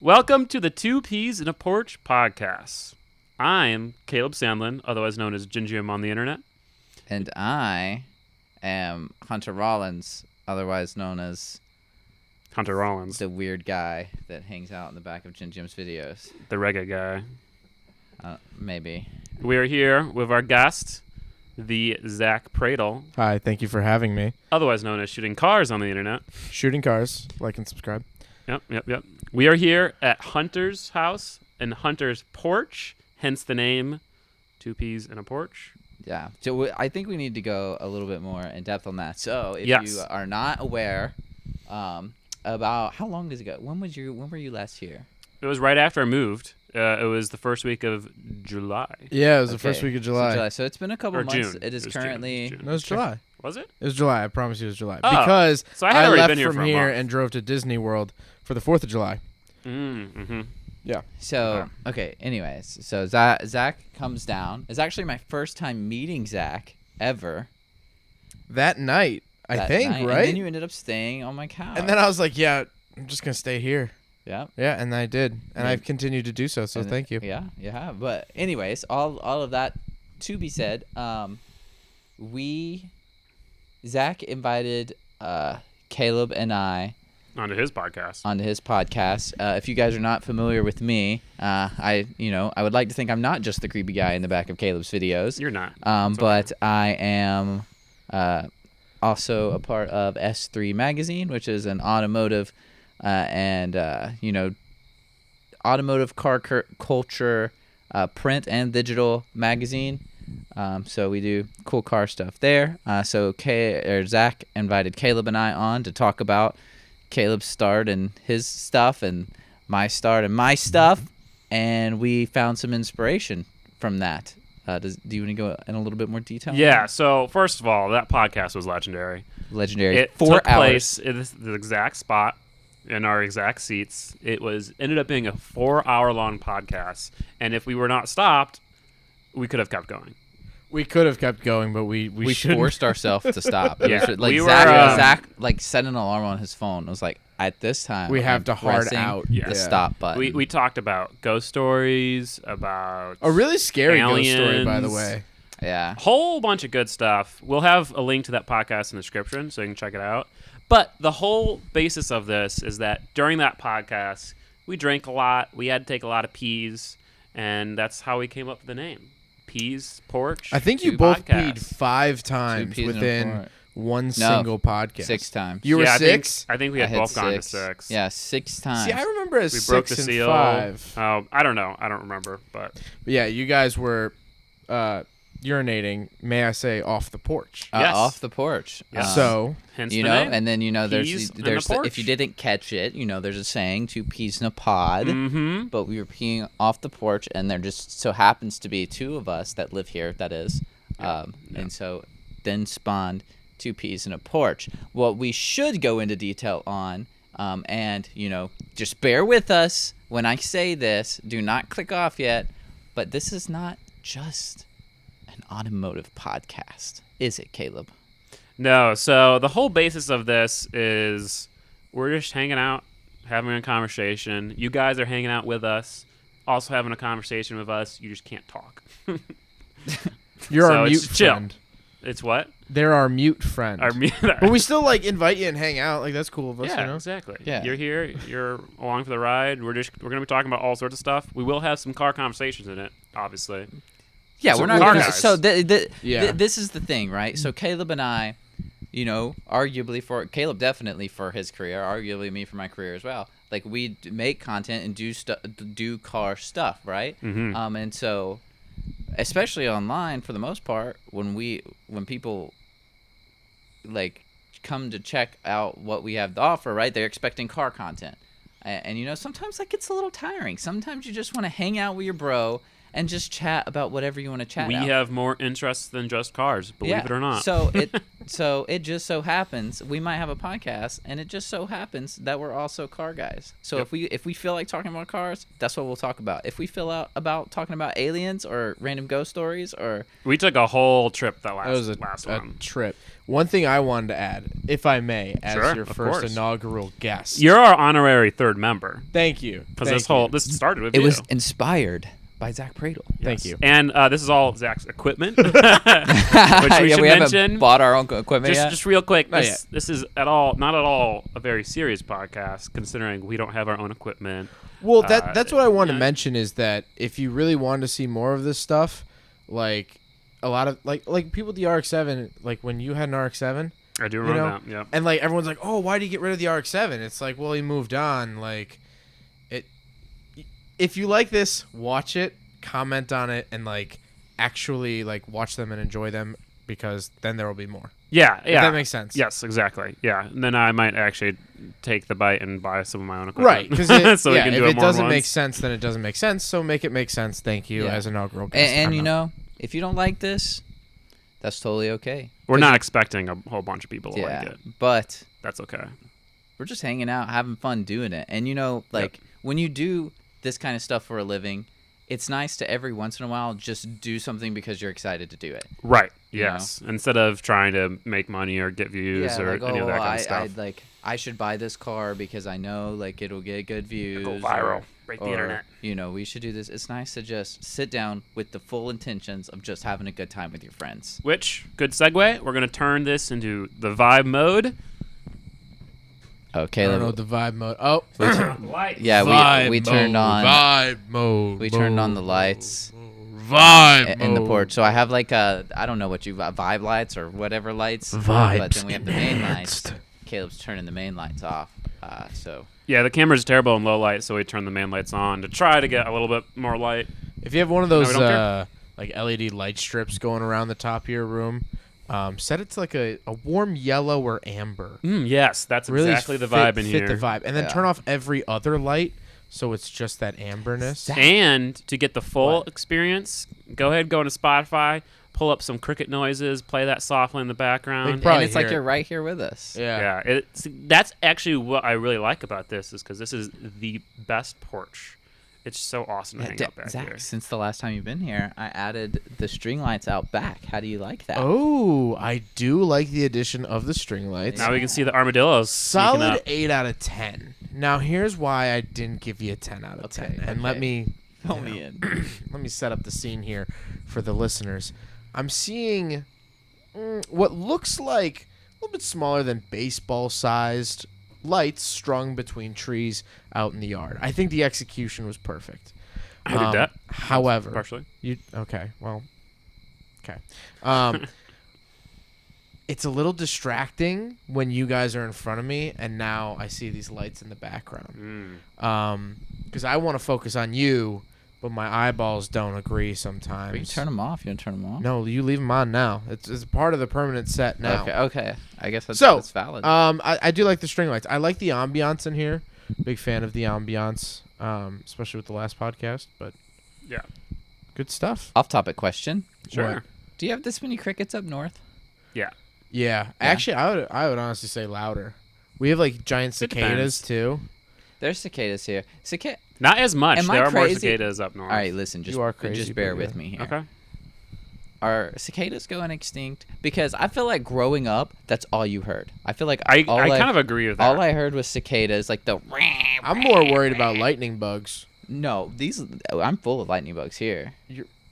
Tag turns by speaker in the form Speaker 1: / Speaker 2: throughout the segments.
Speaker 1: Welcome to the Two Peas in a Porch podcast. I'm Caleb Sandlin, otherwise known as Gingium on the internet.
Speaker 2: And I am Hunter Rollins, otherwise known as
Speaker 1: Hunter Rollins,
Speaker 2: the weird guy that hangs out in the back of Gingium's videos.
Speaker 1: the reggae guy.
Speaker 2: Maybe.
Speaker 1: We are here with our guest, the Zack Pradel,
Speaker 3: Hi, thank you for having me.
Speaker 1: otherwise known as Shooting Cars on the internet.
Speaker 3: Shooting cars, like and subscribe.
Speaker 1: Yep. We are here at Hunter's house and Hunter's porch, hence the name Two Peas in a Porch.
Speaker 2: Yeah. So I think we need to go a little bit more in depth on that. So if
Speaker 1: Yes.
Speaker 2: you are not aware about how long does it go? When were you last here?
Speaker 1: It was right after I moved. It was the first week of July.
Speaker 3: Yeah, it was the
Speaker 2: Okay,
Speaker 3: first week of July.
Speaker 2: So it's been a couple
Speaker 1: Or
Speaker 2: months.
Speaker 1: June.
Speaker 2: It is
Speaker 1: It was June.
Speaker 2: currently
Speaker 1: It was June.
Speaker 3: No, it was July.
Speaker 1: Was it?
Speaker 3: It was July. I promise you it was July.
Speaker 1: Oh,
Speaker 3: Because
Speaker 1: so I had already
Speaker 3: left
Speaker 1: been here
Speaker 3: from
Speaker 1: for a
Speaker 3: here
Speaker 1: month.
Speaker 3: and drove to Disney World for the 4th of July.
Speaker 1: Mm-hmm.
Speaker 3: Yeah.
Speaker 2: So, okay, anyways. So Zach comes down. It's actually my first time meeting Zach ever.
Speaker 3: That night, I
Speaker 2: that
Speaker 3: think,
Speaker 2: night.
Speaker 3: right?
Speaker 2: And then you ended up staying on my couch.
Speaker 3: And then I was like, yeah, I'm just going to stay here.
Speaker 2: Yeah.
Speaker 3: Yeah, and I did. And
Speaker 2: Yeah.
Speaker 3: I've continued to do so, so
Speaker 2: And
Speaker 3: thank you.
Speaker 2: Yeah, you have. But anyways, all of that to be said, Zach invited Caleb and I
Speaker 1: Onto his podcast.
Speaker 2: onto his podcast. If you guys are not familiar with me, I would like to think I'm not just the creepy guy in the back of Caleb's videos.
Speaker 1: You're not.
Speaker 2: But I am also a part of S3 Magazine, which is an automotive and automotive car culture print and digital magazine. So we do cool car stuff there. So Zach invited Caleb and I on to talk about Caleb's start and his stuff and my start and my stuff. And we found some inspiration from that. Do you want to go in a little bit more detail?
Speaker 1: Yeah, so first of all, that podcast was legendary.
Speaker 2: Legendary.
Speaker 1: It
Speaker 2: 4
Speaker 1: took
Speaker 2: hours.
Speaker 1: place in the exact spot in our exact seats. It ended up being a 4-hour-long podcast, and if we were not stopped, we could have kept going.
Speaker 3: We could have kept going, but we shouldn't.
Speaker 2: forced ourselves to stop.
Speaker 1: Yeah, we were,
Speaker 2: Zach set an alarm on his phone. It was like, at this time,
Speaker 3: We have
Speaker 2: I'm
Speaker 3: to hard
Speaker 2: pressing
Speaker 3: out.
Speaker 1: Yeah.
Speaker 2: the stop button.
Speaker 1: We talked about ghost stories, about
Speaker 3: A really scary ghost story, by the
Speaker 1: aliens.
Speaker 3: way.
Speaker 2: yeah.
Speaker 1: whole bunch of good stuff. We'll have a link to that podcast in the description so you can check it out. But the whole basis of this is that during that podcast, we drank a lot. We had to take a lot of peas, and that's how we came up with the name. Peas, Porch.
Speaker 3: I think you
Speaker 1: Two
Speaker 3: both
Speaker 1: podcasts.
Speaker 3: peed 5 times
Speaker 2: peas in a
Speaker 3: within
Speaker 2: port.
Speaker 3: one single podcast.
Speaker 2: 6 times.
Speaker 3: You were
Speaker 1: Yeah,
Speaker 3: 6?
Speaker 1: I think we
Speaker 2: I
Speaker 1: had
Speaker 2: had
Speaker 1: both gone to
Speaker 2: 6.
Speaker 1: 6.
Speaker 2: Yeah, 6 times.
Speaker 3: See, I remember as
Speaker 1: We
Speaker 3: 6
Speaker 1: broke the
Speaker 3: and
Speaker 1: seal.
Speaker 3: 5.
Speaker 1: I don't know. I don't remember, but
Speaker 3: But yeah, you guys were urinating, may I say, off the porch.
Speaker 1: Yes.
Speaker 2: Off the porch.
Speaker 1: Yes.
Speaker 3: So,
Speaker 1: hence
Speaker 2: You
Speaker 1: the
Speaker 2: know,
Speaker 1: name.
Speaker 2: and then
Speaker 1: Peas in the
Speaker 2: there's
Speaker 1: porch.
Speaker 2: if you didn't catch it, there's a saying, 2 peas in a pod.
Speaker 1: Mm-hmm.
Speaker 2: But we were peeing off the porch, and there just so happens to be 2 of us that live here. That is, and so then spawned 2 peas in a porch. What we should go into detail on, and just bear with us when I say this. Do not click off yet, but this is not just an automotive podcast, is it, Caleb?
Speaker 1: No, so the whole basis of this is we're just hanging out, having a conversation. You guys are hanging out with us, also having a conversation with us. You just can't talk.
Speaker 3: you're
Speaker 1: So
Speaker 3: our
Speaker 1: it's
Speaker 3: mute
Speaker 1: chill.
Speaker 3: friend.
Speaker 1: It's what?
Speaker 3: They're our mute friend. But we still invite you and hang out. That's cool of us,
Speaker 1: yeah,
Speaker 3: you know?
Speaker 1: exactly.
Speaker 2: Yeah.
Speaker 1: You're here. You're along for the ride. We're gonna be talking about all sorts of stuff. We will have some car conversations in it, obviously.
Speaker 2: Yeah,
Speaker 3: So
Speaker 2: we're not
Speaker 1: car
Speaker 2: gonna.
Speaker 1: guys.
Speaker 2: So
Speaker 3: Yeah.
Speaker 2: this is the thing, right? So Caleb and I, arguably for Caleb, definitely for his career, arguably me for my career as well. Like we make content and do car stuff, right?
Speaker 1: Mm-hmm.
Speaker 2: And so, especially online, for the most part, when people come to check out what we have to offer, right? They're expecting car content, and sometimes that gets a little tiring. Sometimes you just want to hang out with your bro and just chat about whatever you want to chat
Speaker 1: We
Speaker 2: about.
Speaker 1: have more interests than just cars, believe it or not.
Speaker 2: So So it just so happens we might have a podcast, and it just so happens that we're also car guys. So
Speaker 1: Yep.
Speaker 2: if we feel like talking about cars, that's what we'll talk about. If we feel out about talking about aliens or random ghost stories, or
Speaker 1: We took a whole trip that
Speaker 3: That was
Speaker 1: last
Speaker 3: a
Speaker 1: one.
Speaker 3: trip. One thing I wanted to add, if I may, as
Speaker 1: Sure,
Speaker 3: your
Speaker 1: of
Speaker 3: first
Speaker 1: course.
Speaker 3: inaugural guest.
Speaker 1: You're our honorary third member
Speaker 3: Thank you.
Speaker 1: because
Speaker 3: Thank
Speaker 1: this started with
Speaker 2: it
Speaker 1: you.
Speaker 2: was inspired by Zack Pradel.
Speaker 3: Thank you.
Speaker 1: And this is all Zach's equipment, which we should
Speaker 2: we
Speaker 1: mention.
Speaker 2: haven't bought our own equipment yet.
Speaker 1: Just real quick,
Speaker 3: Not
Speaker 1: this is not at all a very serious podcast, considering we don't have our own equipment.
Speaker 3: Well, that's what I want to
Speaker 1: yeah.
Speaker 3: mention is that if you really wanted to see more of this stuff, like a lot of like people with the RX-7, like when you had an RX-7,
Speaker 1: I do
Speaker 3: you
Speaker 1: remember
Speaker 3: know,
Speaker 1: that. Yeah.
Speaker 3: and like everyone's like, "Oh, why did you get rid of the RX-7?" It's like, well, he moved on. Like, it. If you like this, watch it, comment on it, and like actually like watch them and enjoy them, because then there will be more.
Speaker 1: Yeah.
Speaker 3: If that makes sense.
Speaker 1: Yes, exactly. Yeah, and then I might actually take the bite and buy some of my own equipment.
Speaker 3: Right, because
Speaker 1: so we can do
Speaker 3: if
Speaker 1: it
Speaker 3: it
Speaker 1: more
Speaker 3: doesn't
Speaker 1: once.
Speaker 3: make sense, then it doesn't make sense. So make it make sense. Thank you
Speaker 2: Yeah.
Speaker 3: as inaugural guest.
Speaker 2: And you
Speaker 3: I'm
Speaker 2: know, if you don't like this, that's totally okay.
Speaker 1: We're not expecting a whole bunch of people to like
Speaker 2: Yeah,
Speaker 1: it.
Speaker 2: but
Speaker 1: That's okay.
Speaker 2: we're just hanging out, having fun doing it. And you know, like when you do this kind of stuff for a living, it's nice to every once in a while just do something because you're excited to do it.
Speaker 1: Right.
Speaker 2: You
Speaker 1: Yes. Instead of trying to make money or get views or
Speaker 2: like,
Speaker 1: any of that kind of stuff.
Speaker 2: I should buy this car because I know like it'll get good views.
Speaker 1: Go viral. Break the
Speaker 2: or,
Speaker 1: internet.
Speaker 2: You know, we should do this. It's nice to just sit down with the full intentions of just having a good time with your friends.
Speaker 1: Which, good segue. We're going to turn this into the vibe mode.
Speaker 2: Okay,
Speaker 3: I don't know the vibe mode. Oh,
Speaker 2: yeah,
Speaker 3: vibe
Speaker 2: we turned
Speaker 3: mode,
Speaker 2: on
Speaker 3: vibe mode.
Speaker 2: we turned on the lights
Speaker 3: Vibe
Speaker 2: in the
Speaker 3: mode.
Speaker 2: porch. So I have like I don't know what you vibe lights or whatever lights.
Speaker 3: Vibes
Speaker 2: But then we have the main lights.
Speaker 3: enhanced.
Speaker 2: Caleb's turning the main lights off. So
Speaker 1: Yeah, the camera's terrible in low light, so we turn the main lights on to try to get a little bit more light.
Speaker 3: If you have one of those
Speaker 1: we don't care.
Speaker 3: like LED light strips going around the top of your room, set it to like a warm yellow or amber.
Speaker 1: Yes, that's
Speaker 3: Really
Speaker 1: exactly the
Speaker 3: fit-
Speaker 1: vibe in
Speaker 3: fit
Speaker 1: here.
Speaker 3: the vibe, and then
Speaker 2: Yeah.
Speaker 3: turn off every other light so it's just that amberness.
Speaker 1: And to get the full
Speaker 3: What?
Speaker 1: experience, go ahead, go into Spotify, pull up some cricket noises, play that softly in the background.
Speaker 3: Probably
Speaker 2: and it's like
Speaker 3: hear it.
Speaker 2: you're right here with us.
Speaker 3: Yeah.
Speaker 1: Yeah, that's actually what I really like about this is because this is the best porch. It's so awesome to hang out back
Speaker 2: Zach,
Speaker 1: here.
Speaker 2: since the last time you've been here, I added the string lights out back. How do you like that?
Speaker 3: Oh, I do like the addition of the string lights.
Speaker 1: Now we can see the armadillos. sneaking
Speaker 3: Solid
Speaker 1: up.
Speaker 3: 8 out of 10. Now here's why I didn't give you a 10 out of
Speaker 2: Okay,
Speaker 3: 10. And let
Speaker 2: okay.
Speaker 3: me
Speaker 2: Fill
Speaker 3: you
Speaker 2: me
Speaker 3: know,
Speaker 2: in.
Speaker 3: let me set up the scene here for the listeners. I'm seeing what looks like a little bit smaller than baseball-sized lights strung between trees out in the yard. I think the execution was perfect.
Speaker 1: I did that.
Speaker 3: However,
Speaker 1: Partially.
Speaker 3: okay. It's a little distracting when you guys are in front of me, and now I see these lights in the background. Because I want to focus on you, but my eyeballs don't agree sometimes.
Speaker 2: We can turn them off. You want to turn them off?
Speaker 3: No, you leave them on now. It's part of the permanent set now.
Speaker 2: Okay. I guess that's valid.
Speaker 3: I do like the string lights. I like the ambiance in here. Big fan of the ambiance, especially with the last podcast. But
Speaker 1: Yeah.
Speaker 3: good stuff.
Speaker 2: Off-topic question.
Speaker 1: Sure.
Speaker 3: What?
Speaker 2: Do you have this many crickets up north?
Speaker 3: Yeah, actually, I would honestly say louder. We have like giant
Speaker 1: It
Speaker 3: cicadas
Speaker 1: depends.
Speaker 3: too.
Speaker 2: There's cicadas here.
Speaker 1: Not as much.
Speaker 2: Am I
Speaker 1: There are more
Speaker 2: crazy?
Speaker 1: cicadas up north.
Speaker 2: All right, listen. Just,
Speaker 3: You are crazy,
Speaker 2: just bear
Speaker 3: but
Speaker 2: with
Speaker 3: yeah.
Speaker 2: me here.
Speaker 1: Okay.
Speaker 2: Are cicadas going extinct? Because I feel like growing up, that's all you heard. I feel like
Speaker 1: I
Speaker 2: all
Speaker 1: kind of agree with that.
Speaker 2: all I heard was cicadas, like the.
Speaker 3: I'm more worried about lightning bugs.
Speaker 2: No, I'm full of lightning bugs here.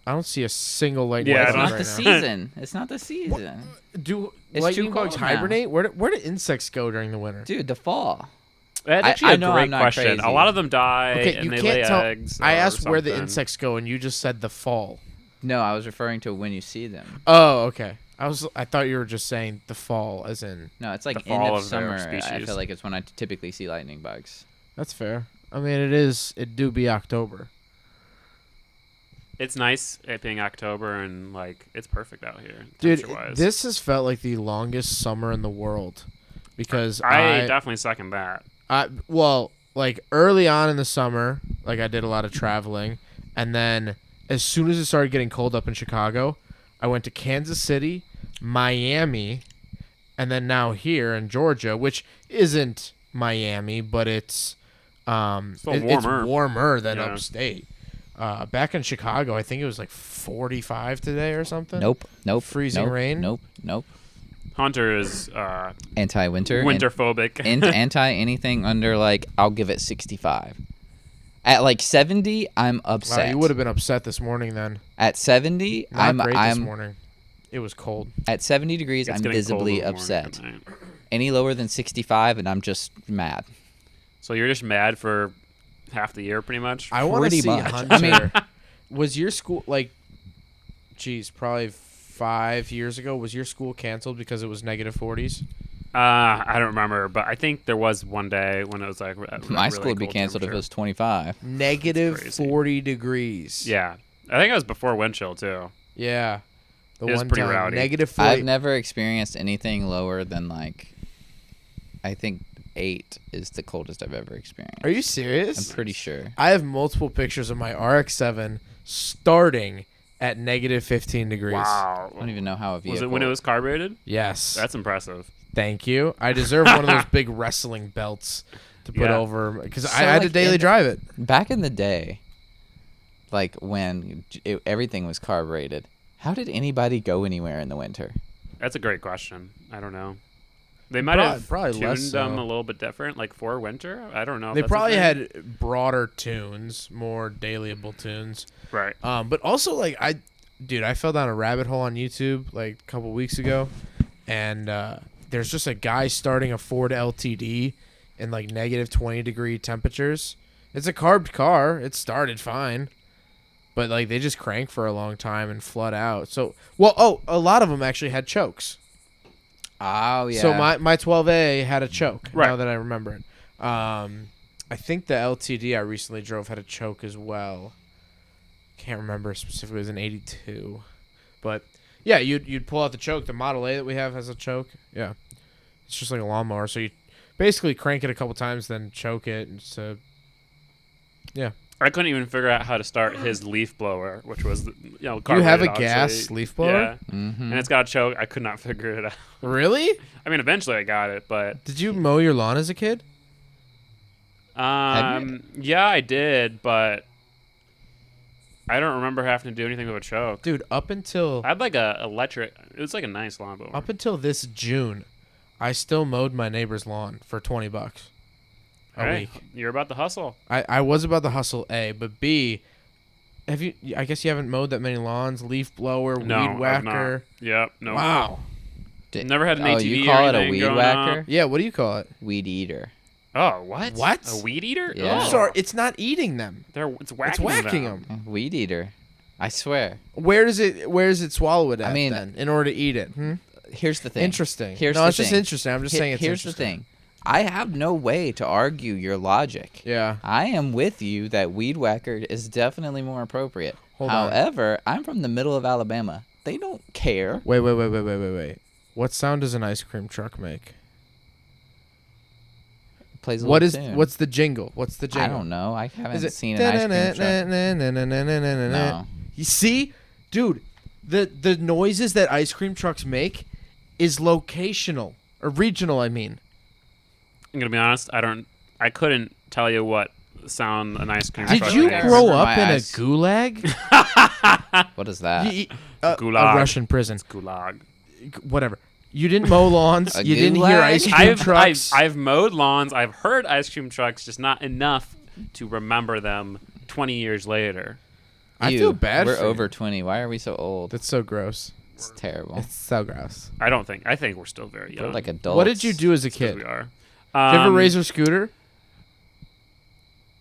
Speaker 3: I don't see a single lightning
Speaker 1: Yeah, I
Speaker 3: bug
Speaker 1: don't-
Speaker 2: It's not
Speaker 3: right
Speaker 2: the
Speaker 3: now.
Speaker 2: season. It's not the season.
Speaker 3: Do
Speaker 2: It's
Speaker 3: lightning
Speaker 2: too
Speaker 3: bugs
Speaker 2: cold now.
Speaker 3: hibernate? Where do insects go during the winter?
Speaker 2: Dude, the fall.
Speaker 1: That's
Speaker 2: I
Speaker 1: actually a
Speaker 2: know
Speaker 1: great
Speaker 2: I'm not
Speaker 1: question.
Speaker 2: crazy.
Speaker 1: A lot of them die
Speaker 3: Okay,
Speaker 1: and
Speaker 3: you
Speaker 1: they
Speaker 3: can't
Speaker 1: lay
Speaker 3: tell.
Speaker 1: eggs.
Speaker 3: I
Speaker 1: or
Speaker 3: asked where the
Speaker 1: something.
Speaker 3: insects go, and you just said the fall.
Speaker 2: No, I was referring to when you see them.
Speaker 3: Oh, okay. I thought you were just saying the fall, as in.
Speaker 2: No, it's like
Speaker 1: The
Speaker 2: end
Speaker 1: fall
Speaker 2: of
Speaker 1: of their
Speaker 2: summer. I
Speaker 1: species.
Speaker 2: feel like it's when I typically see lightning bugs.
Speaker 3: That's fair. I mean, it do be October.
Speaker 1: It's nice it being October and like it's perfect out here.
Speaker 3: Dude,
Speaker 1: temperature-wise.
Speaker 3: this has felt like the longest summer in the world because
Speaker 1: I definitely second that.
Speaker 3: well, like early on in the summer, like I did a lot of traveling, and then as soon as it started getting cold up in Chicago, I went to Kansas City, Miami, and then now here in Georgia, which isn't Miami, but it's it's warmer than
Speaker 1: Yeah.
Speaker 3: upstate. Back in Chicago, I think it was like 45 today or something.
Speaker 2: Nope.
Speaker 3: Freezing
Speaker 2: nope,
Speaker 3: rain?
Speaker 2: Nope.
Speaker 1: Hunter is
Speaker 2: Anti-winter.
Speaker 1: winterphobic.
Speaker 2: Anti anything under like I'll give it 65. At like 70, I'm upset.
Speaker 3: Wow, you would have been upset this morning then.
Speaker 2: At 70,
Speaker 3: Not great this
Speaker 2: I'm
Speaker 3: morning. It was cold.
Speaker 2: at 70 degrees.
Speaker 1: It's
Speaker 2: I'm
Speaker 1: getting cold in
Speaker 2: visibly
Speaker 1: the morning
Speaker 2: upset.
Speaker 1: at night.
Speaker 2: Any lower than 65, and I'm just mad.
Speaker 1: So you're just mad for half the year, pretty much.
Speaker 3: I want to
Speaker 2: Pretty
Speaker 3: see
Speaker 2: much.
Speaker 3: Hunter.
Speaker 2: I mean-
Speaker 3: was your school like? Geez, probably 5 years ago. Was your school canceled because it was negative 40s?
Speaker 1: I don't remember, but I think there was one day when it was like
Speaker 2: My
Speaker 1: really
Speaker 2: school would be
Speaker 1: cold
Speaker 2: canceled if it
Speaker 1: temperature.
Speaker 2: was 25.
Speaker 3: Negative
Speaker 1: crazy.
Speaker 3: 40 degrees.
Speaker 1: Yeah, I think it was before wind chill too.
Speaker 3: Yeah. The
Speaker 1: It was
Speaker 3: one
Speaker 1: pretty
Speaker 3: time,
Speaker 1: rowdy.
Speaker 3: negative 40.
Speaker 2: I've never experienced anything lower than like, I think 8 is the coldest I've ever experienced.
Speaker 3: Are you serious?
Speaker 2: I'm pretty sure.
Speaker 3: I have multiple pictures of my RX-7 starting at negative 15 degrees.
Speaker 1: Wow.
Speaker 2: I don't even know how a vehicle.
Speaker 1: Was it when it was carbureted?
Speaker 3: Yes.
Speaker 1: That's impressive.
Speaker 3: Thank you. I deserve one of those big wrestling belts to put
Speaker 1: Yeah.
Speaker 3: over because
Speaker 2: So,
Speaker 3: I had to
Speaker 2: like,
Speaker 3: daily drive it.
Speaker 2: Back in the day, like when everything was carbureted, how did anybody go anywhere in the winter?
Speaker 1: That's a great question. I don't know. They might have
Speaker 3: Probably
Speaker 1: tuned
Speaker 3: less
Speaker 1: them
Speaker 3: so.
Speaker 1: a little bit different, like for winter. I don't know. if
Speaker 3: They
Speaker 1: that's a
Speaker 3: probably
Speaker 1: thing.
Speaker 3: had broader tunes, more dailyable tunes.
Speaker 1: Right.
Speaker 3: But also like I fell down a rabbit hole on YouTube like a couple weeks ago, and there's just a guy starting a Ford LTD in like negative 20 degree temperatures. It's a carbed car. It started fine, but like they just crank for a long time and flood out. So a lot of them actually had chokes.
Speaker 2: Oh yeah.
Speaker 3: So my 12A had a choke.
Speaker 1: Right.
Speaker 3: Now that I remember it, I think the LTD I recently drove had a choke as well. Can't remember specifically. It was an 82, but yeah, you'd pull out the choke. The Model A that we have has a choke. Yeah, it's just like a lawnmower. So you basically crank it a couple times, then choke it. And so yeah,
Speaker 1: I couldn't even figure out how to start his leaf blower, which was
Speaker 3: you have a
Speaker 1: carbureted,
Speaker 3: gas
Speaker 1: obviously.
Speaker 3: leaf blower.
Speaker 1: Yeah,
Speaker 2: Mhm.
Speaker 1: and it's got a choke. I could not figure it out.
Speaker 3: Really?
Speaker 1: I mean, eventually I got it, but
Speaker 3: Did you mow your lawn as a kid?
Speaker 1: yeah, I did, but I don't remember having to do anything with a choke.
Speaker 3: Dude, up until
Speaker 1: I had like a electric. It was like a nice lawnmower.
Speaker 3: this June, I still mowed my neighbor's lawn for $20 a
Speaker 1: Hey,
Speaker 3: week.
Speaker 1: you're about to hustle.
Speaker 3: I was about to hustle, A, but B, have you? I guess you haven't mowed that many lawns. Leaf blower,
Speaker 1: No,
Speaker 3: weed
Speaker 1: I've not.
Speaker 3: whacker.
Speaker 1: Yep. No.
Speaker 3: Wow.
Speaker 1: Never had an
Speaker 2: Oh,
Speaker 1: ATV.
Speaker 2: you call
Speaker 1: or
Speaker 2: it a
Speaker 1: anything
Speaker 2: weed
Speaker 1: growing
Speaker 2: whacker?
Speaker 1: up.
Speaker 3: Yeah, what do you call it?
Speaker 2: Weed eater.
Speaker 1: Oh, what?
Speaker 3: What?
Speaker 1: A weed eater?
Speaker 2: Yeah.
Speaker 1: Oh.
Speaker 3: Sorry, it's not eating them.
Speaker 1: It's whacking,
Speaker 3: It's whacking them.
Speaker 2: Weed eater. I swear.
Speaker 3: Where does it swallow it at?
Speaker 2: I mean-
Speaker 3: then, in order to eat it.
Speaker 2: Here's the thing.
Speaker 3: Interesting.
Speaker 2: Here's
Speaker 3: no,
Speaker 2: the
Speaker 3: it's just
Speaker 2: thing.
Speaker 3: interesting. I'm just saying it's
Speaker 2: Here's the
Speaker 3: interesting.
Speaker 2: thing. I have no way to argue your logic.
Speaker 3: Yeah.
Speaker 2: I am with you that weed whacker is definitely more appropriate.
Speaker 3: Hold on.
Speaker 2: However, I'm from the middle of Alabama. They don't care.
Speaker 3: Wait. What sound does an ice cream truck make?
Speaker 2: Plays a
Speaker 3: What
Speaker 2: little
Speaker 3: is?
Speaker 2: tune.
Speaker 3: What's the jingle? What's the jingle?
Speaker 2: I don't know. I haven't
Speaker 3: Is it
Speaker 2: seen an ice cream truck. No.
Speaker 3: You see, dude, the noises that ice cream trucks make is locational or regional. I mean,
Speaker 1: I'm gonna be honest. I couldn't tell you what sound an ice cream
Speaker 3: did
Speaker 1: truck
Speaker 3: you
Speaker 1: makes.
Speaker 3: grow
Speaker 2: remember
Speaker 3: up
Speaker 2: my
Speaker 3: in a
Speaker 2: eyes.
Speaker 3: gulag?
Speaker 2: What is that?
Speaker 3: A
Speaker 1: Gulag.
Speaker 3: Russian prison,
Speaker 1: Gulag.
Speaker 3: whatever. You didn't mow lawns.
Speaker 2: A
Speaker 3: You didn't hear
Speaker 2: gulag?
Speaker 3: ice cream
Speaker 1: I've
Speaker 3: trucks.
Speaker 1: I've mowed lawns. I've heard ice cream trucks, just not enough to remember them 20 years later.
Speaker 3: I
Speaker 2: Ew,
Speaker 3: feel bad.
Speaker 2: We're
Speaker 3: for you.
Speaker 2: over 20. Why are we so old?
Speaker 3: That's so gross.
Speaker 2: It's terrible.
Speaker 3: It's so gross.
Speaker 1: I think we're still very young.
Speaker 2: We're like adults.
Speaker 3: What did you do as a
Speaker 1: 'Cause
Speaker 3: kid?
Speaker 1: we are.
Speaker 3: Did you have a razor scooter?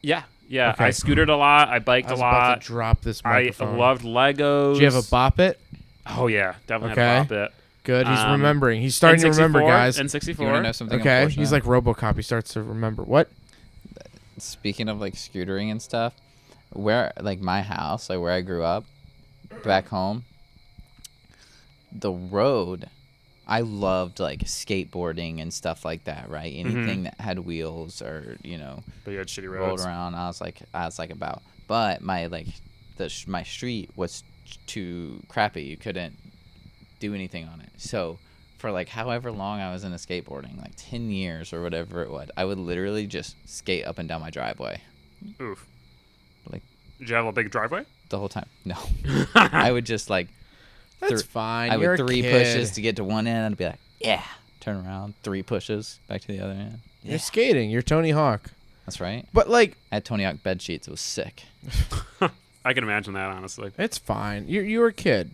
Speaker 1: Yeah.
Speaker 3: Okay.
Speaker 1: I scootered a lot. I biked
Speaker 3: I was
Speaker 1: a
Speaker 3: about
Speaker 1: lot.
Speaker 3: to drop this
Speaker 1: I
Speaker 3: microphone.
Speaker 1: loved Legos.
Speaker 3: Did you have a bop it?
Speaker 1: Oh yeah, definitely had a bop it.
Speaker 3: Good. He's
Speaker 1: Um,
Speaker 3: remembering. He's starting to remember,
Speaker 1: N64,
Speaker 3: guys.
Speaker 2: You want to
Speaker 1: N64.
Speaker 2: know something
Speaker 3: Okay.
Speaker 2: unfortunate?
Speaker 3: He's like RoboCop. He starts to remember. What?
Speaker 2: Speaking of like scootering and stuff, where like my house, like where I grew up, back home, the road, I loved like skateboarding and stuff like that, right? Anything that had wheels or
Speaker 1: But you had shitty
Speaker 2: rolled
Speaker 1: roads.
Speaker 2: around. I was like about, but my like my street was too crappy. You couldn't do anything on it. So for like however long I was into skateboarding, like 10 years or whatever it was, I would literally just skate up and down my driveway.
Speaker 1: Oof.
Speaker 2: Like,
Speaker 1: did you have a big driveway?
Speaker 2: the whole time. No. I would just like
Speaker 3: That's fine.
Speaker 2: I
Speaker 3: You're
Speaker 2: would
Speaker 3: a
Speaker 2: 3
Speaker 3: kid.
Speaker 2: pushes to get to one end. I'd be like, yeah. Turn around, 3 pushes back to the other end.
Speaker 3: You're
Speaker 2: Yeah.
Speaker 3: skating. You're Tony Hawk.
Speaker 2: That's right.
Speaker 3: But like,
Speaker 2: I had Tony Hawk bed sheets. It was sick.
Speaker 1: I can imagine that, honestly.
Speaker 3: it's fine. You're a kid.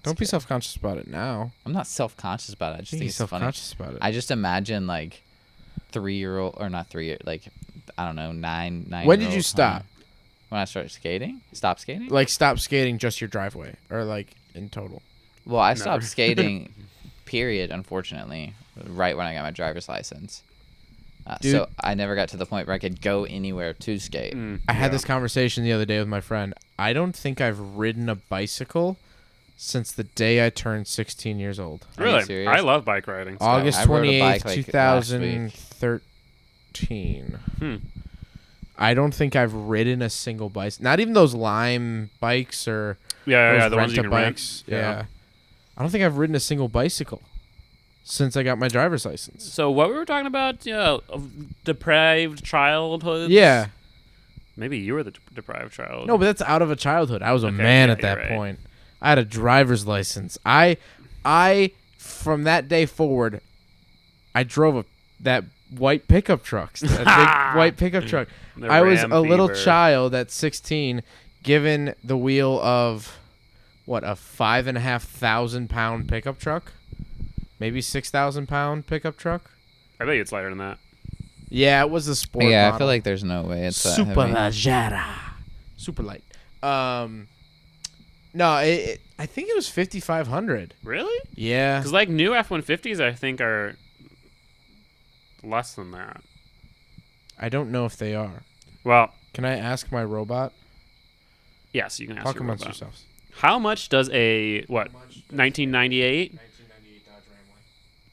Speaker 3: Don't be self-conscious about it now.
Speaker 2: I'm not self-conscious about it. I just think
Speaker 3: Be
Speaker 2: it's funny.
Speaker 3: self-conscious about it.
Speaker 2: I just imagine like 3-year-old or not 3 like I don't know 9.
Speaker 3: When did you stop?
Speaker 2: When I started skating? Stop skating?
Speaker 3: Like, stop skating just your driveway, or like in total.
Speaker 2: Well, I
Speaker 1: Never.
Speaker 2: stopped skating. Period. Unfortunately, right when I got my driver's license.
Speaker 3: Dude.
Speaker 2: So I never got to the point where I could go anywhere to skate.
Speaker 3: I had this conversation the other day with my friend. I don't think I've ridden a bicycle since the day I turned 16 years old.
Speaker 2: Are you
Speaker 1: Really?
Speaker 2: serious?
Speaker 1: I love bike riding.
Speaker 3: August
Speaker 2: I rode a
Speaker 3: 28th,
Speaker 2: bike, like, last week.
Speaker 3: 2013.
Speaker 1: Hmm.
Speaker 3: I don't think I've ridden a single bike. Not even those Lime bikes or
Speaker 1: Yeah,
Speaker 3: those
Speaker 1: the ones you can
Speaker 3: rent-a-bikes.
Speaker 1: rent.
Speaker 3: Yeah. I don't think I've ridden a single bicycle since I got my driver's license.
Speaker 1: So what we were talking about, deprived childhood.
Speaker 3: Yeah.
Speaker 1: Maybe you were the deprived child.
Speaker 3: No, but that's out of a childhood. I was a
Speaker 1: Okay,
Speaker 3: man
Speaker 1: yeah,
Speaker 3: at that
Speaker 1: you're right.
Speaker 3: point. I had a driver's license. I from that day forward, I drove that white pickup truck, that big white pickup truck.
Speaker 1: The
Speaker 3: I was
Speaker 1: Ram
Speaker 3: a little
Speaker 1: fever.
Speaker 3: child at 16, given the wheel of what, a 5,500 pound pickup truck, maybe 6,000 pound pickup truck.
Speaker 1: I bet you it's lighter than that.
Speaker 3: Yeah, it was a sport.
Speaker 2: Yeah, I
Speaker 3: model.
Speaker 2: feel like there's no way it's that
Speaker 3: Super
Speaker 2: heavy.
Speaker 3: Leggera. Super light. No, I think it was 5,500.
Speaker 1: Really?
Speaker 3: Yeah.
Speaker 1: Because like new F-150s, I think are less than that.
Speaker 3: I don't know if they are.
Speaker 1: Well,
Speaker 3: Can I ask my robot?
Speaker 1: yes, you can ask
Speaker 3: Talk
Speaker 1: your
Speaker 3: amongst
Speaker 1: robot.
Speaker 3: yourselves.
Speaker 1: How much does a 1998?
Speaker 3: 1998 Dodge Ram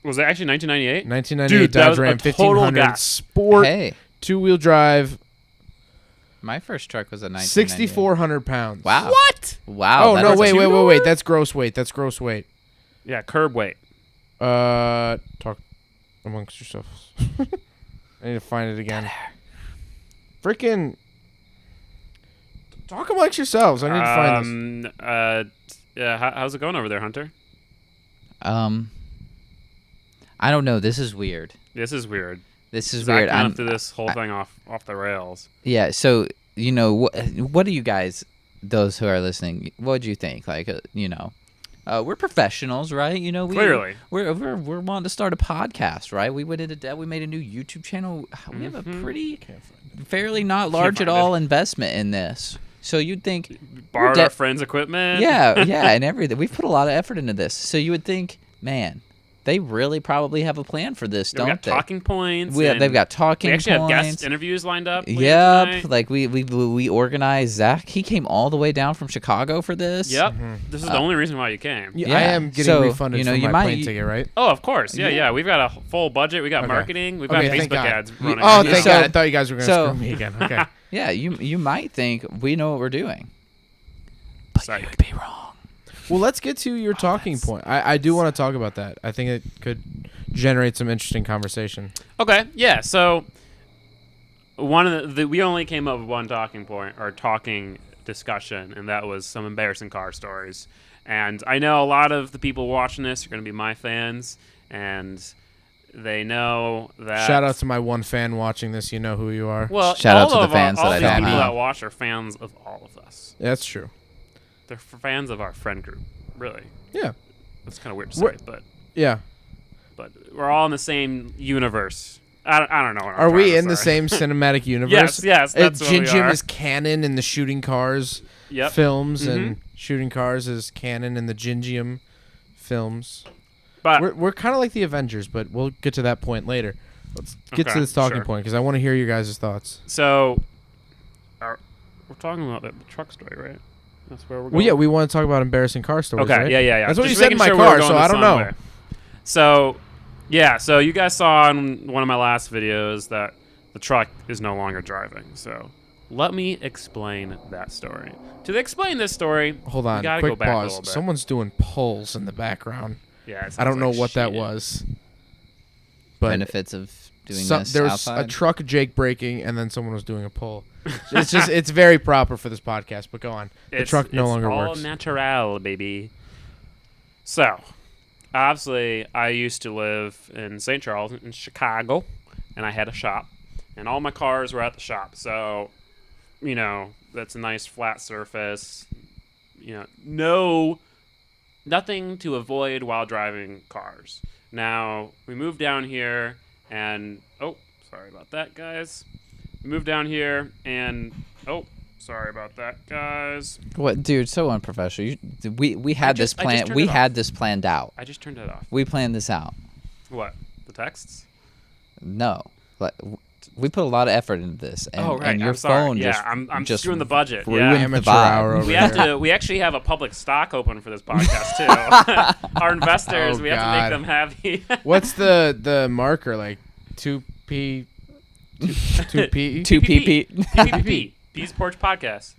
Speaker 1: Was it actually 1998?
Speaker 3: 1998
Speaker 1: Dude, that
Speaker 3: Dodge
Speaker 1: was a
Speaker 3: Ram
Speaker 1: total
Speaker 3: 1500
Speaker 1: gas.
Speaker 3: Sport
Speaker 2: Hey,
Speaker 3: 2-wheel drive,
Speaker 2: my first truck was a 1998.
Speaker 3: 6,400 pounds.
Speaker 2: Wow.
Speaker 1: What?
Speaker 2: Wow.
Speaker 3: Oh
Speaker 2: that
Speaker 3: no!
Speaker 2: is-
Speaker 3: Wait! That's gross weight. That's gross weight.
Speaker 1: Yeah, curb weight.
Speaker 3: Talk amongst yourselves. I need to find it again. Freaking. Talk amongst yourselves. I need to find this.
Speaker 1: Yeah, how's it going over there, Hunter?
Speaker 2: I don't know. This is weird.
Speaker 1: This is weird.
Speaker 2: This is
Speaker 1: Zach
Speaker 2: weird.
Speaker 1: kind of threw this whole thing off the rails.
Speaker 2: Yeah. So what do you guys, those who are listening, what do you think? Like, we're professionals, right?
Speaker 1: Clearly.
Speaker 2: we're wanting to start a podcast, right? We went into debt. We made a new YouTube channel. We have a pretty, fairly not large at
Speaker 1: find
Speaker 2: all investment in this. So you'd think,
Speaker 1: Borrowed
Speaker 2: de-
Speaker 1: our friends' equipment.
Speaker 2: yeah, and everything. We've put a lot of effort into this. So you would think, man, they really probably have a plan for this,
Speaker 1: We
Speaker 2: don't
Speaker 1: got
Speaker 2: they?
Speaker 1: talking points.
Speaker 2: They've
Speaker 1: and
Speaker 2: got talking
Speaker 1: we actually
Speaker 2: points.
Speaker 1: have guest interviews lined up. later
Speaker 2: Yep,
Speaker 1: tonight.
Speaker 2: like we organized Zach. He came all the way down from Chicago for this.
Speaker 1: Yep. This is the only reason why you came.
Speaker 3: I
Speaker 2: yeah,
Speaker 3: am getting
Speaker 2: so,
Speaker 3: refunded for
Speaker 2: you
Speaker 3: my
Speaker 2: might-
Speaker 3: plane ticket, right?
Speaker 1: Oh, of course. Yeah. We've got a full budget. We got
Speaker 3: Okay.
Speaker 1: marketing. We've got
Speaker 3: Okay, thank
Speaker 1: Facebook
Speaker 3: God.
Speaker 1: ads running.
Speaker 3: Oh,
Speaker 1: right now.
Speaker 3: thank
Speaker 2: So-
Speaker 3: God! I thought you guys were going to
Speaker 2: so-
Speaker 3: screw me again. Okay.
Speaker 2: Yeah, you might think we know what we're doing,
Speaker 1: Psych.
Speaker 2: you could be wrong.
Speaker 3: Well, let's get to your talking point. I do want to talk about that. I think it could generate some interesting conversation.
Speaker 1: Okay, yeah. So one of we only came up with one talking point or talking discussion, and that was some embarrassing car stories. And I know a lot of the people watching this are going to be my fans, and they know that.
Speaker 3: Shout out to my one fan watching this. You know who you are.
Speaker 1: Well,
Speaker 2: Shout out
Speaker 1: all
Speaker 2: to the
Speaker 1: of
Speaker 2: fans
Speaker 1: all
Speaker 2: that I
Speaker 1: these
Speaker 2: don't
Speaker 1: people
Speaker 2: know.
Speaker 1: that watch are fans of all of us.
Speaker 3: That's true.
Speaker 1: They're fans of our friend group. Really,
Speaker 3: Yeah.
Speaker 1: that's kind of weird to
Speaker 3: We're-
Speaker 1: say,
Speaker 3: Yeah.
Speaker 1: but we're all in the same universe. I don't know. What I'm
Speaker 3: Are we
Speaker 1: trying to
Speaker 3: in the
Speaker 1: say.
Speaker 3: same cinematic universe?
Speaker 1: Yes, that's what we
Speaker 3: Ginjim
Speaker 1: are.
Speaker 3: is canon in the Shooting Cars
Speaker 1: Yep.
Speaker 3: films, and Shooting Cars is canon in the Gingium films.
Speaker 1: But
Speaker 3: We're kind of like the Avengers, but we'll get to that point later. Let's get
Speaker 1: Okay,
Speaker 3: to this talking
Speaker 1: sure.
Speaker 3: point because I want to hear your guys' thoughts.
Speaker 1: So, we're talking about the truck story, right? That's where we're going.
Speaker 3: Well, yeah, we want to talk about embarrassing car stories.
Speaker 1: Okay,
Speaker 3: right?
Speaker 1: yeah.
Speaker 3: That's what
Speaker 1: Just
Speaker 3: you said in
Speaker 1: making
Speaker 3: my
Speaker 1: sure we were
Speaker 3: car,
Speaker 1: going
Speaker 3: so
Speaker 1: the
Speaker 3: I don't know.
Speaker 1: same way. So, yeah, so you guys saw in one of my last videos that the truck is no longer driving. So, let me explain that story. To explain this story,
Speaker 3: Hold
Speaker 1: we
Speaker 3: on,
Speaker 1: gotta go
Speaker 3: quick
Speaker 1: back a
Speaker 3: pause.
Speaker 1: little bit.
Speaker 3: Someone's doing pulls in the background.
Speaker 1: Yeah, it
Speaker 3: I don't
Speaker 1: sounds
Speaker 3: know
Speaker 1: like
Speaker 3: what that
Speaker 1: shit.
Speaker 3: was. But
Speaker 2: Benefits of doing this
Speaker 3: there was
Speaker 2: outside.
Speaker 3: a truck Jake braking, and then someone was doing a pull. It's very proper for this podcast. But go on. The truck no longer
Speaker 1: all
Speaker 3: works.
Speaker 1: natural, baby. So, obviously, I used to live in St. Charles in Chicago, and I had a shop, and all my cars were at the shop. So, that's a nice flat surface. Nothing to avoid while driving cars. Now, we moved down here, and sorry about that, guys. We moved down here, and sorry about that, guys.
Speaker 2: What, dude? So unprofessional. We had this
Speaker 1: I just
Speaker 2: plan.
Speaker 1: turned
Speaker 2: We
Speaker 1: it
Speaker 2: had this planned out.
Speaker 1: I just turned it off.
Speaker 2: We planned this out.
Speaker 1: What? The texts?
Speaker 2: No, we put a lot of effort into this, and,
Speaker 1: right.
Speaker 2: and your
Speaker 1: I'm sorry.
Speaker 2: phone just
Speaker 1: I'm
Speaker 2: just
Speaker 1: screwing the budget.
Speaker 2: ruined
Speaker 1: Yeah.
Speaker 2: the
Speaker 3: Amateur
Speaker 2: vibe.
Speaker 3: hour over
Speaker 1: We
Speaker 3: here.
Speaker 1: have to. We actually have a public stock open for this podcast too. Our investors.
Speaker 3: Oh,
Speaker 1: we have to
Speaker 3: God.
Speaker 1: make them happy.
Speaker 3: What's the marker like? 2P. 2P.
Speaker 2: 2PP.
Speaker 1: TPP. Peace Porch Podcast.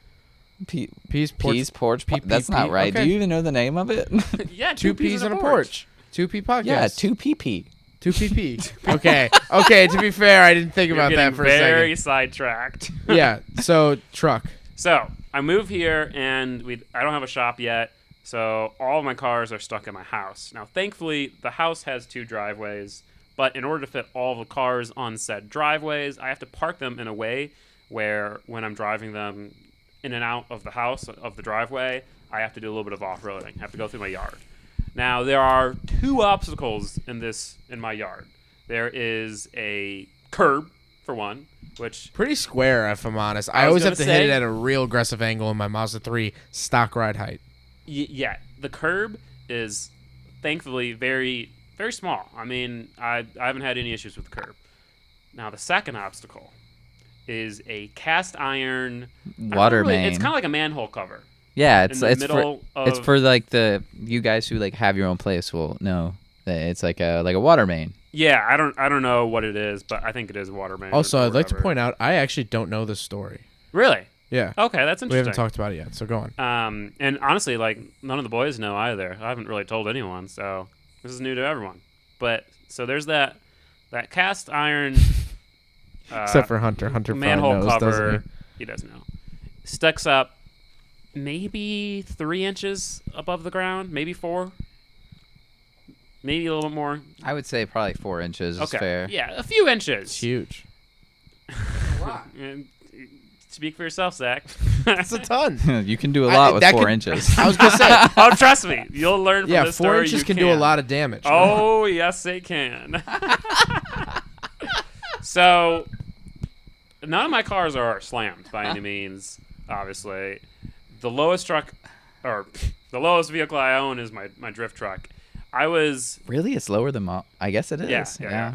Speaker 3: Peas
Speaker 2: Porch.
Speaker 3: PPP.
Speaker 2: That's not right.
Speaker 3: Okay.
Speaker 2: Do you even know the name of it?
Speaker 1: Yeah,
Speaker 3: Two peas in a porch. 2P podcast.
Speaker 2: Yeah, 2PP.
Speaker 3: 2PP. Okay. To be fair, I didn't think
Speaker 1: You're
Speaker 3: about that
Speaker 1: getting
Speaker 3: for a
Speaker 1: very
Speaker 3: second.
Speaker 1: sidetracked.
Speaker 3: Yeah. So truck.
Speaker 1: So I move here, and I don't have a shop yet, so all of my cars are stuck in my house. Now, thankfully, the house has 2 driveways, but in order to fit all the cars on said driveways, I have to park them in a way where when I'm driving them in and out of the house, of the driveway, I have to do a little bit of off-roading. I have to go through my yard. Now, there are 2 obstacles in my yard. There is a curb, for one, which...
Speaker 3: Pretty square, if I'm honest. I
Speaker 1: was
Speaker 3: always
Speaker 1: gonna
Speaker 3: have to hit
Speaker 1: say-
Speaker 3: it at a real aggressive angle in my Mazda 3 stock ride height.
Speaker 1: Yeah, the curb is thankfully very, very small. I mean, I haven't had any issues with the curb. Now, the second obstacle is a cast iron
Speaker 2: Water main.
Speaker 1: It's kind of like a manhole cover.
Speaker 2: Yeah,
Speaker 1: in
Speaker 2: it's
Speaker 1: the
Speaker 2: it's
Speaker 1: middle
Speaker 2: for it's
Speaker 1: of-
Speaker 2: for like you guys who like have your own place will know that it's like a water main.
Speaker 1: Yeah, I don't know what it is, but I think it is a water main.
Speaker 3: Also,
Speaker 1: or
Speaker 3: I'd like to
Speaker 1: whatever.
Speaker 3: point out, I actually don't know this story.
Speaker 1: Really?
Speaker 3: Yeah.
Speaker 1: Okay, that's interesting.
Speaker 3: We haven't talked about it yet, so go on.
Speaker 1: And honestly, like, none of the boys know either. I haven't really told anyone, so this is new to everyone. But so there's that cast iron
Speaker 3: Except for Hunter. Hunter probably
Speaker 1: manhole
Speaker 3: knows,
Speaker 1: cover.
Speaker 3: doesn't
Speaker 1: He doesn't know. Sticks up maybe 3 inches above the ground, maybe 4, maybe a little bit more.
Speaker 2: I would say probably 4 inches is fair.
Speaker 1: Yeah, a few
Speaker 3: he?
Speaker 1: inches.
Speaker 3: It's huge.
Speaker 1: And speak for yourself, Zach.
Speaker 3: That's a ton.
Speaker 2: You can do a lot with
Speaker 3: that
Speaker 2: 4
Speaker 3: could-
Speaker 2: inches.
Speaker 3: I was going to say,
Speaker 1: Oh, trust me, you'll learn from
Speaker 3: yeah,
Speaker 1: this
Speaker 3: 4
Speaker 1: story.
Speaker 3: inches
Speaker 1: You
Speaker 3: can do a lot of damage.
Speaker 1: Oh, yes, it can. So, none of my cars are slammed by any means, obviously. The lowest vehicle I own is my drift truck. I was...
Speaker 2: Really, it's lower than I guess it is.
Speaker 1: Yeah.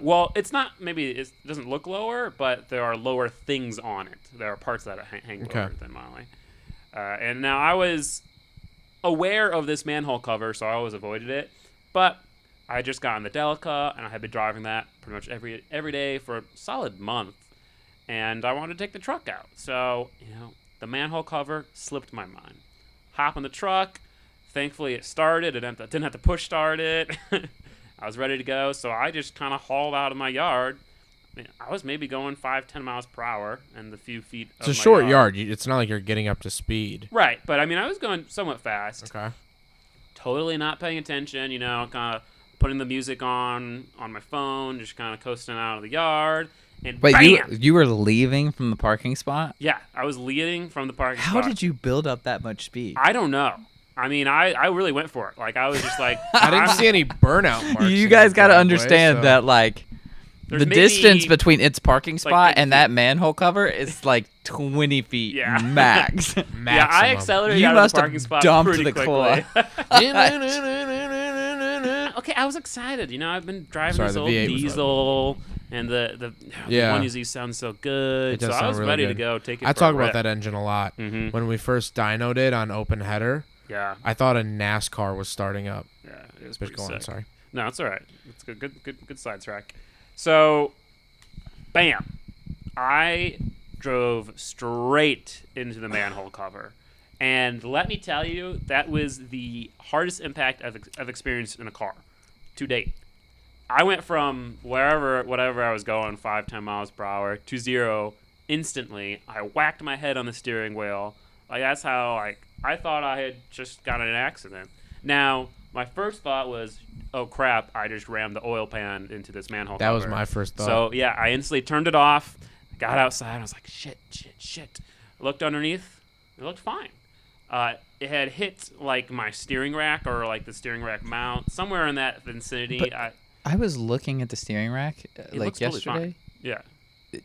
Speaker 1: Well, it's not, maybe it doesn't look lower, but there are lower things on it. There are parts that hang lower than mine. And now I was aware of this manhole cover, so I always avoided it. But I had just gotten the Delica, and I had been driving that pretty much every day for a solid month. And I wanted to take the truck out. So, the manhole cover slipped my mind. Hop in the truck. Thankfully, it started. I didn't have to push start it. I was ready to go, so I just kind of hauled out of my yard. I was maybe going 5-10 miles per hour and the few feet
Speaker 3: It's a
Speaker 1: of my
Speaker 3: short yard. It's not like you're getting up to speed.
Speaker 1: Right, but I mean, I was going somewhat fast.
Speaker 3: Okay.
Speaker 1: Totally not paying attention, kind of putting the music on my phone, just kind of coasting out of the yard. And
Speaker 2: Wait,
Speaker 1: bam!
Speaker 2: you were leaving from the parking spot?
Speaker 1: Yeah, I was leading from the parking
Speaker 2: How
Speaker 1: spot.
Speaker 2: did you build up that much speed?
Speaker 1: I don't know. I mean, I really went for it. Like, I was just like...
Speaker 3: I didn't see any burnout marks.
Speaker 2: You
Speaker 3: in
Speaker 2: guys
Speaker 3: the
Speaker 2: got to
Speaker 3: driveway,
Speaker 2: understand
Speaker 3: so-
Speaker 2: that, like,
Speaker 1: There's
Speaker 2: the
Speaker 1: maybe-
Speaker 2: distance between its parking spot
Speaker 1: maybe
Speaker 2: and that manhole cover is like 20 feet
Speaker 1: Yeah.
Speaker 2: max.
Speaker 1: Yeah, I
Speaker 3: Maximum.
Speaker 1: accelerated
Speaker 2: You
Speaker 1: out
Speaker 2: must
Speaker 1: of the
Speaker 2: have
Speaker 1: parking spot
Speaker 2: dumped
Speaker 1: pretty
Speaker 2: the
Speaker 1: quickly.
Speaker 3: Yeah.
Speaker 1: Okay, I was excited. I've been driving
Speaker 3: Sorry,
Speaker 1: this
Speaker 3: the
Speaker 1: old
Speaker 3: V8 was
Speaker 1: diesel, and the
Speaker 3: Yeah.
Speaker 1: one usually sounds so good.
Speaker 3: It does
Speaker 1: So I
Speaker 3: sound
Speaker 1: was
Speaker 3: really
Speaker 1: ready to
Speaker 3: good.
Speaker 1: go take it.
Speaker 3: I
Speaker 1: for
Speaker 3: talk
Speaker 1: a
Speaker 3: about
Speaker 1: rip.
Speaker 3: that engine a lot.
Speaker 1: Mhm.
Speaker 3: When we first dynoed it on open header,
Speaker 1: Yeah,
Speaker 3: I thought a NASCAR was starting up.
Speaker 1: yeah, it was
Speaker 3: But
Speaker 1: pretty
Speaker 3: go on,
Speaker 1: sick.
Speaker 3: sorry.
Speaker 1: No, it's all right. It's good sidetrack. So, bam, I drove straight into the manhole cover, And let me tell you, that was the hardest impact I've experienced in a car to date. I went from whatever I was going, 5-10 miles per hour, to 0 instantly. I whacked my head on the steering wheel. Like, that's how, like, I thought I had just gotten in an accident. Now, my first thought was, oh crap, I just rammed the oil pan into this manhole
Speaker 3: That
Speaker 1: cover.
Speaker 3: was my first thought.
Speaker 1: So, yeah, I instantly turned it off, got outside, and I was like, shit. I looked underneath, it looked fine. It had hit, like, my steering rack or, like, the steering rack mount, somewhere in that vicinity.
Speaker 2: But I was looking at the steering rack,
Speaker 1: It
Speaker 2: like,
Speaker 1: looks totally
Speaker 2: yesterday.
Speaker 1: fine. Yeah.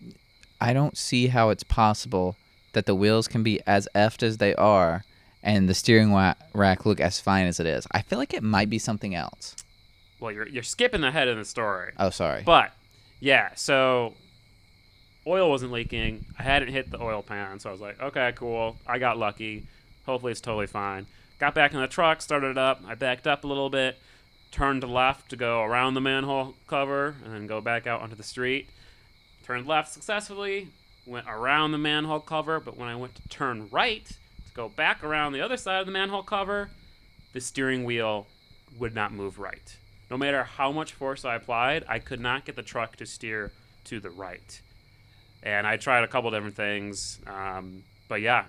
Speaker 2: I don't see how it's possible that the wheels can be as effed as they are and the steering rack look as fine as it is. I feel like it might be something else.
Speaker 1: Well, you're skipping ahead in the story.
Speaker 2: Oh, sorry.
Speaker 1: But, yeah, so oil wasn't leaking. I hadn't hit the oil pan, so I was like, okay, cool. I got lucky. Hopefully it's totally fine. Got back in the truck, started it up. I backed up a little bit, turned left to go around the manhole cover, and then go back out onto the street. Turned left successfully, went around the manhole cover, but when I went to turn right to go back around the other side of the manhole cover, the steering wheel would not move right. No matter how much force I applied, I could not get the truck to steer to the right. And I tried a couple different things, but yeah,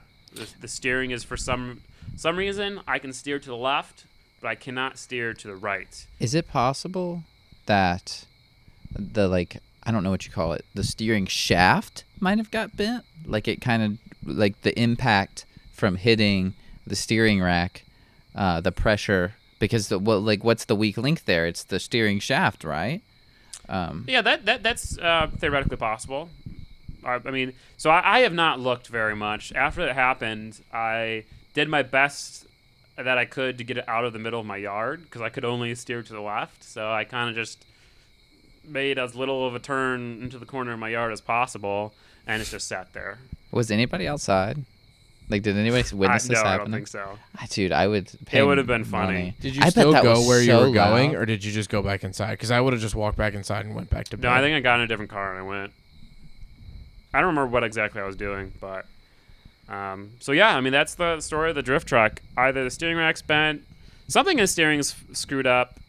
Speaker 1: the steering is, for some reason, I can steer to the left, but I cannot steer to the right.
Speaker 2: Is it possible that I don't know what you call it, the steering shaft might have got bent? Like, it kind of, like, the impact from hitting the steering rack, the pressure, because what's the weak link there? It's the steering shaft, right?
Speaker 1: Yeah, that's theoretically possible. I mean, so I have not looked very much. After it happened, I did my best that I could to get it out of the middle of my yard because I could only steer to the left. So I kind of just made as little of a turn into the corner of my yard as possible, and it's just sat there.
Speaker 2: Was anybody outside? Like, did anybody witness this
Speaker 1: No, I
Speaker 2: happening?
Speaker 1: don't think so.
Speaker 2: Dude, I would pay
Speaker 1: It would have been funny.
Speaker 2: money.
Speaker 3: Did you
Speaker 2: I bet
Speaker 3: still
Speaker 2: that
Speaker 3: go
Speaker 2: was
Speaker 3: where you
Speaker 2: so
Speaker 3: were going,
Speaker 2: loud.
Speaker 3: or did you just go back inside? Because I would have just walked back inside and went back to bed.
Speaker 1: No, I think I got in a different car and I went. I don't remember what exactly I was doing, but so yeah, I mean, that's the story of the drift truck. Either the steering rack's bent, something in the steering's screwed up,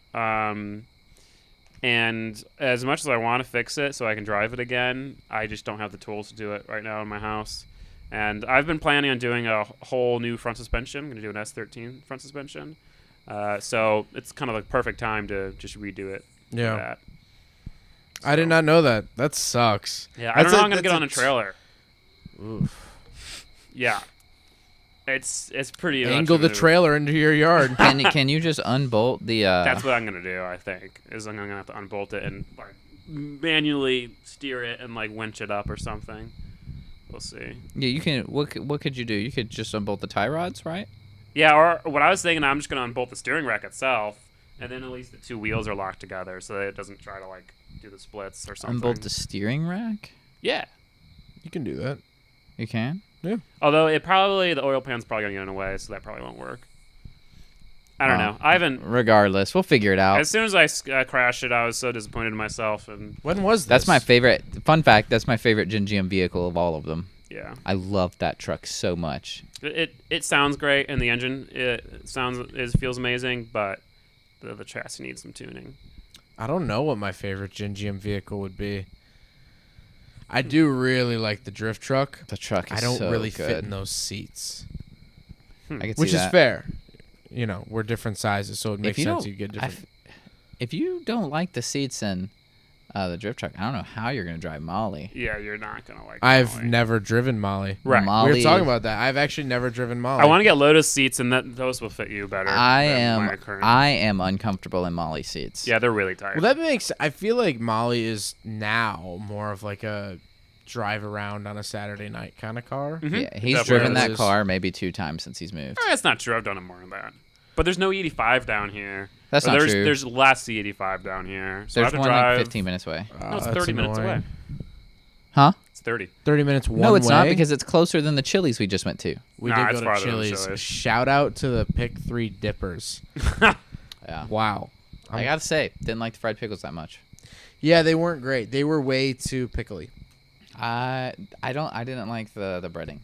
Speaker 1: and as much as I want to fix it so I can drive it again, I just don't have the tools to do it right now in my house. And I've been planning on doing a whole new front suspension. I'm going to do an S13 front suspension. So it's kind of the perfect time to just redo it.
Speaker 3: Yeah.
Speaker 1: That.
Speaker 3: I did not know that. That sucks.
Speaker 1: Yeah, I don't know how I'm going to get on a trailer.
Speaker 3: Oof.
Speaker 1: Yeah. It's pretty
Speaker 3: Angle
Speaker 1: much
Speaker 3: the
Speaker 1: a move.
Speaker 3: trailer into your yard.
Speaker 2: Can you just unbolt the?
Speaker 1: That's what I'm going to do, I think. Is I'm going to have to unbolt it and like manually steer it and like winch it up or something. We'll see.
Speaker 2: Yeah, you can. What could you do? You could just unbolt the tie rods, right?
Speaker 1: Yeah, or what I was thinking, I'm just going to unbolt the steering rack itself, and then at least the two wheels are locked together so that it doesn't try to like do the splits or something.
Speaker 2: Unbolt the steering rack?
Speaker 1: Yeah.
Speaker 3: You can do that.
Speaker 2: You can?
Speaker 3: Yeah.
Speaker 1: Although the oil pan's probably going to get in the way, so that probably won't work. I don't know. I haven't.
Speaker 2: Regardless, we'll figure it out.
Speaker 1: As soon as I crashed it, I was so disappointed in myself, and
Speaker 3: When was this?
Speaker 2: That's my favorite. Fun fact, that's my favorite Gen GM vehicle of all of them.
Speaker 1: yeah,
Speaker 2: I love that truck so much.
Speaker 1: it sounds great, and the engine feels amazing, but the chassis needs some tuning.
Speaker 3: I don't know what my favorite Gen GM vehicle would be. I do really like the drift truck.
Speaker 2: The truck is
Speaker 3: I don't
Speaker 2: so
Speaker 3: really
Speaker 2: good.
Speaker 3: fit in those seats,
Speaker 2: I can
Speaker 3: which
Speaker 2: see
Speaker 3: is
Speaker 2: that.
Speaker 3: fair. You know, we're different sizes, so it makes
Speaker 2: If you
Speaker 3: sense
Speaker 2: don't-
Speaker 3: you get different.
Speaker 2: If you don't like the seats in the drift truck, I don't know how you're going to drive Molly.
Speaker 1: Yeah, you're not gonna like.
Speaker 3: I've
Speaker 1: Molly.
Speaker 3: never driven Molly.
Speaker 1: Right.
Speaker 2: Molly,
Speaker 3: We were talking about that. I've actually never driven Molly.
Speaker 1: I want to get Lotus seats, and those will fit you better.
Speaker 2: I
Speaker 1: than my current.
Speaker 2: am uncomfortable in Molly seats.
Speaker 1: Yeah, they're really tight.
Speaker 3: Well, that makes. I feel like Molly is now more of like a drive around on a Saturday night kind of car.
Speaker 1: Mhm.
Speaker 2: Yeah, he's
Speaker 1: Definitely
Speaker 2: driven that
Speaker 3: is.
Speaker 2: car maybe 2 times since he's moved.
Speaker 1: It's not true. I've done it more than that. But there's no E85 down here.
Speaker 2: That's
Speaker 1: Or
Speaker 2: not
Speaker 1: there's,
Speaker 2: true.
Speaker 1: There's less E85 down here. So I
Speaker 2: There's
Speaker 1: have to
Speaker 2: one
Speaker 1: drive.
Speaker 2: like 15 minutes away.
Speaker 1: No, it's
Speaker 3: That's
Speaker 1: 30 minutes
Speaker 3: annoying.
Speaker 1: away.
Speaker 2: Huh?
Speaker 1: It's 30.
Speaker 3: 30 minutes one
Speaker 2: No, it's
Speaker 3: way.
Speaker 2: not because it's closer than the Chili's we just went to.
Speaker 3: we
Speaker 1: Nah,
Speaker 3: did
Speaker 1: it's
Speaker 3: go to
Speaker 1: farther than
Speaker 3: Chili's.
Speaker 1: Chili's.
Speaker 3: Shout out to the Pick 3 Dippers.
Speaker 2: Yeah.
Speaker 3: Wow.
Speaker 2: I gotta say, didn't like the fried pickles that much.
Speaker 3: Yeah, they weren't great. They were way too pickly.
Speaker 2: I didn't like the breading.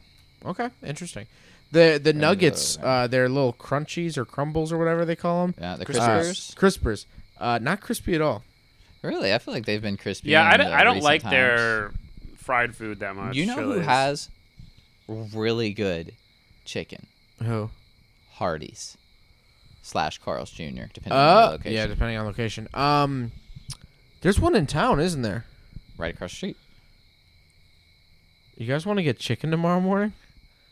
Speaker 3: Okay, interesting. The nuggets, they're little crunchies or crumbles or whatever they call them.
Speaker 2: Yeah, the
Speaker 3: Crispers.
Speaker 2: crispers.
Speaker 3: Crispers. Not crispy at all.
Speaker 2: Really, I feel like they've been crispy.
Speaker 1: Yeah,
Speaker 2: in
Speaker 1: I don't
Speaker 2: recent
Speaker 1: like
Speaker 2: times.
Speaker 1: their fried food that much.
Speaker 2: You know who
Speaker 1: Chili's.
Speaker 2: has really good chicken?
Speaker 3: Who?
Speaker 2: Hardee's / Carl's Jr. Depending on the location.
Speaker 3: Yeah, depending on location. There's one in town, isn't there?
Speaker 2: Right across the street.
Speaker 3: You guys want to get chicken tomorrow morning?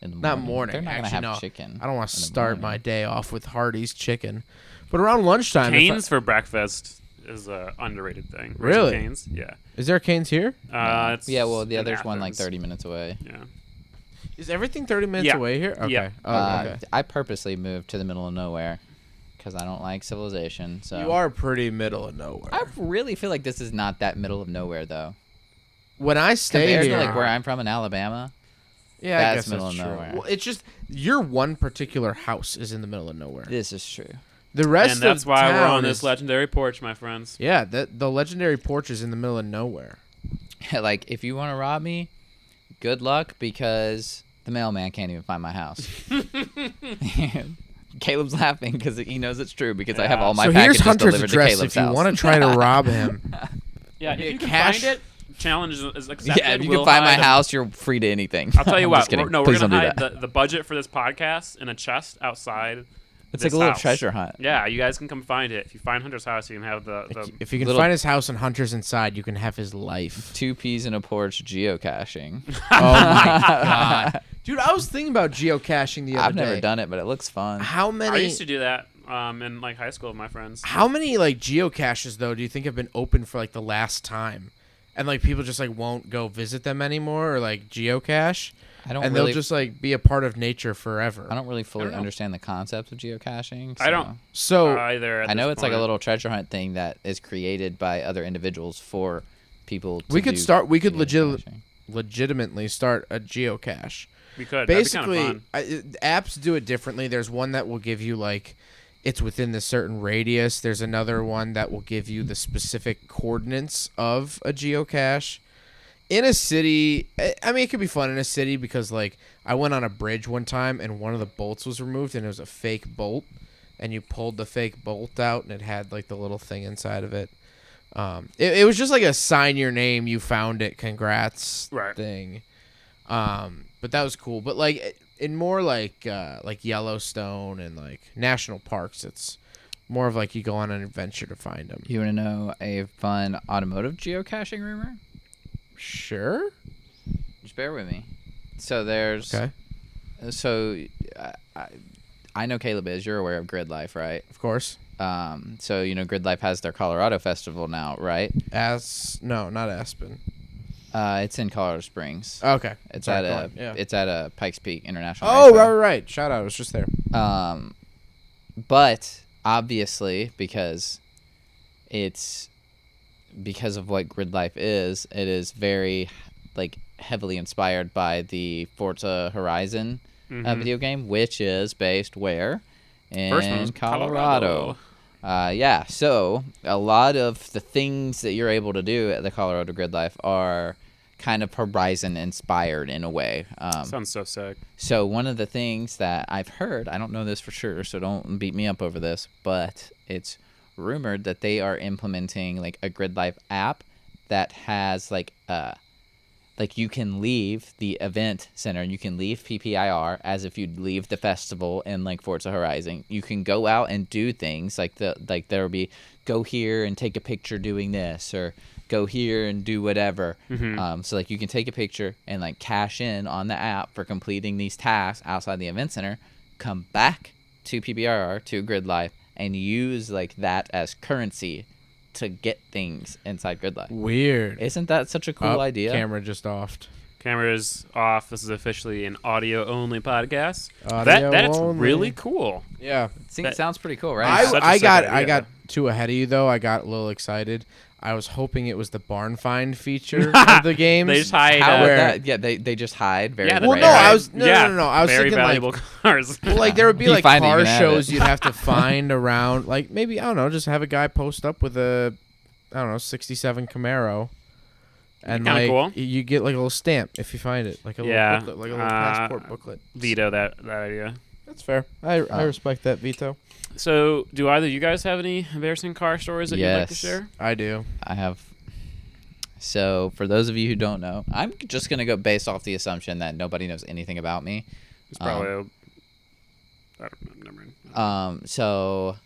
Speaker 2: In the
Speaker 3: Not
Speaker 2: morning.
Speaker 3: morning.
Speaker 2: They're not
Speaker 3: Actually,
Speaker 2: gonna
Speaker 3: no.
Speaker 2: have chicken.
Speaker 3: I don't want to
Speaker 2: in the
Speaker 3: start my
Speaker 2: morning.
Speaker 3: day off with Hardee's chicken. But around lunchtime,
Speaker 1: Canes for breakfast is a underrated thing. Raising
Speaker 3: Really?
Speaker 1: Canes? Yeah.
Speaker 3: is there a Canes here?
Speaker 1: It's
Speaker 2: Yeah, well, the
Speaker 1: in
Speaker 2: other's one like
Speaker 1: Athens.
Speaker 2: 30 minutes away.
Speaker 1: Yeah.
Speaker 3: Is everything 30 minutes
Speaker 1: Yeah.
Speaker 3: away here? Okay.
Speaker 1: Yeah.
Speaker 3: Oh, okay.
Speaker 2: I purposely moved to the middle of nowhere because I don't like civilization. So
Speaker 3: You are pretty middle of nowhere.
Speaker 2: I really feel like this is not that middle of nowhere though.
Speaker 3: When I stay
Speaker 2: Compared
Speaker 3: here,
Speaker 2: to like where I'm from in Alabama.
Speaker 3: yeah, I
Speaker 2: that's
Speaker 3: guess
Speaker 2: middle
Speaker 3: that's
Speaker 2: of
Speaker 3: true.
Speaker 2: nowhere.
Speaker 3: Well, it's just your one particular house is in the middle of nowhere.
Speaker 2: This is true.
Speaker 3: The rest
Speaker 1: And that's
Speaker 3: of
Speaker 1: why we're
Speaker 3: town
Speaker 1: on this
Speaker 3: is-
Speaker 1: legendary porch, my friends.
Speaker 3: Yeah, the legendary porch is in the middle of nowhere.
Speaker 2: Like if you want to rob me, good luck because the mailman can't even find my house. Caleb's laughing because he knows it's true because I have
Speaker 1: Yeah.
Speaker 2: all my
Speaker 3: So here's
Speaker 2: packages
Speaker 3: Hunter's
Speaker 2: delivered to
Speaker 3: address
Speaker 2: Caleb's
Speaker 3: if you
Speaker 2: house.
Speaker 3: want to try to rob him.
Speaker 1: Yeah,
Speaker 3: Yeah,
Speaker 1: if you can
Speaker 3: cash-
Speaker 1: find it, challenge is accepted.
Speaker 2: Yeah, if you
Speaker 1: We'll
Speaker 2: can find my
Speaker 1: hide a-
Speaker 2: house, you're free to anything.
Speaker 1: I'll tell you
Speaker 2: I'm
Speaker 1: what.
Speaker 2: just kidding.
Speaker 1: We're
Speaker 2: Please
Speaker 1: gonna
Speaker 2: don't do
Speaker 1: hide
Speaker 2: that.
Speaker 1: the budget for this podcast in a chest outside.
Speaker 2: It's
Speaker 1: this
Speaker 2: like a little
Speaker 1: house.
Speaker 2: treasure hunt.
Speaker 1: Yeah, you guys can come find it. If you find Hunter's house, you can have the
Speaker 3: If you can
Speaker 2: Little-
Speaker 3: find his house and Hunter's inside, you can have his life.
Speaker 2: 2 peas in a porch geocaching.
Speaker 3: Oh my god, dude! I was thinking about geocaching the other
Speaker 2: I've
Speaker 3: day.
Speaker 2: never done it, but it looks fun.
Speaker 3: How
Speaker 1: I
Speaker 3: many?
Speaker 1: used to do that in like high school with my friends.
Speaker 3: How many like geocaches though do you think have been open for like the last time, and like people just like won't go visit them anymore or like geocache,
Speaker 2: I don't
Speaker 3: and
Speaker 2: really.
Speaker 3: they'll just like be a part of nature forever.
Speaker 2: I don't really fully
Speaker 1: don't know.
Speaker 2: understand the concept of geocaching.
Speaker 1: I don't-
Speaker 2: so-
Speaker 3: So
Speaker 1: Either. At
Speaker 2: I know
Speaker 1: this
Speaker 2: it's like a
Speaker 1: point.
Speaker 2: little treasure hunt thing that is created by other individuals for people. To
Speaker 3: we could
Speaker 2: do
Speaker 3: start. We could
Speaker 2: geocaching.
Speaker 3: legitimately start a geocache.
Speaker 1: We could.
Speaker 3: Basically,
Speaker 1: That'd be kind
Speaker 3: apps do it differently. There's one that will give you like it's within the certain radius. There's another one that will give you the specific coordinates of a geocache. In a city, I mean, it could be fun in a city because like I went on a bridge one time and one of the bolts was removed and it was a fake bolt, and you pulled the fake bolt out and it had like the little thing inside of it. It was just like a sign your name, you found it, congrats
Speaker 1: Right.
Speaker 3: thing. But that was cool. But like in more like Yellowstone and like national parks, it's more of like you go on an adventure to find them.
Speaker 2: You want to know a fun automotive geocaching rumor?
Speaker 3: Sure.
Speaker 2: Just bear with me. So there's.
Speaker 3: Okay.
Speaker 2: So I know Caleb is. You're aware of Gridlife, right?
Speaker 3: Of course.
Speaker 2: So you know Gridlife has their Colorado festival now, right?
Speaker 3: No, not Aspen.
Speaker 2: It's in Colorado Springs.
Speaker 3: Okay.
Speaker 2: It's
Speaker 3: Sorry,
Speaker 2: at
Speaker 3: go
Speaker 2: a
Speaker 3: on. Yeah.
Speaker 2: it's at a Pikes Peak International.
Speaker 3: Oh,
Speaker 2: Raceway.
Speaker 3: right. Shout out. I was just there.
Speaker 2: But obviously because of what Gridlife is, it is very like heavily inspired by the Forza Horizon video game, which is based where?
Speaker 1: First one
Speaker 2: In
Speaker 1: was
Speaker 2: Colorado. Yeah, so a lot of the things that you're able to do at the Colorado Gridlife are kind of Horizon inspired in a way.
Speaker 1: Sounds so sick.
Speaker 2: So one of the things that I've heard, I don't know this for sure, so don't beat me up over this, but it's rumored that they are implementing like a Gridlife app that has like you can leave the event center and you can leave PPIR as if you'd leave the festival in like Forza Horizon. You can go out and do things like there'll be go here and take a picture doing this or go here and do whatever. So like you can take a picture and like cash in on the app for completing these tasks outside the event center, come back to PPIR to Gridlife and use like that as currency to get things inside Gridlife.
Speaker 3: Weird.
Speaker 2: Isn't that such a cool idea?
Speaker 3: Camera just offed.
Speaker 1: Camera's off. This is officially an audio-only podcast.
Speaker 3: Audio
Speaker 1: That's
Speaker 3: only.
Speaker 1: really cool.
Speaker 3: Yeah.
Speaker 2: Sounds pretty cool, right?
Speaker 1: I- such a
Speaker 3: I
Speaker 1: sick
Speaker 3: got
Speaker 1: idea.
Speaker 3: too ahead of you though. I got a little excited. I was hoping it was the barn find feature of the games.
Speaker 1: They just hide.
Speaker 2: How would
Speaker 3: where-
Speaker 2: that? Yeah, they just hide very.
Speaker 1: Yeah,
Speaker 3: Well,
Speaker 2: rare.
Speaker 3: no, I was no. I was
Speaker 1: very
Speaker 3: thinking
Speaker 1: valuable
Speaker 3: like,
Speaker 1: cars.
Speaker 3: well, like there would be
Speaker 2: You
Speaker 3: like
Speaker 2: find it, you
Speaker 3: car
Speaker 2: can have
Speaker 3: shows
Speaker 2: it.
Speaker 3: you'd have to find around. Like maybe I don't know, just have a guy post up with a, I don't know, '67 Camaro, And
Speaker 1: Kinda
Speaker 3: like
Speaker 1: cool.
Speaker 3: you get like a little stamp if you find it, like a little booklet, like a little passport booklet.
Speaker 1: Veto that idea.
Speaker 3: That's fair. I respect that veto.
Speaker 1: So, do either of you guys have any embarrassing car stories that you'd like to
Speaker 2: Yes.
Speaker 1: share?
Speaker 3: I do.
Speaker 2: I have. So, for those of you who don't know, I'm just going to go based off the assumption that nobody knows anything about me.
Speaker 1: It's probably I don't know. Never mind.
Speaker 2: So,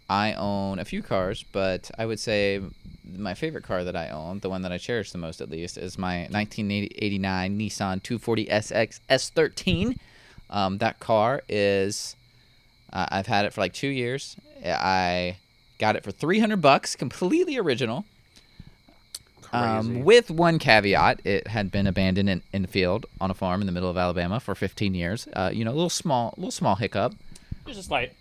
Speaker 2: I own a few cars, but I would say my favorite car that I own, the one that I cherish the most at least, is my 1989 Nissan 240SX S13. That car is, I've had it for like 2 years. I got it for $300, completely original.
Speaker 1: Crazy.
Speaker 2: With one caveat, it had been abandoned in the field on a farm in the middle of Alabama for 15 years. A little small hiccup.
Speaker 1: It's just like.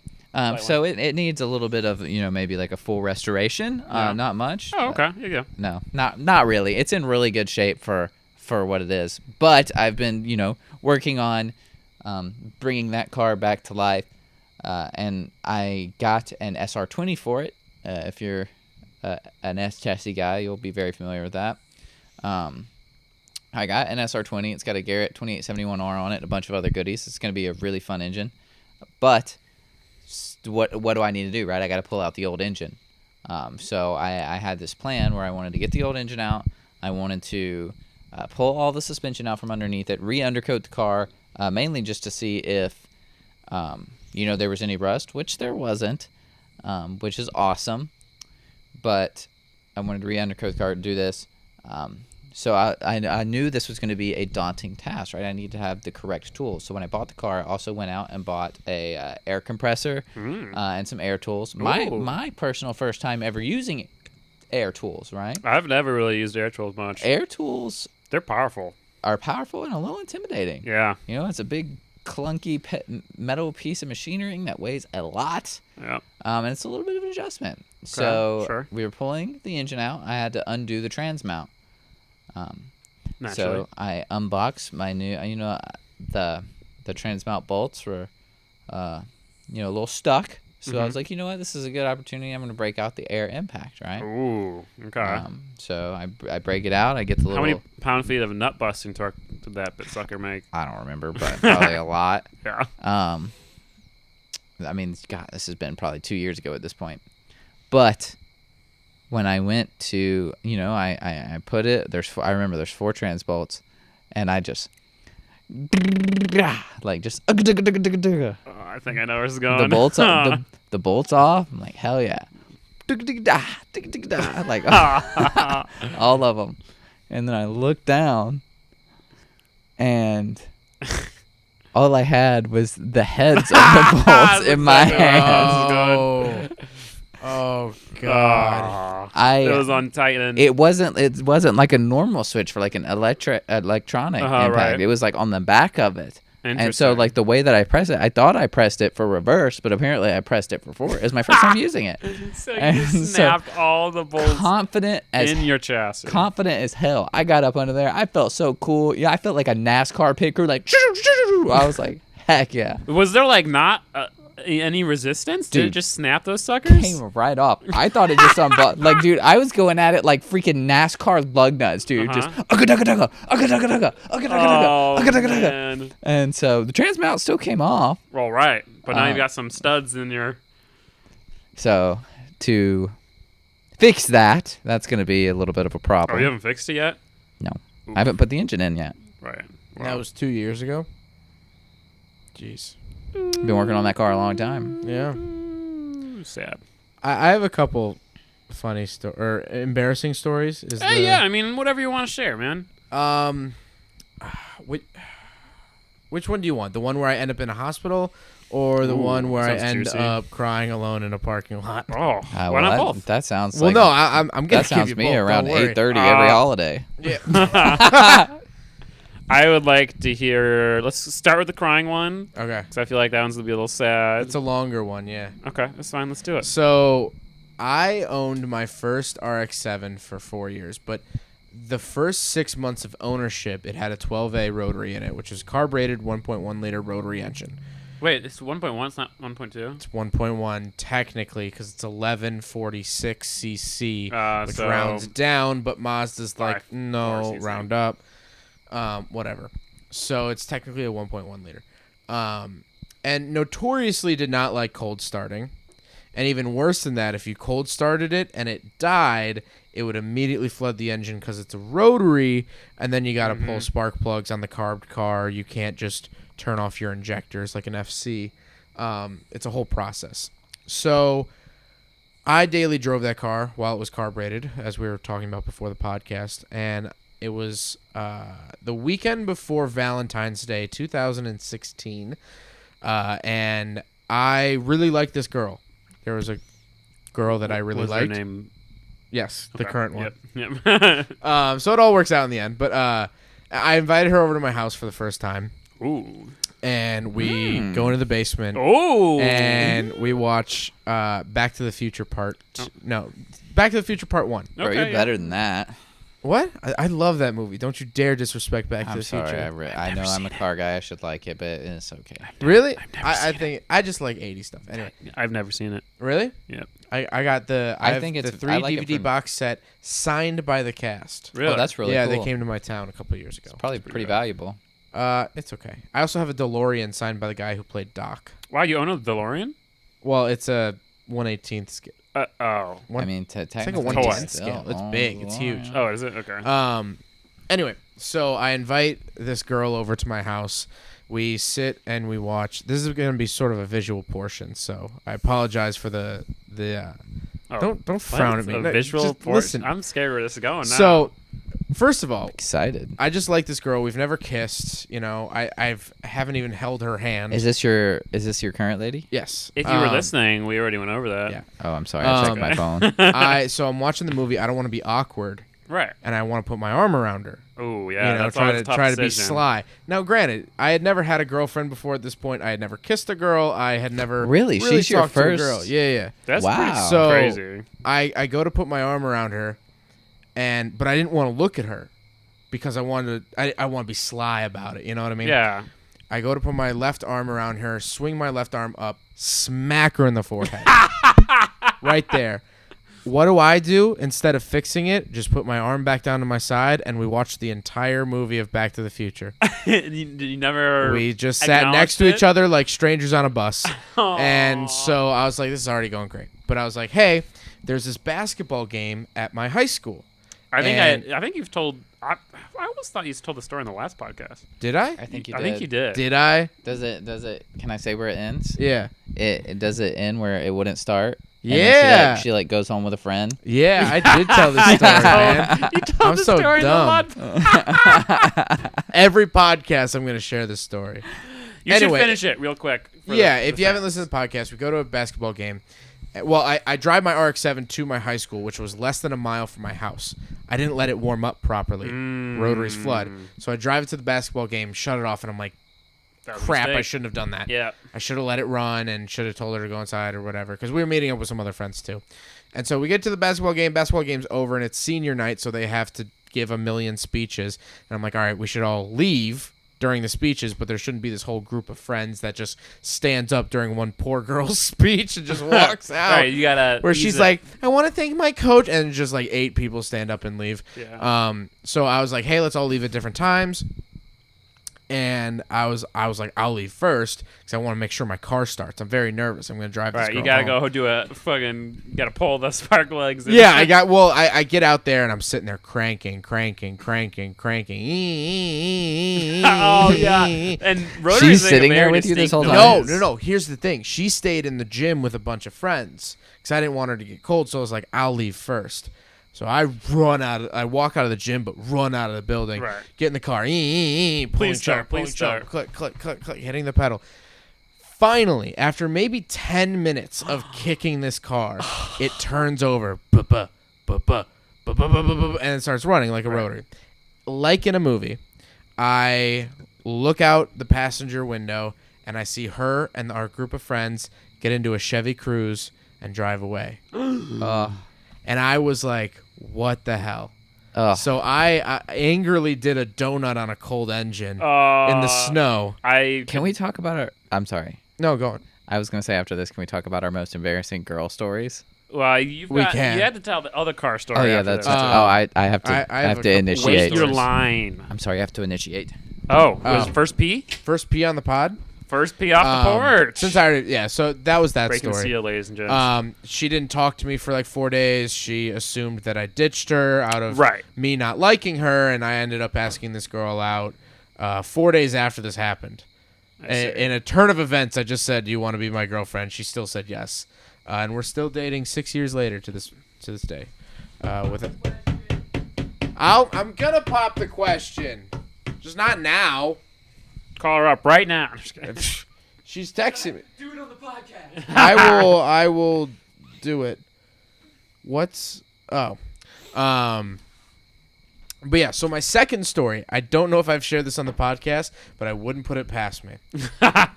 Speaker 2: So it needs a little bit of, maybe like a full restoration.
Speaker 1: Yeah.
Speaker 2: Not much.
Speaker 1: Oh, okay. Here you go.
Speaker 2: No, not really. It's in really good shape for what it is. But I've been, working on bringing that car back to life. And I got an SR20 for it. If you're an S chassis guy, you'll be very familiar with that. I got an SR20. It's got a Garrett 2871R on it and a bunch of other goodies. It's going to be a really fun engine. But what do I need to do, right? I got to pull out the old engine. So I had this plan where I wanted to get the old engine out. I wanted to pull all the suspension out from underneath it, re-undercoat the car, mainly just to see if, there was any rust, which there wasn't, which is awesome. But I wanted to re-undercoat the car to do this. So I knew this was going to be a daunting task, right? I need to have the correct tools. So when I bought the car, I also went out and bought a air compressor and some air tools. My personal first time ever using air tools, right?
Speaker 1: I've never really used air tools much.
Speaker 2: Air tools
Speaker 1: They're powerful.
Speaker 2: are powerful and a little intimidating.
Speaker 1: Yeah.
Speaker 2: It's a big, clunky metal piece of machinery that weighs a lot.
Speaker 1: Yeah.
Speaker 2: And it's a little bit of an adjustment. So
Speaker 1: sure.
Speaker 2: we were pulling the engine out. I had to undo the trans mount.
Speaker 1: Naturally.
Speaker 2: So I unboxed my new, the trans mount bolts were, a little stuck. So I was like, you know what, this is a good opportunity. I'm going to break out the air impact, right?
Speaker 1: Ooh. Okay.
Speaker 2: So I break it out. I get the little.
Speaker 1: How many pound-feet of nut busting torque did that bit sucker make?
Speaker 2: I don't remember, but probably a lot.
Speaker 1: Yeah.
Speaker 2: I mean, God, this has been probably 2 years ago at this point. But when I went to, I put it. I remember there's 4 trans bolts, and I just like just
Speaker 1: Oh, I think I know where it's going.
Speaker 2: the bolts off. The bolts off. I'm like, hell yeah, like all of them. And then I looked down, and all I had was the heads of the bolts in my hands.
Speaker 3: Oh God!
Speaker 1: It was untightened.
Speaker 2: It wasn't like a normal switch for like an electronic impact.
Speaker 1: Right.
Speaker 2: It was like on the back of it. And so
Speaker 1: Interesting.
Speaker 2: like the way that I pressed it, I thought I pressed it for reverse, but apparently I pressed it for forward. It was my first time using it.
Speaker 1: So
Speaker 2: And
Speaker 1: you
Speaker 2: so
Speaker 1: snapped all the bolts
Speaker 2: Confident as
Speaker 1: in your chassis.
Speaker 2: confident as hell. I got up under there. I felt so cool. Yeah, I felt like a NASCAR picker. Like I was like, heck yeah.
Speaker 1: Was there like not any resistance? Did it
Speaker 2: Dude.
Speaker 1: just snap those suckers?
Speaker 2: Came right off. I thought it just like, dude, I was going at it like freaking NASCAR lug nuts, dude. Just
Speaker 1: man.
Speaker 2: and so the trans mount still came off.
Speaker 1: Well, right. But now you've got some studs in your...
Speaker 2: So to fix that, that's going to be a little bit of a problem.
Speaker 1: Oh, you haven't fixed it yet?
Speaker 2: No, I haven't put the engine in yet.
Speaker 1: Right.
Speaker 3: That was 2 years ago. Jeez.
Speaker 2: Been working on that car a long time.
Speaker 3: Yeah.
Speaker 1: Sad.
Speaker 3: I have a couple funny or embarrassing stories.
Speaker 1: Yeah, I mean, whatever you want to share, man.
Speaker 3: Which one do you want? The one where I end up in a hospital, or the one where I
Speaker 1: sounds
Speaker 3: end
Speaker 1: juicy.
Speaker 3: up crying alone in a parking lot?
Speaker 1: Oh, why
Speaker 2: Well,
Speaker 1: not both?
Speaker 2: That sounds
Speaker 3: Well,
Speaker 2: like
Speaker 3: no, I'm gonna
Speaker 2: that
Speaker 3: give
Speaker 2: sounds
Speaker 3: you
Speaker 2: me
Speaker 3: both,
Speaker 2: around
Speaker 3: don't worry.
Speaker 2: 8:30 every holiday.
Speaker 3: Yeah.
Speaker 1: I would like to hear... Let's start with the crying one,
Speaker 3: Okay.
Speaker 1: because I feel like that one's going to be a little sad.
Speaker 3: It's a longer one, yeah.
Speaker 1: Okay, that's fine. Let's do it.
Speaker 3: So, I owned my first RX-7 for 4 years, but the first 6 months of ownership, it had a 12A rotary in it, which is carbureted 1.1 liter rotary engine.
Speaker 1: Wait, it's 1.1. It's not 1.2.
Speaker 3: It's 1.1 technically because it's 1146 cc, which
Speaker 1: So
Speaker 3: rounds down, but Mazda's like,
Speaker 1: 5
Speaker 3: no,
Speaker 1: 4 cc.
Speaker 3: round up. Whatever. So it's technically a 1.1 liter. And notoriously did not like cold starting. And even worse than that, if you cold started it and it died, it would immediately flood the engine because it's a rotary, and then you got to pull spark plugs on the carbed car. You can't just turn off your injectors like an FC. It's a whole process. So I daily drove that car while it was carbureted, as we were talking about before the podcast, and it was the weekend before Valentine's Day 2016, and I really liked this girl. There was a girl that I really liked.
Speaker 1: Her name?
Speaker 3: Yes, the current one.
Speaker 1: Yep.
Speaker 3: So it all works out in the end. But I invited her over to my house for the first time.
Speaker 1: Ooh.
Speaker 3: And we go into the basement.
Speaker 1: Oh.
Speaker 3: And we watch Back to the Future Part... No, Back to the Future Part 1.
Speaker 2: Bro,
Speaker 1: Okay,
Speaker 2: you're
Speaker 1: yeah.
Speaker 2: better than that.
Speaker 3: What? I love that movie. Don't you dare disrespect Back to
Speaker 2: I'm
Speaker 3: the
Speaker 2: sorry.
Speaker 3: Future.
Speaker 2: I know I'm a car guy. I should like it, but it's okay.
Speaker 3: Really?
Speaker 1: I've never
Speaker 3: I
Speaker 1: seen
Speaker 3: think I just like 80s stuff. Anyway.
Speaker 1: I've never seen it.
Speaker 3: Really?
Speaker 1: Yep.
Speaker 3: I got the... I
Speaker 2: think
Speaker 3: have
Speaker 2: it's-
Speaker 3: the 3
Speaker 2: I like it
Speaker 3: DVD
Speaker 2: from-
Speaker 3: box set signed by the cast.
Speaker 1: Really?
Speaker 2: Oh, that's really
Speaker 3: yeah,
Speaker 2: cool.
Speaker 3: they came to my town a couple of years ago.
Speaker 2: Probably pretty valuable.
Speaker 3: It's okay. I also have a DeLorean signed by the guy who played Doc.
Speaker 1: Wow, you own a DeLorean?
Speaker 3: Well, it's a 1/18th scale.
Speaker 1: Oh.
Speaker 2: I mean,
Speaker 3: It's like a
Speaker 2: technically
Speaker 3: 1/10th
Speaker 2: still.
Speaker 3: scale. It's
Speaker 2: Oh,
Speaker 3: big. It's
Speaker 2: wow.
Speaker 3: huge.
Speaker 1: Oh, is it? Okay.
Speaker 3: Anyway, so I invite this girl over to my house. We sit and we watch. This is going to be sort of a visual portion, so I apologize for the.
Speaker 1: Oh,
Speaker 3: Don't frown at
Speaker 1: what?
Speaker 3: me.
Speaker 1: A
Speaker 3: No,
Speaker 1: visual
Speaker 3: just
Speaker 1: port?
Speaker 3: listen.
Speaker 1: I'm scared where this is going now.
Speaker 3: So, first of all,
Speaker 2: Excited.
Speaker 3: I just like this girl. We've never kissed. You know, I haven't even held her hand.
Speaker 2: Is this your current lady?
Speaker 3: Yes.
Speaker 1: if you were listening, we already went over that.
Speaker 3: Yeah.
Speaker 2: Oh, I'm sorry. I checked my phone.
Speaker 3: So I'm watching the movie. I don't want to be awkward,
Speaker 1: Right.
Speaker 3: and I want to put my arm around her.
Speaker 1: Oh, yeah.
Speaker 3: You know,
Speaker 1: that's always a tough
Speaker 3: try to be
Speaker 1: decision.
Speaker 3: sly. Now, granted, I had never had a girlfriend before at this point. I had never kissed a girl. I had never
Speaker 2: Really? She's your
Speaker 3: talked to a
Speaker 2: first-
Speaker 3: girl. Yeah.
Speaker 1: That's
Speaker 2: Wow.
Speaker 1: pretty
Speaker 3: So
Speaker 1: crazy.
Speaker 3: I go to put my arm around her, but I didn't want to look at her because I want to be sly about it. You know what I mean?
Speaker 1: Yeah.
Speaker 3: I go to put my left arm around her, swing my left arm up, smack her in the forehead. Right there. What do? Instead of fixing it, just put my arm back down to my side, and we watched the entire movie of Back to the Future.
Speaker 1: you never.
Speaker 3: We just sat next to each other like strangers on a bus.
Speaker 1: Aw.
Speaker 3: And so I was like, this is already going great. But I was like, hey, there's this basketball game at my high school.
Speaker 1: I think
Speaker 3: and-
Speaker 1: I think you've told. I almost thought you told the story in the last podcast.
Speaker 3: Did I?
Speaker 2: I think you
Speaker 1: I
Speaker 2: did.
Speaker 1: think you did.
Speaker 3: Did I?
Speaker 2: Does it? Can I say where it ends?
Speaker 3: Yeah.
Speaker 2: It does it end where it wouldn't start? And then
Speaker 3: Yeah.
Speaker 2: she like goes home with a friend.
Speaker 3: Yeah, I did tell this story, man.
Speaker 1: You told
Speaker 3: I'm
Speaker 1: the
Speaker 3: so
Speaker 1: story
Speaker 3: dumb.
Speaker 1: in the pod.
Speaker 3: Every podcast, I'm going to share this story.
Speaker 1: You
Speaker 3: Anyway.
Speaker 1: should finish it real quick. for
Speaker 3: Yeah,
Speaker 1: the
Speaker 3: if you haven't listened to the podcast, we go to a basketball game. Well, I drive my RX-7 to my high school, which was less than a mile from my house. I didn't let it warm up properly. Rotaries flood. So I drive it to the basketball game, shut it off, and I'm like,
Speaker 1: That was a
Speaker 3: crap, I
Speaker 1: mistake.
Speaker 3: shouldn't have done that.
Speaker 1: Yeah.
Speaker 3: I should have let it run and should have told her to go inside or whatever, because we were meeting up with some other friends too. And so we get to the basketball game. Basketball game's over, and it's senior night, so they have to give a million speeches. And I'm like, all right, we should all leave during the speeches, but there shouldn't be this whole group of friends that just stands up during one poor girl's speech and just walks out.
Speaker 1: Right, you gotta.
Speaker 3: Where
Speaker 1: ease
Speaker 3: she's
Speaker 1: it.
Speaker 3: like, I want to thank my coach, and just like 8 people stand up and leave.
Speaker 1: Yeah.
Speaker 3: So I was like, hey, let's all leave at different times. And I was like, I'll leave first because I want to make sure my car starts. I'm very nervous. I'm going to drive this
Speaker 1: Right,
Speaker 3: girl
Speaker 1: you gotta
Speaker 3: home.
Speaker 1: go do a fucking. You gotta pull the spark plugs. in.
Speaker 3: Yeah, I get out there and I'm sitting there cranking.
Speaker 1: Oh yeah, and Rotary
Speaker 2: She's sitting there with you this whole time?
Speaker 3: No. Here's the thing. She stayed in the gym with a bunch of friends because I didn't want her to get cold. So I was like, I'll leave first. So I walk out of the gym, but run out of the building.
Speaker 1: Right.
Speaker 3: Get in the car.
Speaker 1: Please start.
Speaker 3: Click, hitting the pedal. Finally, after maybe 10 minutes of kicking this car, it turns over. And it starts running like a rotary. Like in a movie, I look out the passenger window, and I see her and our group of friends get into a Chevy Cruze and drive away. And I was like, what the hell? So I angrily did a donut on a cold engine in the snow.
Speaker 2: Can we talk about our... I'm sorry.
Speaker 3: No, go on.
Speaker 2: I was gonna say after this, can we talk about our most embarrassing girl stories?
Speaker 1: Well,
Speaker 3: We
Speaker 1: you
Speaker 3: can.
Speaker 1: had to tell the other car story.
Speaker 2: Oh yeah,
Speaker 1: after
Speaker 2: that's.
Speaker 1: this.
Speaker 2: I have to.
Speaker 3: I
Speaker 2: I
Speaker 3: have
Speaker 2: have
Speaker 3: a
Speaker 2: to
Speaker 3: couple
Speaker 2: initiate.
Speaker 1: Wait your
Speaker 3: stories.
Speaker 1: line.
Speaker 2: I'm sorry, I have to initiate.
Speaker 1: Oh, was it first P?
Speaker 3: First pee on the pod.
Speaker 1: First P off the porch.
Speaker 3: Since I already, so that was that
Speaker 1: Breaking
Speaker 3: story.
Speaker 1: seal, ladies and gents.
Speaker 3: She didn't talk to me for like 4 days. She assumed that I ditched her out of
Speaker 1: Right.
Speaker 3: me not liking her, and I ended up asking this girl out 4 days after this happened.
Speaker 1: see.
Speaker 3: In a turn of events, I just said, "Do you want to be my girlfriend?" She still said yes, and we're still dating 6 years later to this day. With it, I'm gonna pop the question, just not now.
Speaker 1: Call her up right now. I'm just kidding.
Speaker 3: She's texting me.
Speaker 4: Do it on the podcast.
Speaker 3: I will do it. But yeah, so my second story, I don't know if I've shared this on the podcast, but I wouldn't put it past me.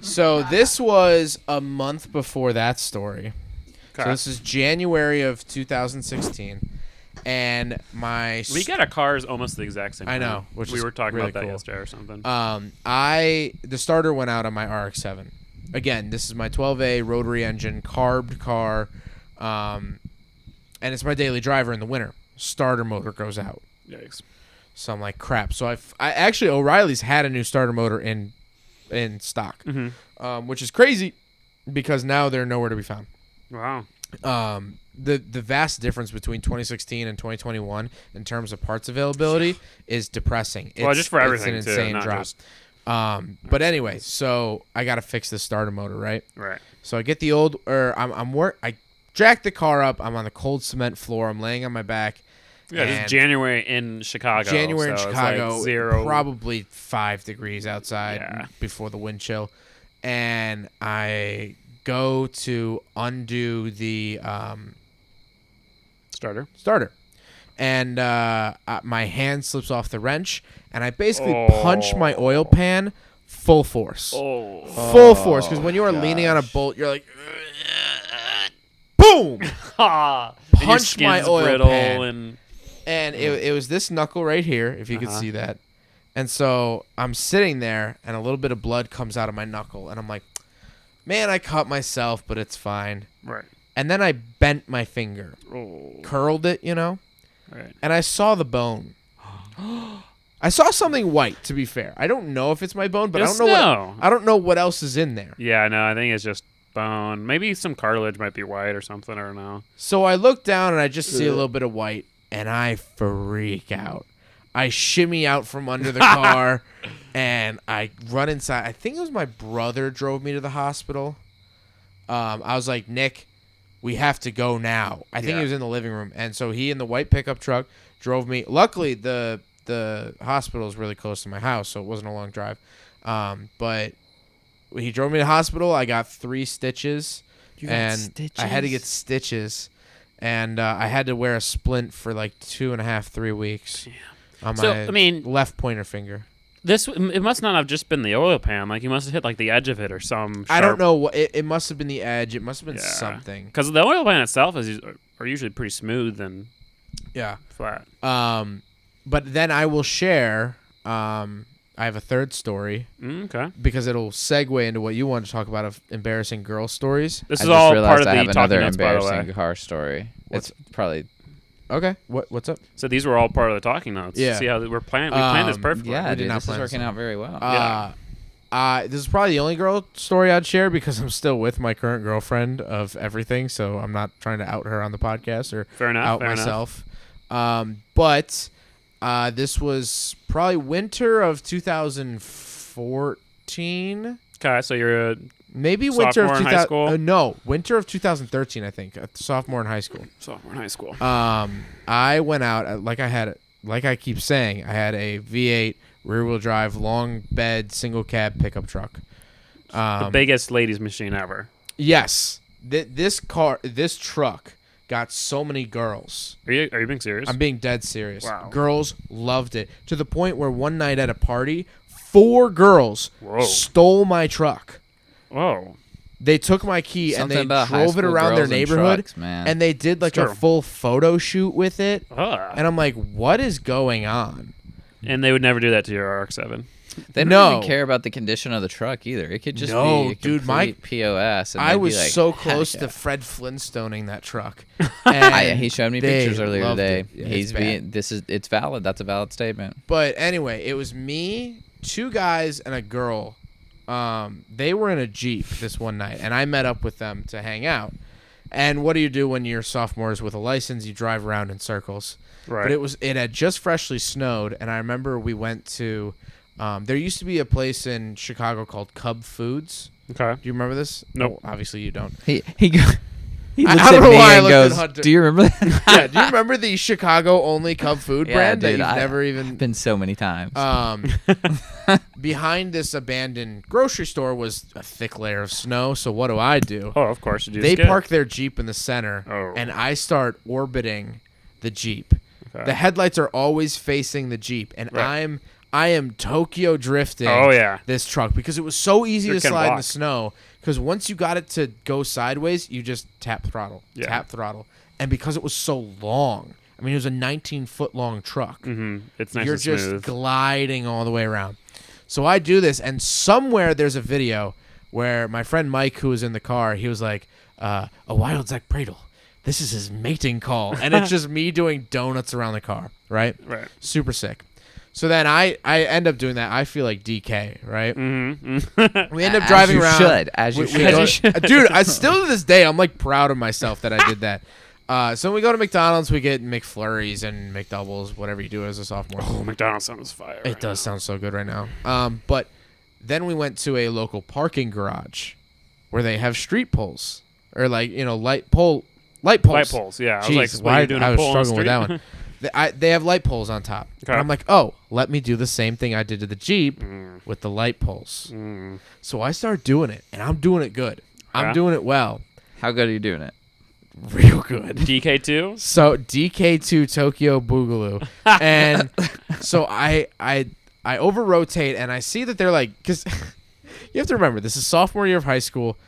Speaker 3: So this was a month before that story. So this is January of 2016. And
Speaker 1: We got our cars almost the exact same.
Speaker 3: I know,
Speaker 1: time.
Speaker 3: which
Speaker 1: we
Speaker 3: is
Speaker 1: were talking
Speaker 3: really
Speaker 1: about that
Speaker 3: cool.
Speaker 1: yesterday or something.
Speaker 3: The starter went out on my RX-7. Again, this is my 12A rotary engine carbed car, and it's my daily driver in the winter. Starter motor goes out,
Speaker 1: Yikes.
Speaker 3: so I'm like, crap. So I actually O'Reilly's had a new starter motor in stock, which is crazy because now they're nowhere to be found.
Speaker 1: Wow.
Speaker 3: The vast difference between 2016 and 2021 in terms of parts availability is depressing.
Speaker 1: Well, just for everything,
Speaker 3: it's
Speaker 1: too,
Speaker 3: an insane
Speaker 1: not
Speaker 3: drop.
Speaker 1: just-
Speaker 3: But anyway, so I got to fix the starter motor, right?
Speaker 1: Right.
Speaker 3: So I get the old, I jack the car up. I'm on the cold cement floor. I'm laying on my back.
Speaker 1: Yeah,
Speaker 3: and
Speaker 1: it's January in Chicago.
Speaker 3: January in
Speaker 1: so it's
Speaker 3: Chicago,
Speaker 1: like 0.
Speaker 3: probably 5 degrees outside
Speaker 1: Yeah.
Speaker 3: before the wind chill, and I go to undo the starter, and my hand slips off the wrench, and I basically punch my oil pan full force. Full force, because when you are leaning on a bolt, you're like, boom!
Speaker 1: Punched
Speaker 3: my oil
Speaker 1: brittle
Speaker 3: pan. And it was this knuckle right here, if you could see that. And so I'm sitting there, and a little bit of blood comes out of my knuckle, and I'm like, man, I cut myself, but it's fine.
Speaker 1: Right.
Speaker 3: And then I bent my finger, curled it,
Speaker 1: Right.
Speaker 3: and I saw the bone. I saw something white, to be fair. I don't know if it's my bone, but
Speaker 1: Just
Speaker 3: I don't know what else is in there.
Speaker 1: Yeah, no, I think it's just bone. Maybe some cartilage might be white or something. I don't know.
Speaker 3: So I look down, and I just see a little bit of white, and I freak out. I shimmy out from under the car, and I run inside. I think it was my brother drove me to the hospital. I was like, Nick, we have to go now. I think he was in the living room. And so he in the white pickup truck drove me. Luckily, the hospital is really close to my house, so it wasn't a long drive. But he drove me to the hospital. I got 3 stitches.
Speaker 2: You got stitches?
Speaker 3: I had to get stitches. And I had to wear a splint for like 2.5, 3 weeks. On my left pointer finger.
Speaker 1: It must not have just been the oil pan. Like, you must have hit, like, the edge of it or some
Speaker 3: I don't know. What it must have been the edge. It must have been something.
Speaker 1: Because the oil pan itself are usually pretty smooth and flat.
Speaker 3: But then I will share. I have a third story.
Speaker 1: Okay.
Speaker 3: Because it'll segue into what you want to talk about of embarrassing girl stories.
Speaker 1: This
Speaker 2: I
Speaker 1: is
Speaker 2: just
Speaker 1: all
Speaker 2: realized
Speaker 1: part of
Speaker 2: I
Speaker 1: the
Speaker 2: have
Speaker 1: Talking
Speaker 2: another
Speaker 1: Nuts, by the way.
Speaker 2: embarrassing car story. It's probably.
Speaker 3: Okay. What's up?
Speaker 1: So these were all part of the Talking Notes.
Speaker 3: Yeah.
Speaker 1: See how we planned this perfectly.
Speaker 2: Yeah,
Speaker 3: We did
Speaker 2: dude,
Speaker 3: not
Speaker 2: this is
Speaker 3: plan
Speaker 2: working
Speaker 3: this.
Speaker 2: out very well.
Speaker 3: This is probably the only girl story I'd share because I'm still with my current girlfriend of everything, so I'm not trying to out her on the podcast or
Speaker 1: Fair enough,
Speaker 3: out
Speaker 1: fair enough.
Speaker 3: myself. But this was probably winter of 2014.
Speaker 1: Okay, so you're a
Speaker 3: Maybe winter of
Speaker 1: Sophomore in high school?
Speaker 3: No, winter of 2013, I think. A sophomore in high school.
Speaker 1: sophomore in high school.
Speaker 3: I went out like I keep saying, I had a V8 rear-wheel drive long bed single cab pickup truck.
Speaker 1: The biggest ladies' machine ever.
Speaker 3: Yes, this truck got so many girls.
Speaker 1: Are you being serious?
Speaker 3: I'm being dead serious.
Speaker 1: Wow.
Speaker 3: Girls loved it to the point where one night at a party, 4 girls
Speaker 1: Whoa.
Speaker 3: stole my truck.
Speaker 1: Whoa.
Speaker 3: They took my key
Speaker 2: Something
Speaker 3: and they
Speaker 2: about high
Speaker 3: drove it
Speaker 2: school
Speaker 3: around their
Speaker 2: girls and
Speaker 3: neighborhood,
Speaker 2: trucks, man.
Speaker 3: and they did like a
Speaker 1: Sure.
Speaker 3: full photo shoot with it.
Speaker 1: Ugh.
Speaker 3: And I'm like, what is going on?
Speaker 1: And they would never do that to your RX-7.
Speaker 2: They don't
Speaker 3: No.
Speaker 2: even care about the condition of the truck either. It could just
Speaker 3: No,
Speaker 2: be a
Speaker 3: dude,
Speaker 2: complete POS. And
Speaker 3: I
Speaker 2: they'd be
Speaker 3: was
Speaker 2: like,
Speaker 3: so
Speaker 2: "Heck
Speaker 3: close
Speaker 2: yeah."
Speaker 3: to Fred Flintstoning that truck.
Speaker 2: He showed me
Speaker 3: they
Speaker 2: pictures earlier
Speaker 3: loved
Speaker 2: today.
Speaker 3: it. Yeah,
Speaker 2: He's
Speaker 3: it's bad.
Speaker 2: it's valid. That's a valid statement.
Speaker 3: But anyway, it was me, 2 guys, and a girl. They were in a Jeep this one night, and I met up with them to hang out. And what do you do when you're sophomores with a license? You drive around in circles.
Speaker 1: Right.
Speaker 3: But it had just freshly snowed, and I remember we went to. There used to be a place in Chicago called Cub Foods.
Speaker 1: Okay.
Speaker 3: Do you remember this?
Speaker 1: Nope.
Speaker 3: Oh, obviously you don't.
Speaker 2: He
Speaker 3: I
Speaker 2: looks
Speaker 3: don't
Speaker 2: at
Speaker 3: know
Speaker 2: me
Speaker 3: why I
Speaker 2: and
Speaker 3: looked at
Speaker 2: goes,
Speaker 3: Hunter.
Speaker 2: "Do you remember that?"
Speaker 3: Yeah, do you remember the Chicago only Cub food
Speaker 2: Yeah,
Speaker 3: brand
Speaker 2: dude,
Speaker 3: that you've
Speaker 2: I-
Speaker 3: never even
Speaker 2: Been so many times.
Speaker 3: behind this abandoned grocery store was a thick layer of snow. So what do?
Speaker 1: Oh, of course you do.
Speaker 3: They
Speaker 1: skid.
Speaker 3: park their Jeep in the center,
Speaker 1: Oh.
Speaker 3: and I start orbiting the Jeep.
Speaker 1: Okay.
Speaker 3: The headlights are always facing the Jeep, and
Speaker 1: Right.
Speaker 3: I am Tokyo drifting
Speaker 1: Oh, yeah.
Speaker 3: this truck because it was so easy
Speaker 1: Sure
Speaker 3: to
Speaker 1: can
Speaker 3: slide in the
Speaker 1: walk.
Speaker 3: snow. Because once you got it to go sideways, you just tap throttle. And because it was so long, I mean, it was a 19-foot long truck.
Speaker 1: Mm-hmm. It's nice
Speaker 3: You're
Speaker 1: and
Speaker 3: just
Speaker 1: smooth.
Speaker 3: gliding all the way around. So I do this, and somewhere there's a video where my friend Mike, who was in the car, he was like, a wild Zack Pradel. This is his mating call. And it's just me doing donuts around the car, right?
Speaker 1: Right.
Speaker 3: Super sick. So then I end up doing that. I feel like DK, right?
Speaker 1: Mm-hmm.
Speaker 3: We end up driving around.
Speaker 2: As you
Speaker 3: We
Speaker 2: should.
Speaker 3: go- Dude, I still to this day, I'm like proud of myself that I did that. So when we go to McDonald's, we get McFlurries and McDoubles, whatever you do as a sophomore.
Speaker 1: Oh, McDonald's sounds fire.
Speaker 3: It does sound so good right now. But then we went to a local parking garage where they have street poles or light poles.
Speaker 1: Light poles, yeah. I was like,
Speaker 3: Jeez,
Speaker 1: what, you doing
Speaker 3: I
Speaker 1: a
Speaker 3: was
Speaker 1: pole on the
Speaker 3: struggling with that
Speaker 1: street?
Speaker 3: one. They have light poles on top.
Speaker 1: Okay.
Speaker 3: And I'm like, oh, let me do the same thing I did to the Jeep with the light poles. So I start doing it, and I'm doing it good. I'm
Speaker 1: Yeah?
Speaker 3: doing it well.
Speaker 2: How good are you doing it?
Speaker 3: Real good.
Speaker 1: DK2?
Speaker 3: So DK2 Tokyo Boogaloo. And so I over rotate, and I see that they're like, because you have to remember, this is sophomore year of high school.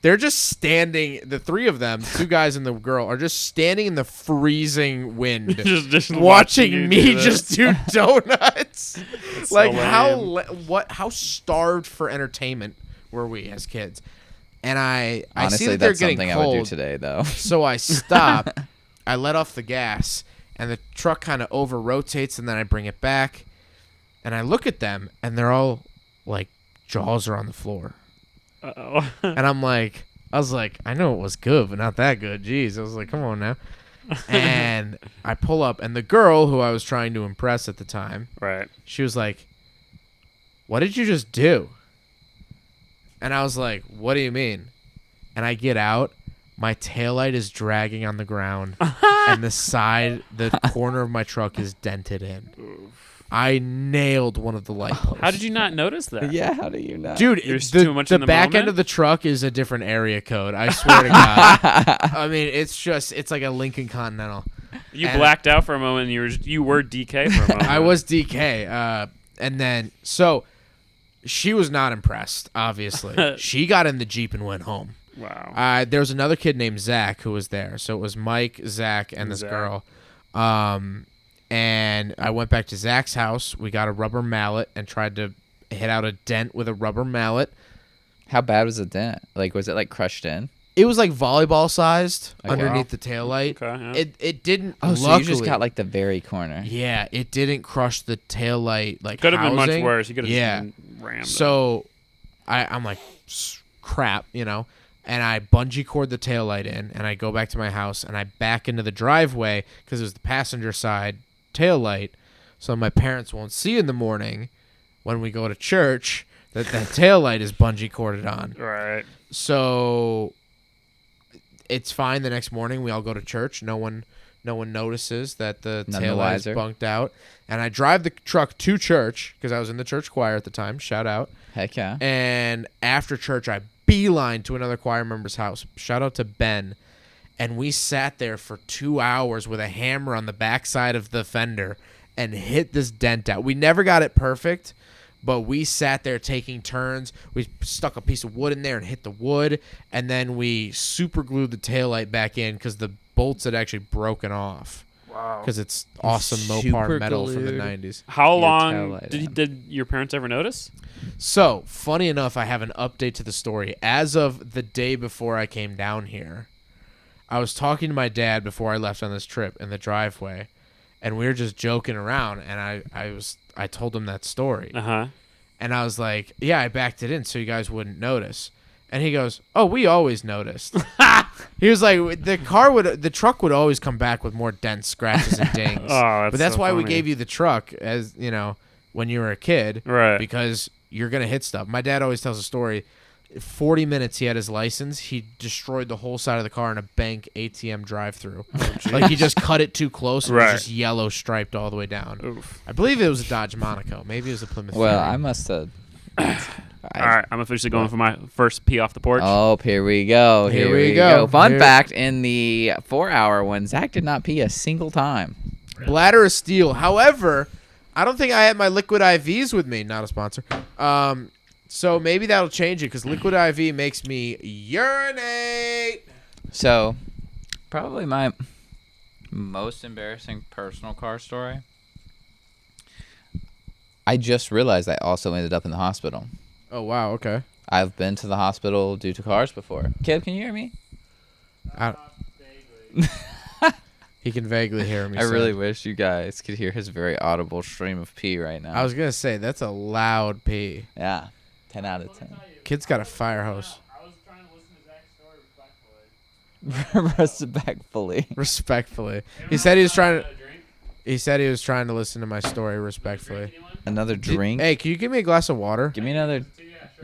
Speaker 3: They're just standing, the 3 of them, 2 guys and the girl, are just standing in the freezing wind,
Speaker 1: just
Speaker 3: watching
Speaker 1: you
Speaker 3: me
Speaker 1: do this.
Speaker 3: just do donuts.
Speaker 1: It's
Speaker 3: Like
Speaker 1: so
Speaker 3: how starved for entertainment were we as kids? And I see
Speaker 2: Honestly,
Speaker 3: that they're
Speaker 2: that's
Speaker 3: getting
Speaker 2: something
Speaker 3: cold.
Speaker 2: I would do today, though.
Speaker 3: So I stop, I let off the gas, and the truck kind of over rotates, and then I bring it back, and I look at them, and they're all like jaws are on the floor.
Speaker 1: Uh-oh.
Speaker 3: And I was like, I know it was good, but not that good. Jeez. I was like, come on now. And I pull up, and the girl who I was trying to impress at the time,
Speaker 1: Right.
Speaker 3: she was like, what did you just do? And I was like, what do you mean? And I get out. My taillight is dragging on the ground, and the corner of my truck is dented in. I nailed one of the light posts.
Speaker 1: How did you not notice that?
Speaker 2: Yeah, how do you know?
Speaker 3: Dude,
Speaker 1: You're too much
Speaker 3: the
Speaker 1: in the
Speaker 3: back
Speaker 1: moment?
Speaker 3: end of the truck is a different area code. I swear to God. I mean, it's like a Lincoln Continental.
Speaker 1: You
Speaker 3: And-
Speaker 1: blacked out for a moment, and you were DK for a moment.
Speaker 3: I was DK. And then, so she was not impressed, obviously. She got in the Jeep and went home.
Speaker 1: Wow.
Speaker 3: There was another kid named Zach who was there. So it was Mike, Zach, and this
Speaker 1: Zach.
Speaker 3: girl. And I went back to Zach's house. We got a rubber mallet and tried to hit out a dent with a rubber mallet.
Speaker 2: How bad was the dent? Like, was it like crushed in?
Speaker 3: It was like volleyball sized
Speaker 2: Okay.
Speaker 3: underneath the taillight.
Speaker 1: Okay, yeah.
Speaker 3: It didn't.
Speaker 2: Oh, so you just
Speaker 3: luckily-
Speaker 2: got like the very corner.
Speaker 3: Yeah, it didn't crush the taillight. Like
Speaker 1: Could have been much
Speaker 3: housing.
Speaker 1: worse. You could have
Speaker 3: Yeah.
Speaker 1: just rammed it.
Speaker 3: So I'm like, crap, and I bungee cord the taillight in, and I go back to my house, and I back into the driveway because it was the passenger side taillight, so my parents won't see in the morning when we go to church that taillight is bungee corded on.
Speaker 1: Right.
Speaker 3: So it's fine. The next morning, we all go to church. No one notices that the
Speaker 2: None the
Speaker 3: taillight is
Speaker 2: wiser.
Speaker 3: bunked out, and I drive the truck to church because I was in the church choir at the time. Shout out.
Speaker 2: Heck yeah.
Speaker 3: And after church, I beeline to another choir member's house. Shout out to Ben. And we sat there for 2 hours with a hammer on the backside of the fender and hit this dent out. We never got it perfect, but we sat there taking turns. We stuck a piece of wood in there and hit the wood, and then we super glued the taillight back in because the bolts had actually broken off.
Speaker 1: Wow.
Speaker 3: because it's awesome
Speaker 2: Super
Speaker 3: Mopar metal from the
Speaker 2: glued.
Speaker 3: 90s.
Speaker 1: How
Speaker 2: Your
Speaker 1: long
Speaker 2: tail light on.
Speaker 1: did your parents ever notice?
Speaker 3: So, funny enough, I have an update to the story. As of the day before I came down here, I was talking to my dad before I left on this trip in the driveway, and we were just joking around, and I told him that story.
Speaker 1: Uh-huh.
Speaker 3: And I was like, yeah, I backed it in so you guys wouldn't notice. And he goes, oh, we always noticed. He was like, the truck would always come back with more dents, scratches, and dings.
Speaker 1: Oh,
Speaker 3: But that's
Speaker 1: so
Speaker 3: why we
Speaker 1: funny.
Speaker 3: gave you the truck as, when you were a kid.
Speaker 1: Right.
Speaker 3: Because you're going to hit stuff. My dad always tells a story. 40 minutes he had his license. He destroyed the whole side of the car in a bank ATM drive-through. Like he just cut it too close and it
Speaker 1: Right.
Speaker 3: was just yellow striped all the way down.
Speaker 1: Oof.
Speaker 3: I believe it was a Dodge Monaco. Maybe it was a Plymouth
Speaker 2: Well,
Speaker 3: Fury.
Speaker 2: I must have.
Speaker 1: All right, I'm officially going for my first pee off the porch.
Speaker 2: Oh, here we go.
Speaker 3: Here we go.
Speaker 2: Fun
Speaker 3: Here-
Speaker 2: fact: in the 4-hour one, Zach did not pee a single time.
Speaker 3: Bladder of steel. However, I don't think I had my liquid IVs with me. Not a sponsor. So maybe that'll change it because liquid IV makes me urinate.
Speaker 2: So, probably my most embarrassing personal car story. I just realized I also ended up in the hospital.
Speaker 3: Oh wow. Okay.
Speaker 2: I've been to the hospital due to cars before. Caleb, can you hear me?
Speaker 3: He can vaguely hear me.
Speaker 2: I
Speaker 3: say.
Speaker 2: really wish you guys could hear his very audible stream of pee right now.
Speaker 3: I was gonna say that's a loud pee.
Speaker 2: Yeah, 10 out of 10.
Speaker 3: Kid's got a fire hose.
Speaker 1: I was trying to listen to Zach's story respectfully.
Speaker 2: Rest it back fully.
Speaker 3: Respectfully, he said he was trying to. He said he was trying to listen to my story respectfully.
Speaker 2: Another drink.
Speaker 3: Hey, can you give me a glass of water?
Speaker 2: Give me another.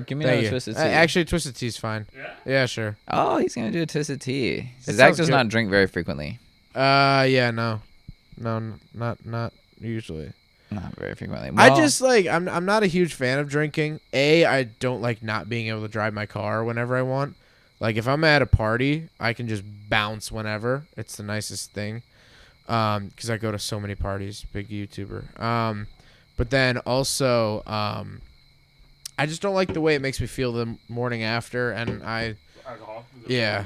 Speaker 2: Give me
Speaker 3: Thank
Speaker 2: another
Speaker 3: you.
Speaker 2: twisted tea.
Speaker 3: Actually, twisted tea's fine.
Speaker 1: Yeah?
Speaker 3: Yeah, sure.
Speaker 2: Oh, he's gonna do a twisted tea.
Speaker 3: It
Speaker 2: Zach
Speaker 3: sounds
Speaker 2: does
Speaker 3: good.
Speaker 2: not drink very frequently.
Speaker 3: Yeah, no, not usually.
Speaker 2: Not very frequently.
Speaker 3: I
Speaker 2: Well,
Speaker 3: just like I'm not a huge fan of drinking. I don't like not being able to drive my car whenever I want. Like if I'm at a party, I can just bounce whenever. It's the nicest thing. Because I go to so many parties, big YouTuber. But then also, I just don't like the way it makes me feel the morning after, and yeah,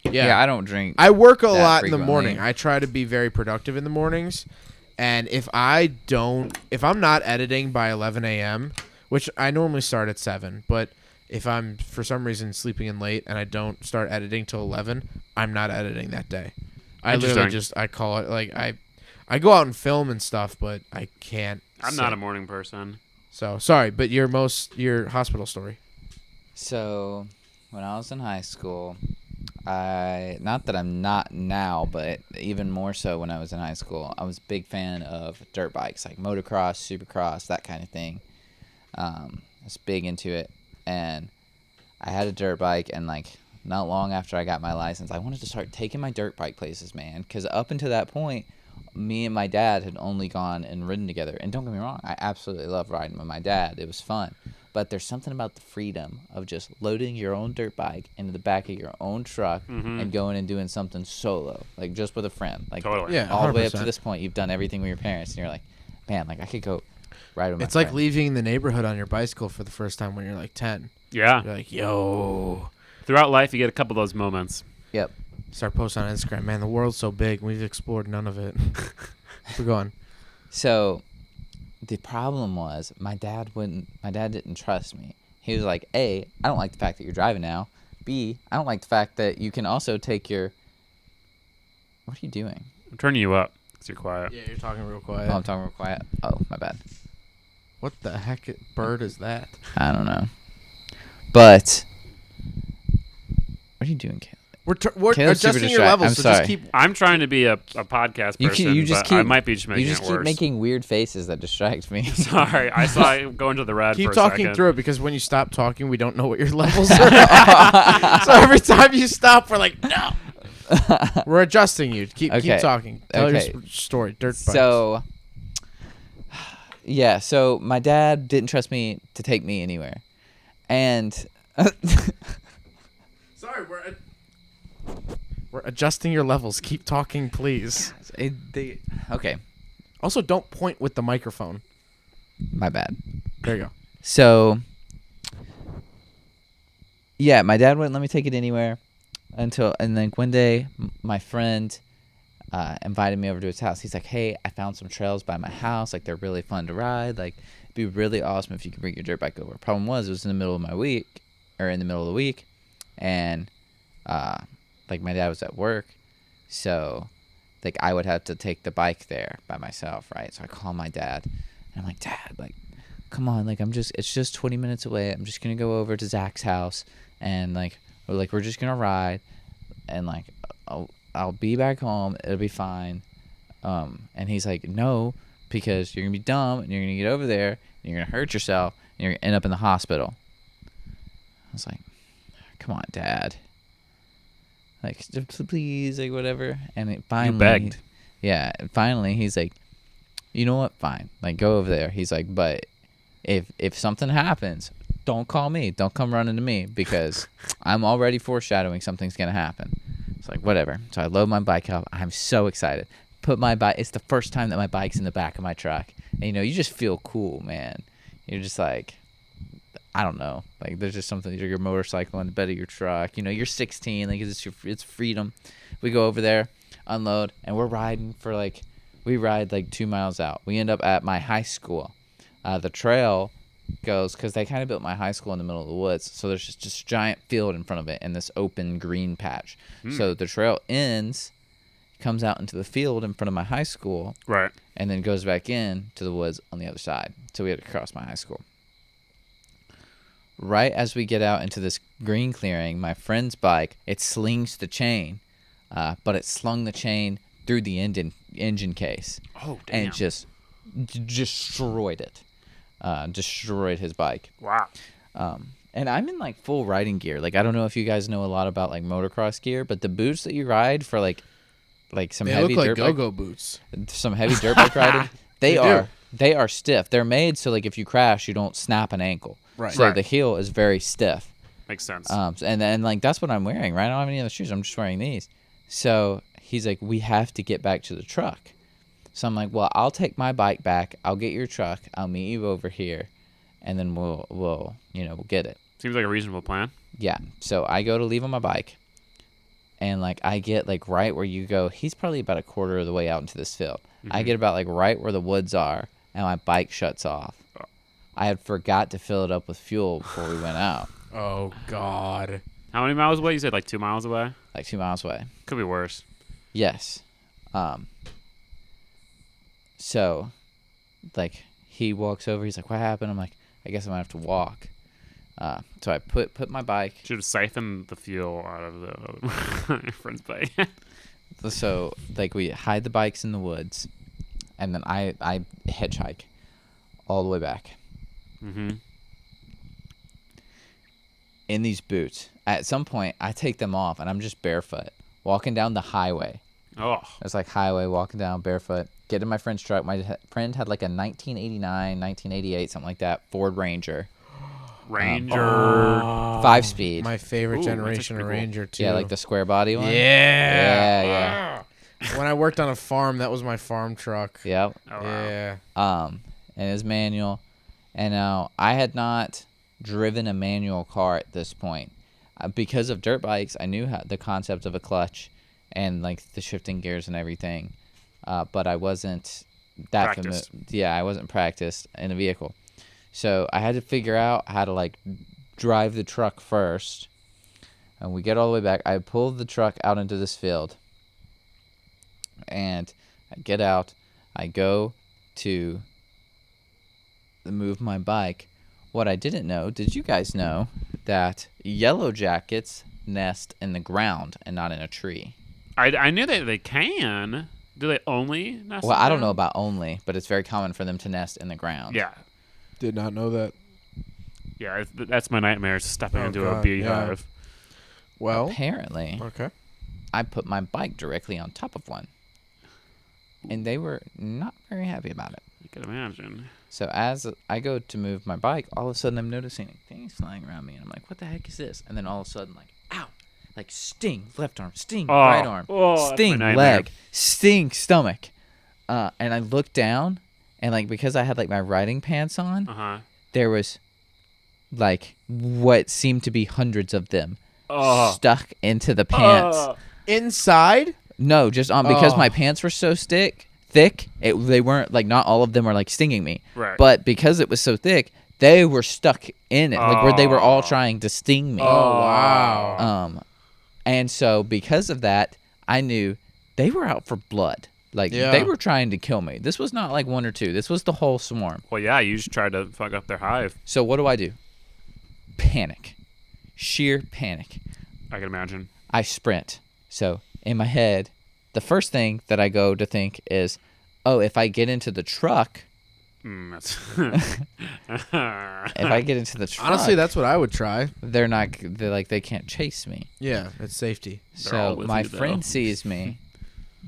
Speaker 2: yeah, I don't drink.
Speaker 3: I work a
Speaker 2: that
Speaker 3: lot in the
Speaker 2: frequently.
Speaker 3: morning. I try to be very productive in the mornings. And if I'm not editing by 11 a.m., which I normally start at 7, but if I'm for some reason sleeping in late and I don't start editing till 11, I'm not editing that day. I literally
Speaker 1: Interesting.
Speaker 3: I call it like I go out and film and stuff, but I can't.
Speaker 1: I'm
Speaker 3: sit.
Speaker 1: not a morning person.
Speaker 3: So sorry, but your hospital story.
Speaker 2: So, when I was in high school, not that I'm not now, but even more so when I was in high school, I was a big fan of dirt bikes, like motocross, supercross, that kind of thing. I was big into it, and I had a dirt bike, and like not long after I got my license, I wanted to start taking my dirt bike places, man, because up until that point, me and my dad had only gone and ridden together. And don't get me wrong, I absolutely love riding with my dad. It was fun. But there's something about the freedom of just loading your own dirt bike into the back of your own truck and going and doing something solo, like just with a friend. Like
Speaker 1: Totally.
Speaker 3: Yeah,
Speaker 2: all the way up
Speaker 3: 100%.
Speaker 2: to this point, you've done everything with your parents, and you're like, man, like I could go ride with my
Speaker 3: It's like
Speaker 2: friend.
Speaker 3: leaving the neighborhood on your bicycle for the first time when you're like 10.
Speaker 1: Yeah.
Speaker 3: You're like, yo.
Speaker 1: Throughout life, you get a couple of those moments.
Speaker 2: Yep.
Speaker 3: Start posting on Instagram. Man, the world's so big. We've explored none of it. We're going.
Speaker 2: So the problem was my dad didn't trust me. He was like, A, I don't like the fact that you're driving now. B, I don't like the fact that you can also take your... What are you doing?
Speaker 1: I'm turning you up because you're quiet.
Speaker 3: Yeah, you're talking real quiet.
Speaker 2: Oh, I'm talking real quiet. Oh, my bad.
Speaker 3: What the heck bird is that?
Speaker 2: I don't know. But what are you doing, Caleb?
Speaker 3: We're
Speaker 2: Caleb's super
Speaker 3: adjusting your
Speaker 2: distracted.
Speaker 3: levels,
Speaker 2: I'm
Speaker 3: so
Speaker 2: sorry.
Speaker 3: just keep...
Speaker 1: I'm trying to be a podcast person,
Speaker 2: You just
Speaker 1: but I
Speaker 2: keep-
Speaker 1: might be just making
Speaker 2: You just
Speaker 1: it
Speaker 2: keep
Speaker 1: worse.
Speaker 2: making weird faces that distract me.
Speaker 1: Sorry, I saw it go into the red
Speaker 3: Keep
Speaker 1: for a
Speaker 3: talking
Speaker 1: second.
Speaker 3: through it because when you stop talking, we don't know what your levels are. So every time you stop, we're like, no. We're adjusting you. Keep
Speaker 2: Okay.
Speaker 3: talking. Tell
Speaker 2: Okay.
Speaker 3: your story. Dirt bikes.
Speaker 2: So, yeah, so my dad didn't trust me to take me anywhere. And
Speaker 3: Sorry, we're adjusting your levels. Keep talking, please.
Speaker 2: okay,
Speaker 3: Also, don't point with the microphone.
Speaker 2: my bad.
Speaker 3: There you go.
Speaker 2: So, yeah, my dad wouldn't let me take it anywhere and then one day my friend invited me over to his house. He's like, hey, I found some trails by my house. Like, they're really fun to ride. Like, it'd be really awesome if you could bring your dirt bike over. Problem was, it was in the middle of the week, and like my dad was at work, so like I would have to take the bike there by myself, right? So I call my dad, and I'm like, Dad, like, come on, like it's just 20 minutes away. I'm just gonna go over to Zach's house, and we're just gonna ride, and like I'll be back home. It'll be fine. And he's like, no, because you're gonna be dumb, and you're gonna get over there, and you're gonna hurt yourself, and you're gonna end up in the hospital. I was like, come on, Dad. Like, please, like, whatever. And it finally...
Speaker 1: You begged.
Speaker 2: Yeah, and finally, he's like, you know what? Fine. Like, go over there. He's like, but if something happens, don't call me. Don't come running to me, because I'm already foreshadowing something's going to happen. It's like, whatever. So I load my bike up. I'm so excited. Put my bike... It's the first time that my bike's in the back of my truck. And, you know, you just feel cool, man. You're just like... I don't know. Like, there's just something. Your motorcycle in the bed of your truck. You know, you're 16. Like, it's freedom. We go over there, unload, and we're riding for like, we ride like 2 miles out. We end up at my high school. The trail goes, because they kind of built my high school in the middle of the woods. So there's just this giant field in front of it and this open green patch. So the trail ends, comes out into the field in front of my high school.
Speaker 1: Right.
Speaker 2: And then goes back in to the woods on the other side. So we had to cross my high school. Right as we get out into this green clearing, my friend's bike, it slings the chain, but it slung the chain through the engine case.
Speaker 1: Oh, damn.
Speaker 2: And it just destroyed it. Destroyed his bike.
Speaker 1: Wow.
Speaker 2: And I'm in, like, full riding gear. Like, I don't know if you guys know a lot about, like, motocross gear, but the boots that you ride for, like some
Speaker 3: They
Speaker 2: heavy
Speaker 3: look like
Speaker 2: dirt
Speaker 3: go-go boots.
Speaker 2: some heavy dirt bike riding, they are stiff. They're made so, like, if you crash, you don't snap an ankle.
Speaker 3: Right.
Speaker 2: So the heel is very stiff.
Speaker 1: Makes sense.
Speaker 2: And like, that's what I'm wearing, right? I don't have any other shoes. I'm just wearing these. So he's like, we have to get back to the truck. So I'm like, well, I'll take my bike back. I'll get your truck. I'll meet you over here, and then we'll get it.
Speaker 1: Seems like a reasonable plan.
Speaker 2: Yeah. So I go to leave on my bike, and like I get like right where you go. He's probably about a quarter of the way out into this field. I get about like right where the woods are, and my bike shuts off. I had forgot to fill it up with fuel before we went out.
Speaker 3: Oh, God.
Speaker 1: How many miles away? You said like 2 miles away?
Speaker 2: Like 2 miles away.
Speaker 1: Could be worse.
Speaker 2: Yes. So, like, he walks over. He's like, what happened? I'm like, I guess I'm going to have to walk. So I put my bike.
Speaker 1: Should have siphoned the fuel out of the friend's bike.
Speaker 2: So, like, we hide the bikes in the woods, and then I hitchhike all the way back.
Speaker 1: Mm-hmm.
Speaker 2: In these boots. At some point, I take them off, and I'm just barefoot, walking down the highway.
Speaker 1: Oh.
Speaker 2: It's like highway, walking down barefoot. Get in my friend's truck. My friend had like a 1989, 1988, something like that, Ford Ranger.
Speaker 1: Ranger.
Speaker 2: 5-speed.
Speaker 3: My favorite
Speaker 1: Ooh,
Speaker 3: generation
Speaker 1: that's
Speaker 3: of
Speaker 1: pretty cool.
Speaker 3: Ranger, too.
Speaker 2: Yeah, like the square body one.
Speaker 3: Yeah.
Speaker 2: Yeah.
Speaker 3: When I worked on a farm, that was my farm truck.
Speaker 2: Yep.
Speaker 1: Oh, wow.
Speaker 3: Yeah.
Speaker 2: And his manual. And now I had not driven a manual car at this point. Because of dirt bikes, I knew the concept of a clutch and like the shifting gears and everything. But I wasn't that familiar. Yeah, I wasn't practiced in a vehicle. So I had to figure out how to like drive the truck first. And we get all the way back. I pulled the truck out into this field. And I get out. I go to move my bike. What I didn't know, did you guys know that yellow jackets nest in the ground and not in a tree?
Speaker 1: I knew that they can. Do they only nest?
Speaker 2: Well,
Speaker 1: in the
Speaker 2: I don't know
Speaker 1: ground?
Speaker 2: about only, but it's very common for them to nest in the ground.
Speaker 1: Yeah.
Speaker 3: Did not know that.
Speaker 1: Yeah, that's my nightmare, is stepping
Speaker 3: Oh,
Speaker 1: into
Speaker 3: God,
Speaker 1: a beehive.
Speaker 3: Well,
Speaker 2: Apparently,
Speaker 3: okay.
Speaker 2: I put my bike directly on top of one. And they were not very happy about it.
Speaker 1: You can imagine.
Speaker 2: So as I go to move my bike, all of a sudden I'm noticing things flying around me. And I'm like, what the heck is this? And then all of a sudden, like, ow. Like, sting, left arm, sting, right arm,
Speaker 1: that's
Speaker 2: sting,
Speaker 1: my nightmare.
Speaker 2: leg, sting, stomach. And I looked down, and, like, because I had, like, my riding pants on,
Speaker 1: Uh-huh.
Speaker 2: there was, like, what seemed to be hundreds of them
Speaker 1: Oh.
Speaker 2: stuck into the pants.
Speaker 3: Inside?
Speaker 2: No, just because my pants were so thick. They weren't like, not all of them were like stinging me.
Speaker 1: Right.
Speaker 2: But because it was so thick, they were stuck in it, like where they were all trying to sting me.
Speaker 3: Oh, wow.
Speaker 2: And so because of that, I knew they were out for blood. Like they were trying to kill me. This was not like one or two. This was the whole swarm.
Speaker 1: Well, yeah, you just tried to fuck up their hive.
Speaker 2: So what do? Panic. Sheer panic.
Speaker 1: I can imagine.
Speaker 2: I sprint. So in my head, the first thing that I go to think is, oh, if I get into the truck, if I get into the truck,
Speaker 3: Honestly, that's what I would try.
Speaker 2: they can't chase me.
Speaker 3: Yeah, it's safety.
Speaker 2: So my friend sees me.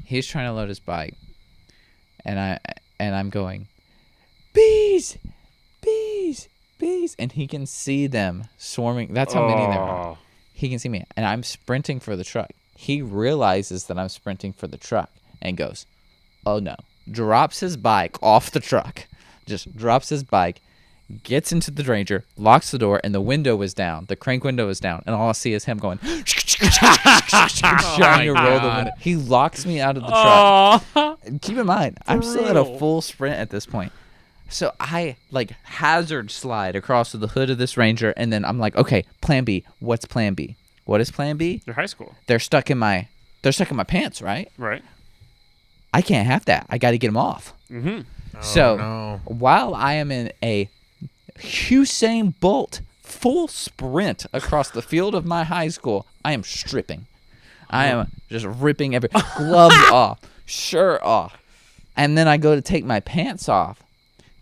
Speaker 2: He's trying to load his bike, and I'm going, bees, and he can see them swarming. That's how many there are. He can see me, and I'm sprinting for the truck. He realizes that I'm sprinting for the truck and goes, oh no, drops his bike off the truck, just drops his bike, gets into the Ranger, locks the door, and the window is down. The crank window is down, and all I see is him going, trying to roll the window. He locks me out of the truck. And keep in mind, I'm still at a full sprint at this point. So I like hazard slide across to the hood of this Ranger, and then I'm like, okay, plan B. What's plan B? What is plan B?
Speaker 1: They're high school.
Speaker 2: They're stuck in my pants, right?
Speaker 1: Right.
Speaker 2: I can't have that. I got to get them off.
Speaker 1: Mm-hmm.
Speaker 2: So while I am in a Usain Bolt full sprint across the field of my high school, I am stripping. I am just ripping every gloves off, shirt off. And then I go to take my pants off.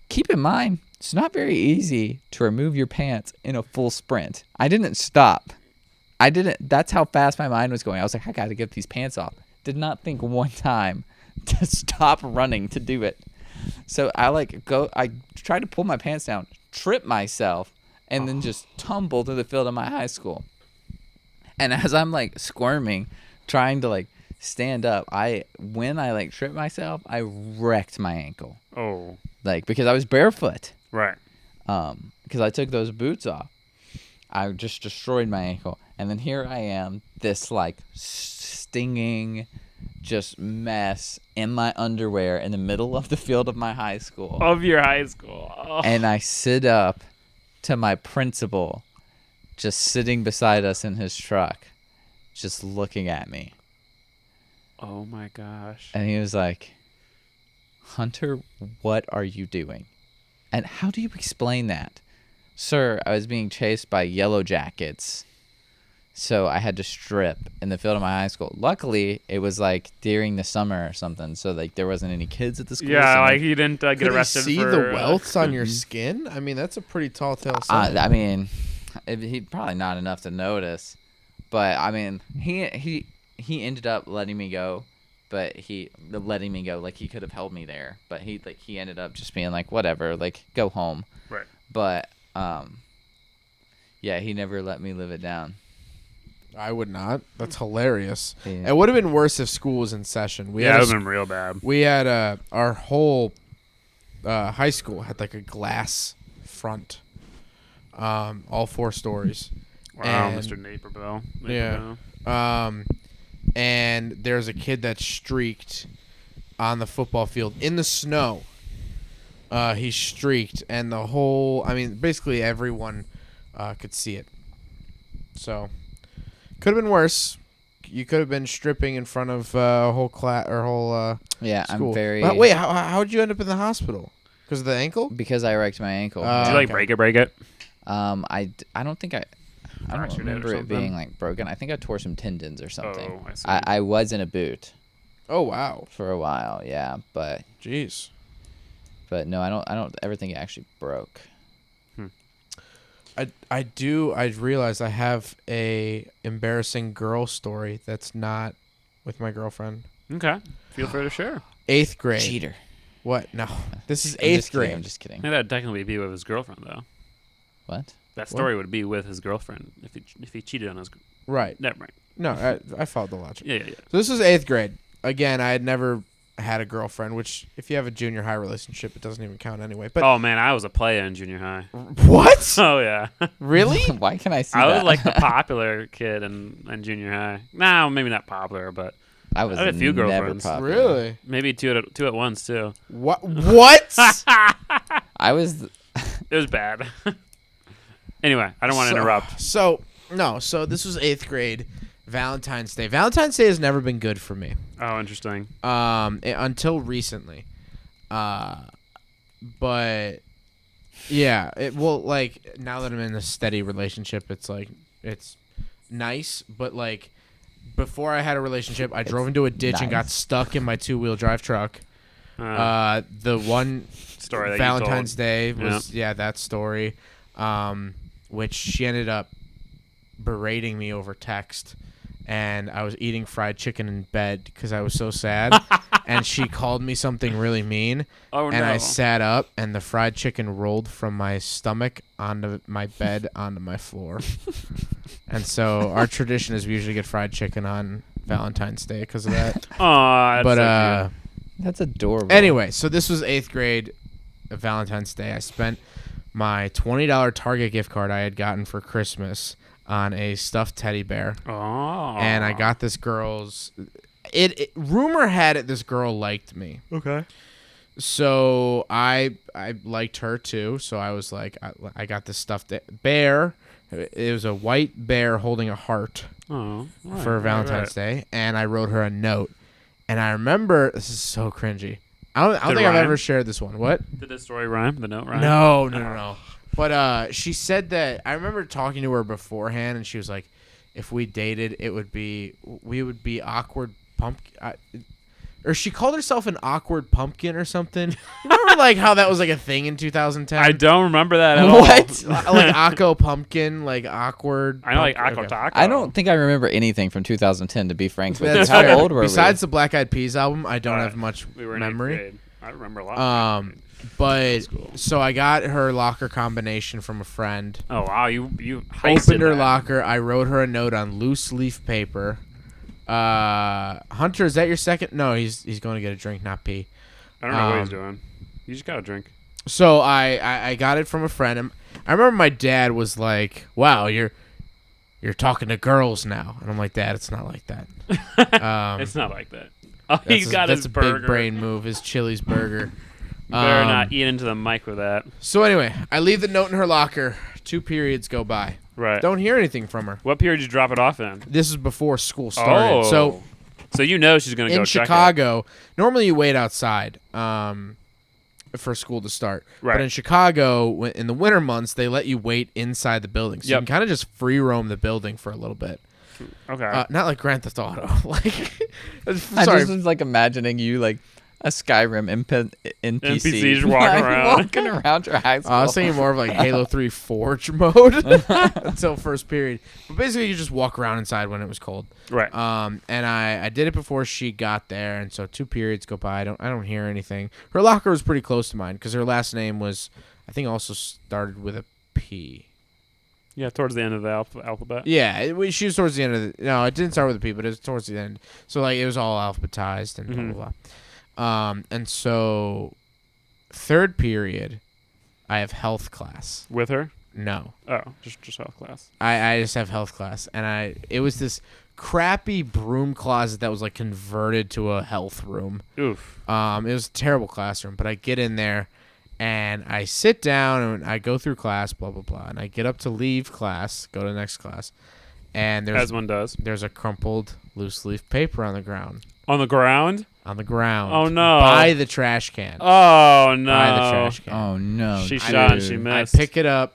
Speaker 2: Keep in mind, it's not very easy to remove your pants in a full sprint. I didn't stop. That's how fast my mind was going. I was like, I got to get these pants off. Did not think one time to stop running to do it. So I tried to pull my pants down, trip myself, and then just tumble to the field of my high school. And as I'm like squirming, trying to like stand up, when I tripped myself, I wrecked my ankle.
Speaker 1: Oh.
Speaker 2: Because I was barefoot.
Speaker 1: Right.
Speaker 2: Because I took those boots off. I just destroyed my ankle. And then here I am, this stinging just mess in my underwear in the middle of the field of my high school.
Speaker 1: Of your high school. Oh.
Speaker 2: And I sit up to my principal just sitting beside us in his truck, just looking at me.
Speaker 1: Oh my gosh.
Speaker 2: And he was like, Hunter, what are you doing? And how do you explain that? Sir, I was being chased by yellow jackets. So I had to strip in the field of my high school. Luckily, it was during the summer or something. So there wasn't any kids at the school.
Speaker 1: Yeah, you didn't get arrested.
Speaker 3: Could he see the welts on your skin? I mean, that's a pretty tall tale.
Speaker 2: I mean, he probably not enough to notice. But I mean, he ended up letting me go. But he could have held me there. But he ended up just being like, whatever, go home.
Speaker 1: Right.
Speaker 2: But yeah, he never let me live it down.
Speaker 3: I would not. That's hilarious.
Speaker 2: Yeah.
Speaker 3: It would have been worse if school was in session.
Speaker 1: It would have been real bad.
Speaker 3: We had our whole high school had a glass front, all 4 stories.
Speaker 1: Wow,
Speaker 3: and,
Speaker 1: Mr. Naperville.
Speaker 3: Yeah. And there's a kid that streaked on the football field in the snow. He streaked, and basically everyone could see it. So, could have been worse. You could have been stripping in front of a whole class or whole
Speaker 2: yeah,
Speaker 3: school.
Speaker 2: I'm very.
Speaker 3: But wait, how'd you end up in the hospital? Because of the ankle?
Speaker 2: Because I wrecked my ankle.
Speaker 1: Did you break it?
Speaker 2: I don't think I don't remember it being broken. I think I tore some tendons or something.
Speaker 1: Oh, I see.
Speaker 2: I was in a boot.
Speaker 3: Oh wow.
Speaker 2: For a while, yeah, but.
Speaker 3: Jeez.
Speaker 2: But no, I don't ever think it actually broke.
Speaker 3: I realize I have a embarrassing girl story that's not with my girlfriend.
Speaker 1: Okay. Feel free to share.
Speaker 3: 8th grade.
Speaker 2: Cheater.
Speaker 3: What? No. This is 8th grade.
Speaker 2: I'm just kidding.
Speaker 1: I think that'd technically be with his girlfriend, though.
Speaker 2: What?
Speaker 1: That story would be with his girlfriend if he cheated on his.
Speaker 3: Right.
Speaker 1: Never mind.
Speaker 3: No, I followed the logic.
Speaker 1: Yeah.
Speaker 3: So this was 8th grade. Again, I had never had a girlfriend, which if you have a junior high relationship, it doesn't even count anyway. But
Speaker 1: oh man, I was a player in junior high.
Speaker 3: What?
Speaker 1: Oh yeah.
Speaker 3: Really?
Speaker 2: Why can I see
Speaker 1: I
Speaker 2: that?
Speaker 1: was the popular kid in junior high. No, maybe not popular, but
Speaker 2: I was
Speaker 1: I had a few
Speaker 2: never
Speaker 1: girlfriends.
Speaker 2: popular.
Speaker 3: Really?
Speaker 1: Maybe two at once too.
Speaker 3: What? What?
Speaker 2: I was.
Speaker 1: It was bad. Anyway, I don't want to interrupt.
Speaker 3: So this was 8th grade, Valentine's Day. Valentine's Day has never been good for me.
Speaker 1: Oh, interesting.
Speaker 3: Until recently. But yeah, like now that I'm in a steady relationship, it's like it's nice, but like before I had a relationship, I drove into a ditch and got
Speaker 2: nice.
Speaker 3: stuck in my 2-wheel drive truck. The one
Speaker 1: Story that
Speaker 3: Valentine's
Speaker 1: you
Speaker 3: Day was that story, which she ended up berating me over text, and I was eating fried chicken in bed because I was so sad, and she called me something really mean,
Speaker 1: Oh,
Speaker 3: and
Speaker 1: no.
Speaker 3: I sat up, and the fried chicken rolled from my stomach onto my bed onto my floor, and so our tradition is we usually get fried chicken on Valentine's Day because of that.
Speaker 1: Aw, that's
Speaker 3: But
Speaker 1: so
Speaker 2: That's adorable.
Speaker 3: anyway, so this was 8th grade, Valentine's Day. I spent my $20 Target gift card I had gotten for Christmas on a stuffed teddy bear,
Speaker 1: cute. Oh.
Speaker 3: and I got this girl's. Rumor had it this girl liked me,
Speaker 1: Okay.
Speaker 3: so I liked her too. So I was like, I got this stuffed bear. It was a white bear holding a heart
Speaker 1: Oh. Right,
Speaker 3: for Valentine's Day, and I wrote her a note. And I remember, this is so cringy. I don't
Speaker 1: Did
Speaker 3: think
Speaker 1: it
Speaker 3: I've
Speaker 1: rhyme?
Speaker 3: ever shared this one. What?
Speaker 1: Did the story rhyme? The note rhyme?
Speaker 3: No. But she said that I remember talking to her beforehand, and she was like, if we dated, we would be awkward pumpkin. Or she called herself an awkward pumpkin or something. Remember like how that was like a thing in 2010?
Speaker 1: I don't remember that at all.
Speaker 2: What?
Speaker 3: Like Akko pumpkin, like awkward.
Speaker 1: I know like
Speaker 3: pumpkin.
Speaker 1: Aqua
Speaker 3: Okay.
Speaker 1: Taco.
Speaker 2: I don't think I remember anything from 2010. To be frank with you,
Speaker 3: That's
Speaker 2: how
Speaker 3: fair.
Speaker 2: old were
Speaker 3: Besides the Black Eyed Peas album, I don't
Speaker 1: Uh,
Speaker 3: have much
Speaker 1: We were in
Speaker 3: memory.
Speaker 1: 8th grade. I remember a lot.
Speaker 3: But
Speaker 1: cool.
Speaker 3: so I got her locker combination from a friend.
Speaker 1: Oh wow, you heisted
Speaker 3: Opened her
Speaker 1: that.
Speaker 3: locker. I wrote her a note on loose leaf paper. Hunter, is that your second? No, he's going to get a drink, not pee.
Speaker 1: I don't know what he's doing. You just got a drink.
Speaker 3: So I got it from a friend. And I remember my dad was like, "Wow, you're talking to girls now," and I'm like, "Dad, it's not like that."
Speaker 1: It's not like that. Oh, he's got
Speaker 3: that's
Speaker 1: his
Speaker 3: a
Speaker 1: burger.
Speaker 3: big brain move. His Chili's burger.
Speaker 1: Better not eat into the mic with that.
Speaker 3: So anyway, I leave the note in her locker. 2 periods go by.
Speaker 1: Right.
Speaker 3: Don't hear anything from her.
Speaker 1: What period did you drop it off in?
Speaker 3: This is before school started.
Speaker 1: Oh. So you know she's gonna go
Speaker 3: in
Speaker 1: check
Speaker 3: Chicago, normally you wait outside for school to start.
Speaker 1: Right.
Speaker 3: But in Chicago, in the winter months, they let you wait inside the building. So you
Speaker 1: Yep.
Speaker 3: can kind of just free roam the building for a little bit.
Speaker 1: it. Okay.
Speaker 3: Not like Grand Theft Auto. Like,
Speaker 2: I
Speaker 3: sorry.
Speaker 2: just was like imagining you like a Skyrim NPC
Speaker 1: NPCs walking around.
Speaker 2: walking around your high school.
Speaker 3: I was thinking more of like Halo 3 Forge mode until first period. But basically, you just walk around inside when it was cold.
Speaker 1: right.
Speaker 3: And I did it before she got there, and so 2 periods go by. I don't hear anything. Her locker was pretty close to mine because her last name was, I think, also started with a P.
Speaker 1: Yeah, towards the end of the alphabet.
Speaker 3: Yeah, she was towards the end of the. No, it didn't start with a P, but it was towards the end. So like it was all alphabetized and blah blah blah. And so 3rd period, I have health class.
Speaker 1: With her?
Speaker 3: No,
Speaker 1: Oh, just health class.
Speaker 3: I just have health class, and it was this crappy broom closet that was like converted to a health room.
Speaker 1: Oof.
Speaker 3: It was a terrible classroom, but I get in there and I sit down and I go through class, blah blah blah, and I get up to leave class, go to the next class, and
Speaker 1: As one does.
Speaker 3: there's a crumpled loose leaf paper on the ground.
Speaker 1: On the ground?
Speaker 3: On the ground.
Speaker 1: Oh, no.
Speaker 3: By the trash can.
Speaker 1: Oh no.
Speaker 3: By the trash can.
Speaker 2: Oh no!
Speaker 1: She
Speaker 2: dude.
Speaker 1: shot and she
Speaker 3: I
Speaker 1: missed.
Speaker 3: pick it up.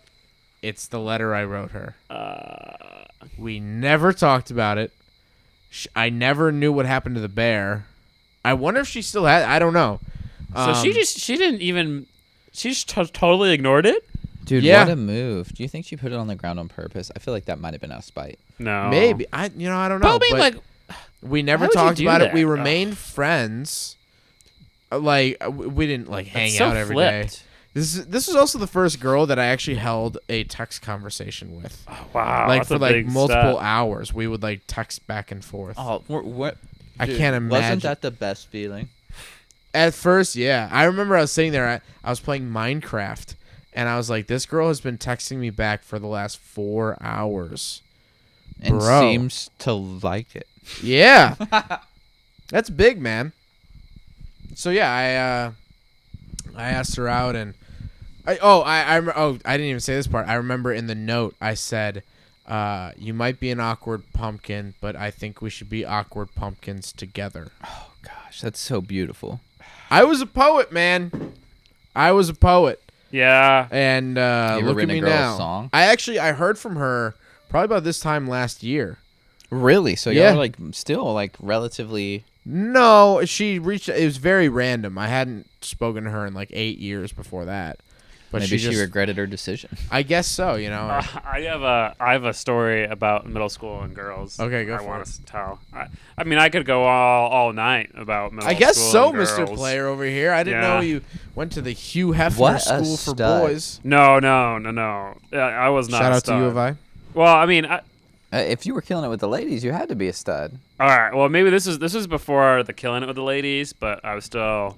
Speaker 3: It's the letter I wrote her. We never talked about it. I never knew what happened to the bear. I wonder if she still had. I don't know.
Speaker 1: So she just totally ignored it?
Speaker 2: Dude,
Speaker 3: Yeah.
Speaker 2: what a move! Do you think she put it on the ground on purpose? I feel like that might have been out of spite.
Speaker 1: No.
Speaker 3: Maybe I don't know.
Speaker 1: Probably
Speaker 3: but
Speaker 1: like
Speaker 3: we never
Speaker 1: why would you
Speaker 3: talked
Speaker 1: do
Speaker 3: about it.
Speaker 1: that?
Speaker 3: We
Speaker 1: Ugh.
Speaker 3: remained friends. Like we didn't like hang
Speaker 1: it's so
Speaker 3: out every day.
Speaker 1: flipped.
Speaker 3: This was also the first girl that I actually held a text conversation with.
Speaker 1: Oh, wow.
Speaker 3: Like
Speaker 1: that's
Speaker 3: for
Speaker 1: a
Speaker 3: like
Speaker 1: big
Speaker 3: multiple
Speaker 1: step.
Speaker 3: hours, we would like text back and forth.
Speaker 2: Oh, what?
Speaker 3: I can't imagine.
Speaker 2: Wasn't that the best feeling?
Speaker 3: At first, yeah. I remember I was sitting there. I was playing Minecraft, and I was like, "This girl has been texting me back for the last 4 hours."
Speaker 2: And
Speaker 3: Bro.
Speaker 2: seems to like it.
Speaker 3: Yeah. That's big, man. So yeah, I asked her out, and I didn't even say this part. I remember in the note I said, "You might be an awkward pumpkin, but I think we should be awkward pumpkins together."
Speaker 2: Oh gosh, that's so beautiful.
Speaker 3: I was a poet, man. I was a poet,
Speaker 1: Yeah.
Speaker 3: and
Speaker 2: You ever
Speaker 3: look at
Speaker 2: written a
Speaker 3: me
Speaker 2: girl a
Speaker 3: now.
Speaker 2: song?
Speaker 3: I heard from her probably about this time last year.
Speaker 2: Really? So
Speaker 3: Yeah.
Speaker 2: y'all are like still like relatively.
Speaker 3: No, she reached. It was very random. I hadn't spoken to her in like 8 years before that. But
Speaker 2: Maybe she
Speaker 3: just,
Speaker 2: regretted her decision.
Speaker 3: I guess so. You know.
Speaker 1: I have a story about middle school and girls.
Speaker 3: Okay, go
Speaker 1: I
Speaker 3: for
Speaker 1: want
Speaker 3: it.
Speaker 1: us to tell. I mean, I could go all night about middle
Speaker 3: I guess
Speaker 1: school
Speaker 3: so,
Speaker 1: and
Speaker 3: Mr.
Speaker 1: girls.
Speaker 3: Player over here. I didn't
Speaker 1: Yeah.
Speaker 3: know you went to the Hugh Hefner
Speaker 2: What a
Speaker 3: School for
Speaker 2: stud.
Speaker 3: Boys.
Speaker 1: No. I was not.
Speaker 3: Shout
Speaker 1: a
Speaker 3: out to
Speaker 1: stud.
Speaker 3: U of I.
Speaker 1: Well, I mean,
Speaker 2: If you were killing it with the ladies, you had to be a stud.
Speaker 1: all right. Well, maybe this is before the killing it with the ladies, but I was still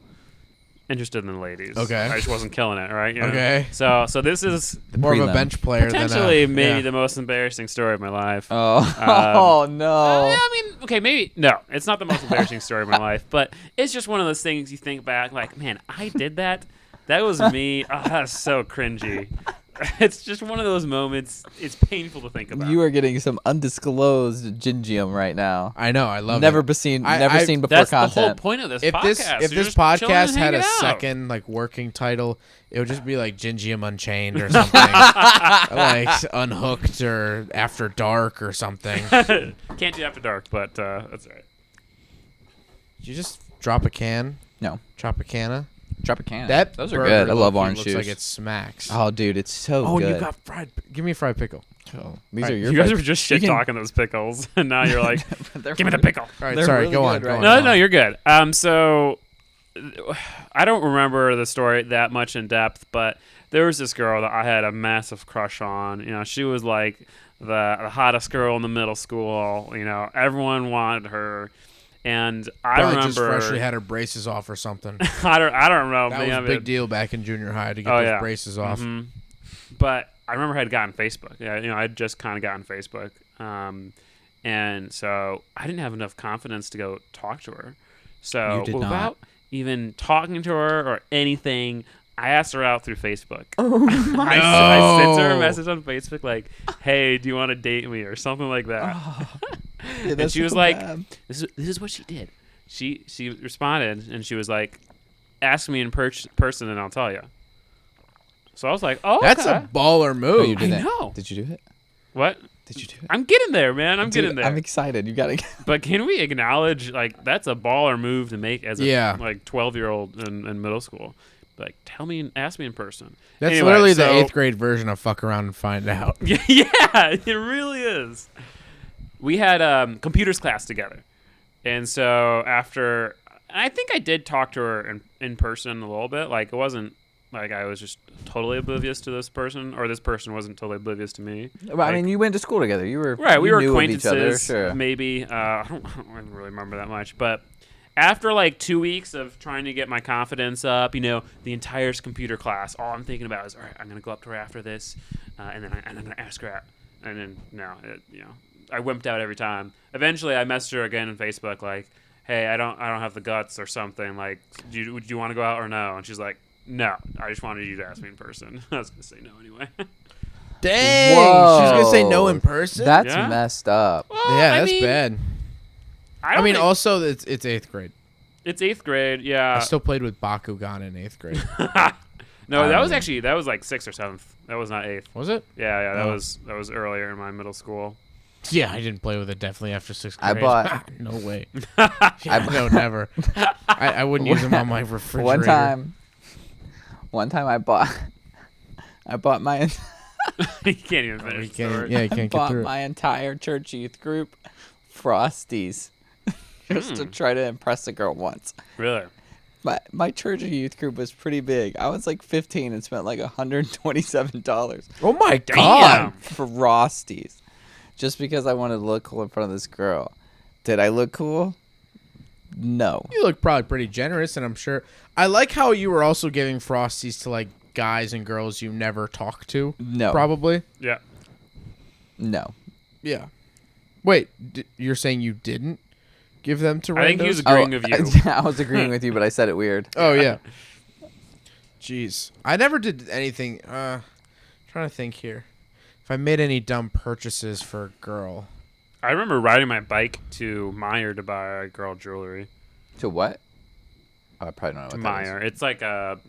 Speaker 1: interested in the ladies.
Speaker 3: Okay.
Speaker 1: I just wasn't killing it, right? You know?
Speaker 3: Okay.
Speaker 1: So this is
Speaker 3: More of a
Speaker 2: prelim.
Speaker 3: bench player
Speaker 1: potentially
Speaker 3: than
Speaker 1: maybe
Speaker 3: yeah.
Speaker 1: the most embarrassing story of my life.
Speaker 2: Oh, oh no.
Speaker 1: Yeah, I mean, okay, maybe no. It's not the most embarrassing story of my life, but it's just one of those things you think back, like, man, I did that. That was me. Oh, that's so cringy. It's just one of those moments. It's painful to think about.
Speaker 2: You are getting some undisclosed gingium right now.
Speaker 3: I know. I love
Speaker 2: Never
Speaker 3: it.
Speaker 2: seen,
Speaker 3: I-
Speaker 2: never
Speaker 3: I-
Speaker 2: seen before
Speaker 1: That's the whole
Speaker 2: content.
Speaker 1: point of this
Speaker 3: If
Speaker 1: podcast.
Speaker 3: this
Speaker 1: You're
Speaker 3: this
Speaker 1: just chilling
Speaker 3: podcast
Speaker 1: and
Speaker 3: had a
Speaker 1: hanging out.
Speaker 3: second like working title, it would just be like Gingium Unchained or something, like Unhooked or After Dark or something.
Speaker 1: Can't do after dark, but that's all right.
Speaker 3: You just drop a can,
Speaker 2: No.
Speaker 3: Tropicana.
Speaker 2: Tropicana.
Speaker 3: That
Speaker 2: Those are
Speaker 3: burger
Speaker 2: good. I love
Speaker 3: low-key
Speaker 2: orange
Speaker 3: looks
Speaker 2: juice.
Speaker 3: like it smacks.
Speaker 2: Oh, dude, it's so
Speaker 3: Oh,
Speaker 2: good.
Speaker 3: you got fried. Give me a fried pickle.
Speaker 2: Oh, these
Speaker 3: Alright,
Speaker 2: are your
Speaker 1: You guys
Speaker 2: friends.
Speaker 1: were just
Speaker 2: You
Speaker 1: shit
Speaker 2: can-
Speaker 1: talking those pickles, and now you're like,
Speaker 2: They're
Speaker 1: give me the
Speaker 2: really-
Speaker 1: pickle.
Speaker 3: All right,
Speaker 2: They're
Speaker 3: sorry.
Speaker 2: really
Speaker 3: Go on.
Speaker 2: good
Speaker 3: Go
Speaker 2: right
Speaker 3: on.
Speaker 2: now.
Speaker 1: No, you're good. So I don't remember the story that much in depth, but there was this girl that I had a massive crush on. You know, she was like the hottest girl in the middle school. You know, everyone wanted her, and I
Speaker 3: Probably
Speaker 1: remember
Speaker 3: just freshly had her braces off or something.
Speaker 1: I don't know.
Speaker 3: That
Speaker 1: man,
Speaker 3: was
Speaker 1: I
Speaker 3: a
Speaker 1: mean,
Speaker 3: big deal back in junior high to get
Speaker 1: Oh,
Speaker 3: those
Speaker 1: yeah.
Speaker 3: braces off.
Speaker 1: Mhm. But I remember I had gotten Facebook. Yeah, you know, I'd just kind of gotten Facebook, and so I didn't have enough confidence to go talk to her. So
Speaker 2: You did
Speaker 1: without
Speaker 2: not.
Speaker 1: even talking to her or anything, I asked her out through Facebook.
Speaker 2: Oh
Speaker 1: I sent her a
Speaker 3: No.
Speaker 1: message on Facebook like, "Hey, do you want to date me?" or something like that.
Speaker 2: Yeah,
Speaker 1: And
Speaker 2: that's
Speaker 1: she was
Speaker 2: so
Speaker 1: like,
Speaker 2: bad.
Speaker 1: this is what she did. She responded and she was like, "Ask me in person and I'll tell you." So I was like, "Oh,
Speaker 3: That's
Speaker 1: okay.
Speaker 3: a baller
Speaker 2: Oh,
Speaker 3: move.
Speaker 2: you did
Speaker 1: I
Speaker 2: it.
Speaker 1: know.
Speaker 2: Did you do it?
Speaker 1: What?
Speaker 2: Did you do it?
Speaker 1: I'm getting there, man. I'm
Speaker 2: Dude,
Speaker 1: getting there.
Speaker 2: I'm excited. You gotta.
Speaker 1: But can we acknowledge like that's a baller move to make as a
Speaker 3: Yeah.
Speaker 1: like 12-year-old in middle school? Like, ask me in person.
Speaker 3: That's
Speaker 1: Anyway,
Speaker 3: literally the
Speaker 1: so-
Speaker 3: 8th grade version of fuck around and find out.
Speaker 1: Yeah, it really is. We had computers class together, and so after, I think I did talk to her in person a little bit. Like, it wasn't like I was just totally oblivious to this person, or this person wasn't totally oblivious to me.
Speaker 2: Well, I
Speaker 1: Like-
Speaker 2: mean, you went to school together. You were
Speaker 1: Right, we
Speaker 2: you
Speaker 1: were
Speaker 2: knew of each
Speaker 1: acquaintances,
Speaker 2: other. Sure.
Speaker 1: maybe. I don't really remember that much, but after like 2 weeks of trying to get my confidence up, you know, the entire computer class, all I'm thinking about is, all right, I'm gonna go up to her after this, and then I'm gonna ask her out, and then I wimped out every time. Eventually, I messaged her again on Facebook, like, hey, I don't have the guts or something. Like, would you want to go out or no? And she's like, no, I just wanted you to ask me in person. I was gonna say no anyway.
Speaker 3: Dang.
Speaker 2: Whoa.
Speaker 3: She's going to say no in person?
Speaker 2: That's
Speaker 1: Yeah.
Speaker 2: messed up.
Speaker 1: Well,
Speaker 3: yeah,
Speaker 1: I
Speaker 3: that's
Speaker 1: mean,
Speaker 3: bad. I
Speaker 1: don't
Speaker 3: mean,
Speaker 1: think-
Speaker 3: also, it's 8th grade.
Speaker 1: it's 8th grade. Yeah.
Speaker 3: I still played with Bakugan in 8th grade.
Speaker 1: No, that was actually that was like 6th or 7th. That was not 8th.
Speaker 3: Was it?
Speaker 1: Yeah, that
Speaker 3: Oh.
Speaker 1: was earlier in my middle school.
Speaker 3: Yeah, I didn't play with it definitely after 6th
Speaker 2: I
Speaker 3: grade.
Speaker 2: bought-
Speaker 3: no way. Yeah, no, never. I wouldn't use them on my refrigerator.
Speaker 2: One time I bought my
Speaker 1: You can't even
Speaker 3: Oh,
Speaker 1: finish
Speaker 3: you
Speaker 1: the
Speaker 3: can't,
Speaker 1: story.
Speaker 3: yeah, you can't get
Speaker 2: bought
Speaker 3: through it.
Speaker 2: my entire church youth group Frosties just to try to impress a girl once.
Speaker 1: Really?
Speaker 2: My church youth group was pretty big. I was like 15 and spent like $127
Speaker 3: Oh my
Speaker 1: Damn.
Speaker 3: god!
Speaker 2: for Frosties just because I wanted to look cool in front of this girl. Did I look cool? No.
Speaker 3: You look probably pretty generous, and I'm sure. I like how you were also giving Frosties to like guys and girls you never talked to.
Speaker 2: No.
Speaker 3: Probably.
Speaker 1: Yeah.
Speaker 2: No.
Speaker 3: Yeah. Wait, you're saying you didn't give them to randos?
Speaker 1: I think he was agreeing with you.
Speaker 2: I was agreeing with you, but I said it weird.
Speaker 3: Oh yeah. Jeez, I never did anything. Trying to think here, if I made any dumb purchases for a girl.
Speaker 1: I remember riding my bike to Meyer to buy girl jewelry.
Speaker 2: To what? Oh, I probably don't know
Speaker 1: To
Speaker 2: what
Speaker 1: Meyer. It's like a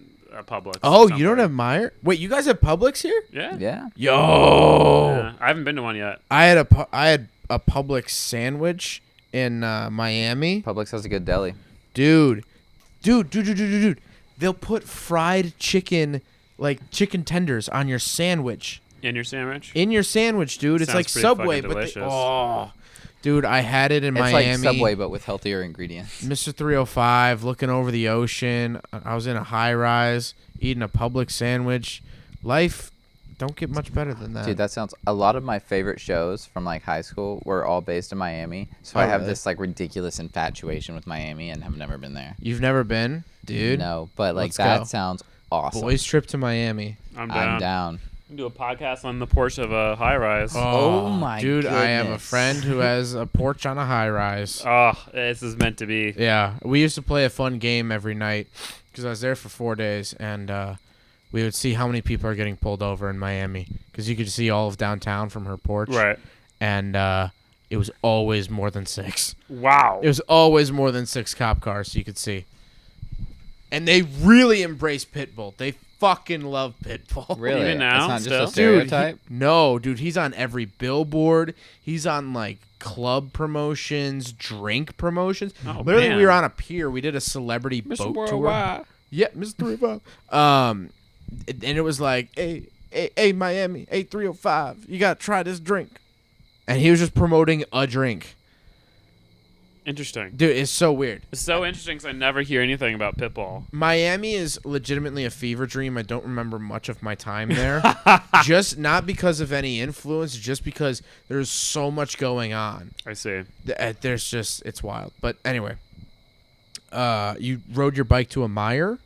Speaker 1: Publix.
Speaker 3: Oh, you don't have Meyer? Wait, you guys have Publix here?
Speaker 1: Yeah.
Speaker 2: that is. Yeah.
Speaker 3: Yo,
Speaker 1: Yeah. I haven't been to one yet.
Speaker 3: I had a Publix sandwich in Miami.
Speaker 2: Publix has a good deli.
Speaker 3: Dude. They'll put fried chicken, like chicken tenders, on your sandwich.
Speaker 1: In your sandwich?
Speaker 3: In your sandwich, dude. It's
Speaker 1: Sounds
Speaker 3: like
Speaker 1: pretty
Speaker 3: Subway,
Speaker 1: fucking
Speaker 3: but
Speaker 1: delicious.
Speaker 3: dude, I had it in
Speaker 2: It's
Speaker 3: Miami.
Speaker 2: like Subway, but with healthier ingredients.
Speaker 3: Mr. 305, looking over the ocean. I was in a high rise, eating a Publix sandwich. Life don't get much better than that.
Speaker 2: Dude, that sounds. A lot of my favorite shows from like high school were all based in Miami. So
Speaker 3: Oh,
Speaker 2: I have
Speaker 3: really?
Speaker 2: this like ridiculous infatuation with Miami and have never been there.
Speaker 3: You've never been, dude?
Speaker 2: No, but like
Speaker 3: Let's
Speaker 2: that
Speaker 3: go.
Speaker 2: sounds awesome.
Speaker 3: Boys trip to Miami.
Speaker 1: I'm down.
Speaker 2: I'm down.
Speaker 1: Do a podcast on the porch of a high rise.
Speaker 2: Oh my
Speaker 3: dude, I have a
Speaker 2: goodness.
Speaker 3: friend who has a porch on a high rise.
Speaker 1: Oh, this is meant to be.
Speaker 3: Yeah, we used to play a fun game every night because I was there for 4 days, and we would see how many people are getting pulled over in Miami because you could see all of downtown from her porch.
Speaker 1: Right.
Speaker 3: And it was always more than 6.
Speaker 1: Wow.
Speaker 3: It was always more than 6 cop cars you could see. And they really embrace Pitbull. They fucking love Pitbull.
Speaker 2: Really?
Speaker 1: Even now,
Speaker 2: That's not just a
Speaker 1: still?
Speaker 2: stereotype.
Speaker 3: Dude, he's on every billboard. He's on like club promotions, drink promotions.
Speaker 1: Oh,
Speaker 3: Literally,
Speaker 1: man.
Speaker 3: we were on a pier. We did a celebrity boat tour. Yeah, Mr. 305. And it was like, hey, Miami, hey, 305, you gotta try this drink. And he was just promoting a drink.
Speaker 1: Interesting.
Speaker 3: Dude, it's so weird.
Speaker 1: It's so interesting because I never hear anything about Pitbull.
Speaker 3: Miami is legitimately a fever dream. I don't remember much of my time there. Just not because of any influence, just because there's so much going on.
Speaker 1: I see.
Speaker 3: There's just, it's wild. But anyway, you rode your bike to a Meyer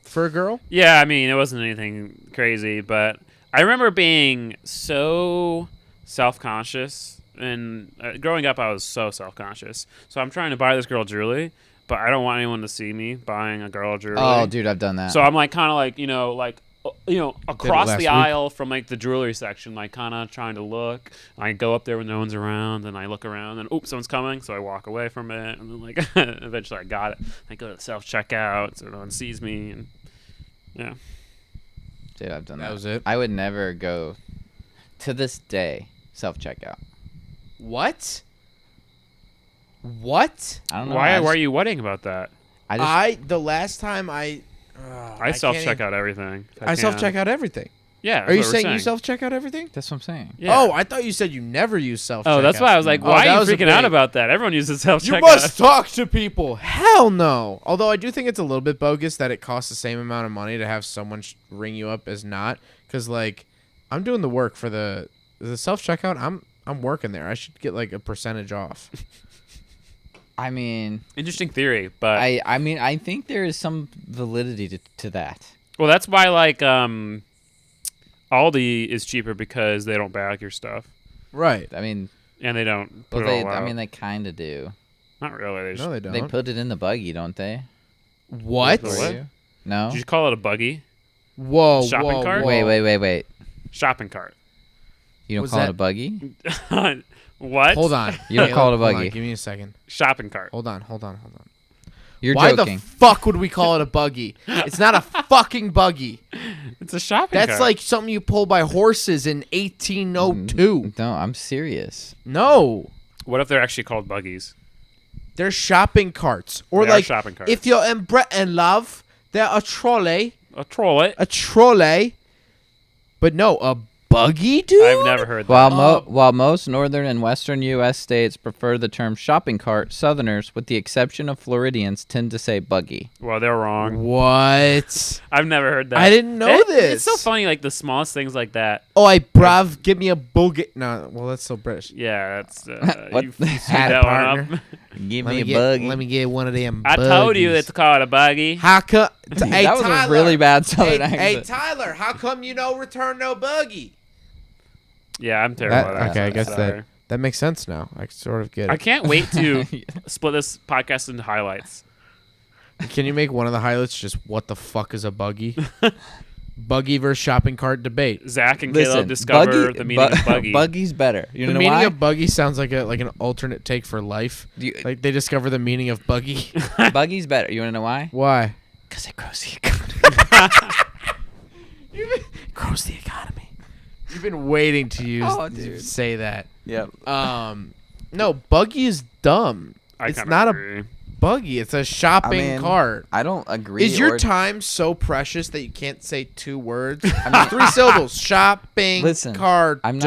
Speaker 3: for a girl?
Speaker 1: Yeah, I mean, it wasn't anything crazy, but I remember being so self-conscious. And growing up, I was so self-conscious. So I'm trying to buy this girl jewelry, but I don't want anyone to see me buying a girl jewelry.
Speaker 2: Oh, dude, I've done that.
Speaker 1: So I'm like kind of like, across
Speaker 3: last
Speaker 1: the
Speaker 3: week.
Speaker 1: aisle from like the jewelry section, like kind of trying to look. I go up there when no one's around, and I look around, and oops, someone's coming, so I walk away from it, and then like eventually I got it. I go to the self-checkout, so no one sees me, and yeah.
Speaker 2: Dude, I've done that.
Speaker 3: That was it?
Speaker 2: I would never go, to this day, self-checkout.
Speaker 3: What?
Speaker 2: I don't know.
Speaker 1: Why are you wedding about that?
Speaker 3: The last time I
Speaker 1: self-check out everything. if
Speaker 3: I self-check out everything.
Speaker 1: Yeah.
Speaker 3: Are
Speaker 1: that's
Speaker 3: you
Speaker 1: what we're
Speaker 3: saying you self-check out everything?
Speaker 2: That's what I'm saying.
Speaker 1: Yeah.
Speaker 3: Oh, I thought you said you never use self-checkout.
Speaker 1: Oh, that's why I was like,
Speaker 3: Oh,
Speaker 1: why
Speaker 3: that
Speaker 1: are you
Speaker 3: was a
Speaker 1: freaking out
Speaker 3: big-
Speaker 1: about that? Everyone uses self-checkout.
Speaker 3: You must talk to people. Hell no. Although I do think it's a little bit bogus that it costs the same amount of money to have someone ring you up as not. Because, like, I'm doing the work for the self-checkout. I'm working there. I should get, like, a percentage off.
Speaker 2: I mean,
Speaker 1: Interesting theory, but
Speaker 2: I mean, I think there is some validity to that.
Speaker 1: well, that's why like Aldi is cheaper because they don't bag your stuff
Speaker 3: Right.
Speaker 2: I mean,
Speaker 1: and they don't put
Speaker 2: well,
Speaker 1: it all out.
Speaker 2: I mean, they kind of do.
Speaker 1: Not really. They just,
Speaker 3: No, they don't.
Speaker 2: They put it in the buggy, don't they?
Speaker 3: What?
Speaker 1: The what?
Speaker 2: No.
Speaker 1: Did you call it a buggy?
Speaker 3: Whoa,
Speaker 1: Shopping
Speaker 3: whoa,
Speaker 1: cart?
Speaker 3: whoa.
Speaker 2: Wait.
Speaker 1: Shopping cart.
Speaker 2: You don't
Speaker 3: Was
Speaker 2: call it
Speaker 3: that-
Speaker 2: a buggy?
Speaker 1: What?
Speaker 3: Hold on.
Speaker 2: You don't call it a
Speaker 3: Hold on,
Speaker 2: buggy.
Speaker 3: give me a second.
Speaker 1: Shopping cart.
Speaker 3: Hold on.
Speaker 2: You're
Speaker 3: Why
Speaker 2: joking.
Speaker 3: the fuck would we call it a buggy? It's not a fucking buggy.
Speaker 1: It's a shopping
Speaker 3: That's
Speaker 1: cart.
Speaker 3: like something you pull by horses in 1802.
Speaker 2: No, I'm serious.
Speaker 3: No.
Speaker 1: What if they're actually called buggies?
Speaker 3: They're shopping carts. Or
Speaker 1: They are
Speaker 3: like
Speaker 1: shopping carts.
Speaker 3: if you're in love, they're a trolley.
Speaker 1: A trolley.
Speaker 3: A trolley. But no, a buggy, dude?
Speaker 1: I've never heard that.
Speaker 2: While most northern and western U.S. states prefer the term shopping cart, Southerners, with the exception of Floridians, tend to say buggy.
Speaker 1: Well, they're wrong.
Speaker 3: What?
Speaker 1: I've never heard that.
Speaker 3: I didn't know this.
Speaker 1: It's so funny, like the smallest things like that.
Speaker 3: Oh, I bruv, give me a buggy. No, well, that's so British.
Speaker 1: Yeah, that's
Speaker 2: What
Speaker 1: you
Speaker 2: the
Speaker 1: screwed
Speaker 3: heck,
Speaker 1: that one
Speaker 3: partner?
Speaker 1: up.
Speaker 2: Give
Speaker 3: Let
Speaker 2: me a
Speaker 3: me
Speaker 2: buggy.
Speaker 3: Let me get one of them.
Speaker 1: I told you
Speaker 3: buggies.
Speaker 1: it's called a buggy.
Speaker 3: How come? Hey,
Speaker 2: that was
Speaker 3: Tyler,
Speaker 2: a really bad Southern
Speaker 3: hey,
Speaker 2: accent.
Speaker 3: Tyler, how come you don't return no buggy?
Speaker 1: Yeah, I'm terrible at
Speaker 3: Okay, I
Speaker 1: accents,
Speaker 3: guess
Speaker 1: sorry.
Speaker 3: That makes sense now. I sort of get
Speaker 1: I
Speaker 3: it.
Speaker 1: can't wait to split this podcast into highlights.
Speaker 3: Can you make one of the highlights just what the fuck is a buggy? Buggy versus shopping cart debate.
Speaker 1: Zach and
Speaker 2: Listen,
Speaker 1: Caleb discover the meaning of buggy.
Speaker 2: Buggy's better. You
Speaker 3: The
Speaker 2: know
Speaker 3: meaning
Speaker 2: why?
Speaker 3: of buggy sounds like an alternate take for life. Like they discover the meaning of buggy.
Speaker 2: Buggy's better. You want to know why?
Speaker 3: Why?
Speaker 2: Because it grows the economy.
Speaker 3: Grows the economy. You've been waiting to
Speaker 2: dude.
Speaker 3: say that.
Speaker 2: Yep.
Speaker 3: No, buggy is dumb.
Speaker 1: I
Speaker 3: It's
Speaker 1: kinda
Speaker 3: not
Speaker 1: agree.
Speaker 3: a buggy. It's a shopping cart.
Speaker 2: I don't agree.
Speaker 3: Is your
Speaker 2: or-
Speaker 3: time so precious that you can't say 2 words? I mean, 3 syllables. Shopping
Speaker 2: Listen,
Speaker 3: cart.
Speaker 2: I'm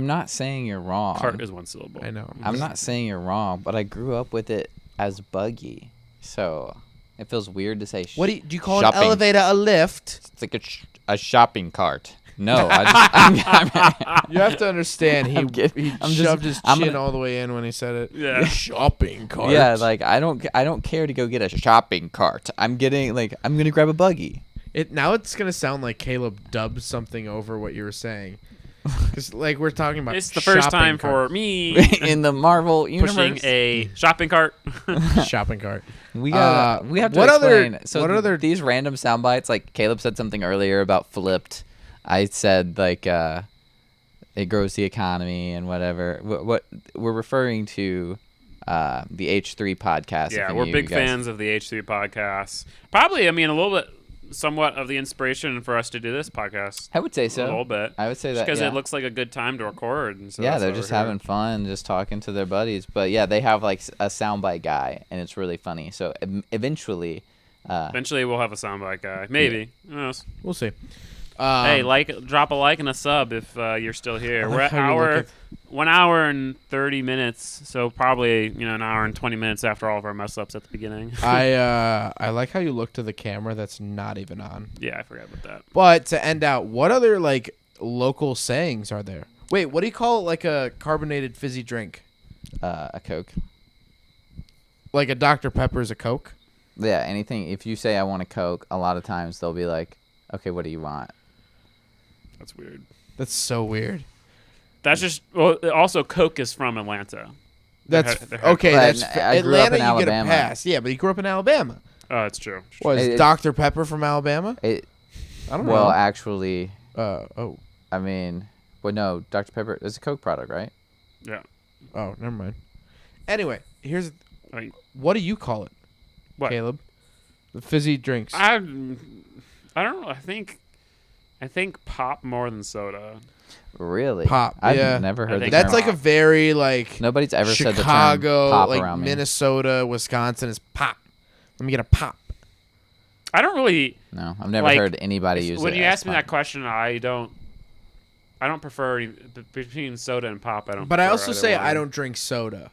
Speaker 2: not saying you're wrong.
Speaker 1: Cart is 1 syllable.
Speaker 3: I know.
Speaker 2: I'm not saying you're wrong, but I grew up with it as buggy, so it feels weird to say.
Speaker 3: What do you call
Speaker 2: shopping.
Speaker 3: an elevator a lift?
Speaker 2: It's like a shopping cart. No, I just,
Speaker 3: You have to understand. He
Speaker 2: kidding. I'm
Speaker 3: shoved
Speaker 2: just-
Speaker 3: his
Speaker 2: I'm
Speaker 3: chin
Speaker 2: gonna-
Speaker 3: all the way in when he said it.
Speaker 1: Yeah.
Speaker 3: Shopping cart.
Speaker 2: yeah, like I don't care to go get a shopping cart. I'm gonna grab a buggy.
Speaker 3: Now it's gonna sound like Caleb dubbed something over what you were saying, because like we're talking about.
Speaker 1: It's the first
Speaker 3: shopping
Speaker 1: time
Speaker 3: cart.
Speaker 1: for me
Speaker 2: In the Marvel universe,
Speaker 1: pushing a shopping cart.
Speaker 3: shopping cart.
Speaker 2: we have to
Speaker 3: what other-
Speaker 2: explain. So
Speaker 3: what other-
Speaker 2: these random sound bites? Like Caleb said something earlier about flipped. I said like it grows the economy and whatever. What we're referring to the H3 podcast.
Speaker 1: Yeah,
Speaker 2: if
Speaker 1: we're
Speaker 2: you
Speaker 1: big
Speaker 2: guys-
Speaker 1: fans of the H3 podcast. Probably, I mean, a little bit, somewhat of the inspiration for us to do this podcast.
Speaker 2: I would say so.
Speaker 1: A little bit.
Speaker 2: I would say that
Speaker 1: Because
Speaker 2: yeah.
Speaker 1: it looks like a good time to record. And so
Speaker 2: Yeah,
Speaker 1: that's
Speaker 2: they're
Speaker 1: why
Speaker 2: just
Speaker 1: we're here.
Speaker 2: having fun, just talking to their buddies. But yeah, they have like a soundbite guy, and it's really funny. So eventually,
Speaker 1: Eventually, we'll have a soundbite guy. Maybe. Who knows?
Speaker 3: We'll see.
Speaker 1: Hey, drop a like and a sub if you're still here.
Speaker 3: I
Speaker 1: We're
Speaker 3: like
Speaker 1: at
Speaker 3: how you look
Speaker 1: 1 hour and 30 minutes, so probably an hour and 20 minutes after all of our mess ups at the beginning.
Speaker 3: I like how you look to the camera that's not even on.
Speaker 1: Yeah, I forgot about that.
Speaker 3: But to end out, what other like local sayings are there? Wait, what do you call like a carbonated fizzy drink?
Speaker 2: a Coke.
Speaker 3: Like a Dr. Pepper is a Coke?
Speaker 2: Yeah, anything. If you say I want a Coke, a lot of times they'll be like, "Okay, what do you want?"
Speaker 1: That's weird.
Speaker 3: That's so weird.
Speaker 1: That's just well. Also, Coke is from Atlanta.
Speaker 3: That's
Speaker 1: They're
Speaker 3: okay.
Speaker 2: But
Speaker 3: That's
Speaker 2: I grew up
Speaker 3: Atlanta.
Speaker 2: in
Speaker 3: You get a
Speaker 2: Alabama.
Speaker 3: pass. Yeah, but you grew up in Alabama.
Speaker 1: Oh, it's true.
Speaker 3: What is
Speaker 2: It-
Speaker 3: Dr. Pepper from Alabama?
Speaker 2: It,
Speaker 3: I don't
Speaker 2: well,
Speaker 3: know.
Speaker 2: actually,
Speaker 3: Oh,
Speaker 2: I mean, well, no, Dr. Pepper is a Coke product, right?
Speaker 1: Yeah.
Speaker 3: oh, never mind. Anyway, here's
Speaker 1: I mean,
Speaker 3: what do you call it,
Speaker 1: what?
Speaker 3: Caleb? The fizzy drinks.
Speaker 1: I don't know. I think pop more than soda.
Speaker 2: Really?
Speaker 3: Pop,
Speaker 2: I've
Speaker 3: yeah.
Speaker 2: never
Speaker 1: I
Speaker 2: heard the
Speaker 1: think
Speaker 2: term.
Speaker 3: That's like a very like
Speaker 2: Nobody's ever said the term
Speaker 3: Chicago,
Speaker 2: pop
Speaker 3: like
Speaker 2: around me.
Speaker 3: Minnesota, Wisconsin is pop. Let me get a pop.
Speaker 1: I don't really.
Speaker 2: No, I've never
Speaker 1: like,
Speaker 2: heard anybody use it.
Speaker 1: When you
Speaker 2: as
Speaker 1: ask me
Speaker 2: pop.
Speaker 1: that question, I don't prefer between soda and pop. I don't.
Speaker 3: But I
Speaker 1: prefer
Speaker 3: also
Speaker 1: either
Speaker 3: say
Speaker 1: one.
Speaker 3: I don't drink soda.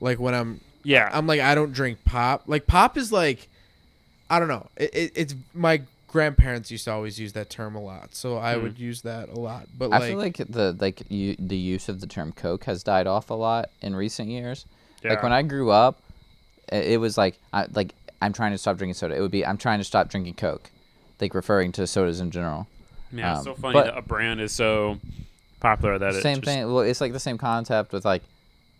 Speaker 3: Like when I'm
Speaker 1: Yeah.
Speaker 3: like I don't drink pop. Like pop is like I don't know. It's my grandparents used to always use that term a lot, so I would use that a lot. But
Speaker 2: I feel like the use of the term Coke has died off a lot in recent years. Like
Speaker 1: Yeah.
Speaker 2: when I grew up, it was like I'm trying to stop drinking soda. It would be I'm trying to stop drinking Coke, like referring to sodas in general.
Speaker 1: Yeah, it's so funny
Speaker 2: but-
Speaker 1: that a brand is so popular that
Speaker 2: Same
Speaker 1: it's
Speaker 2: thing. Well, it's like the same concept with like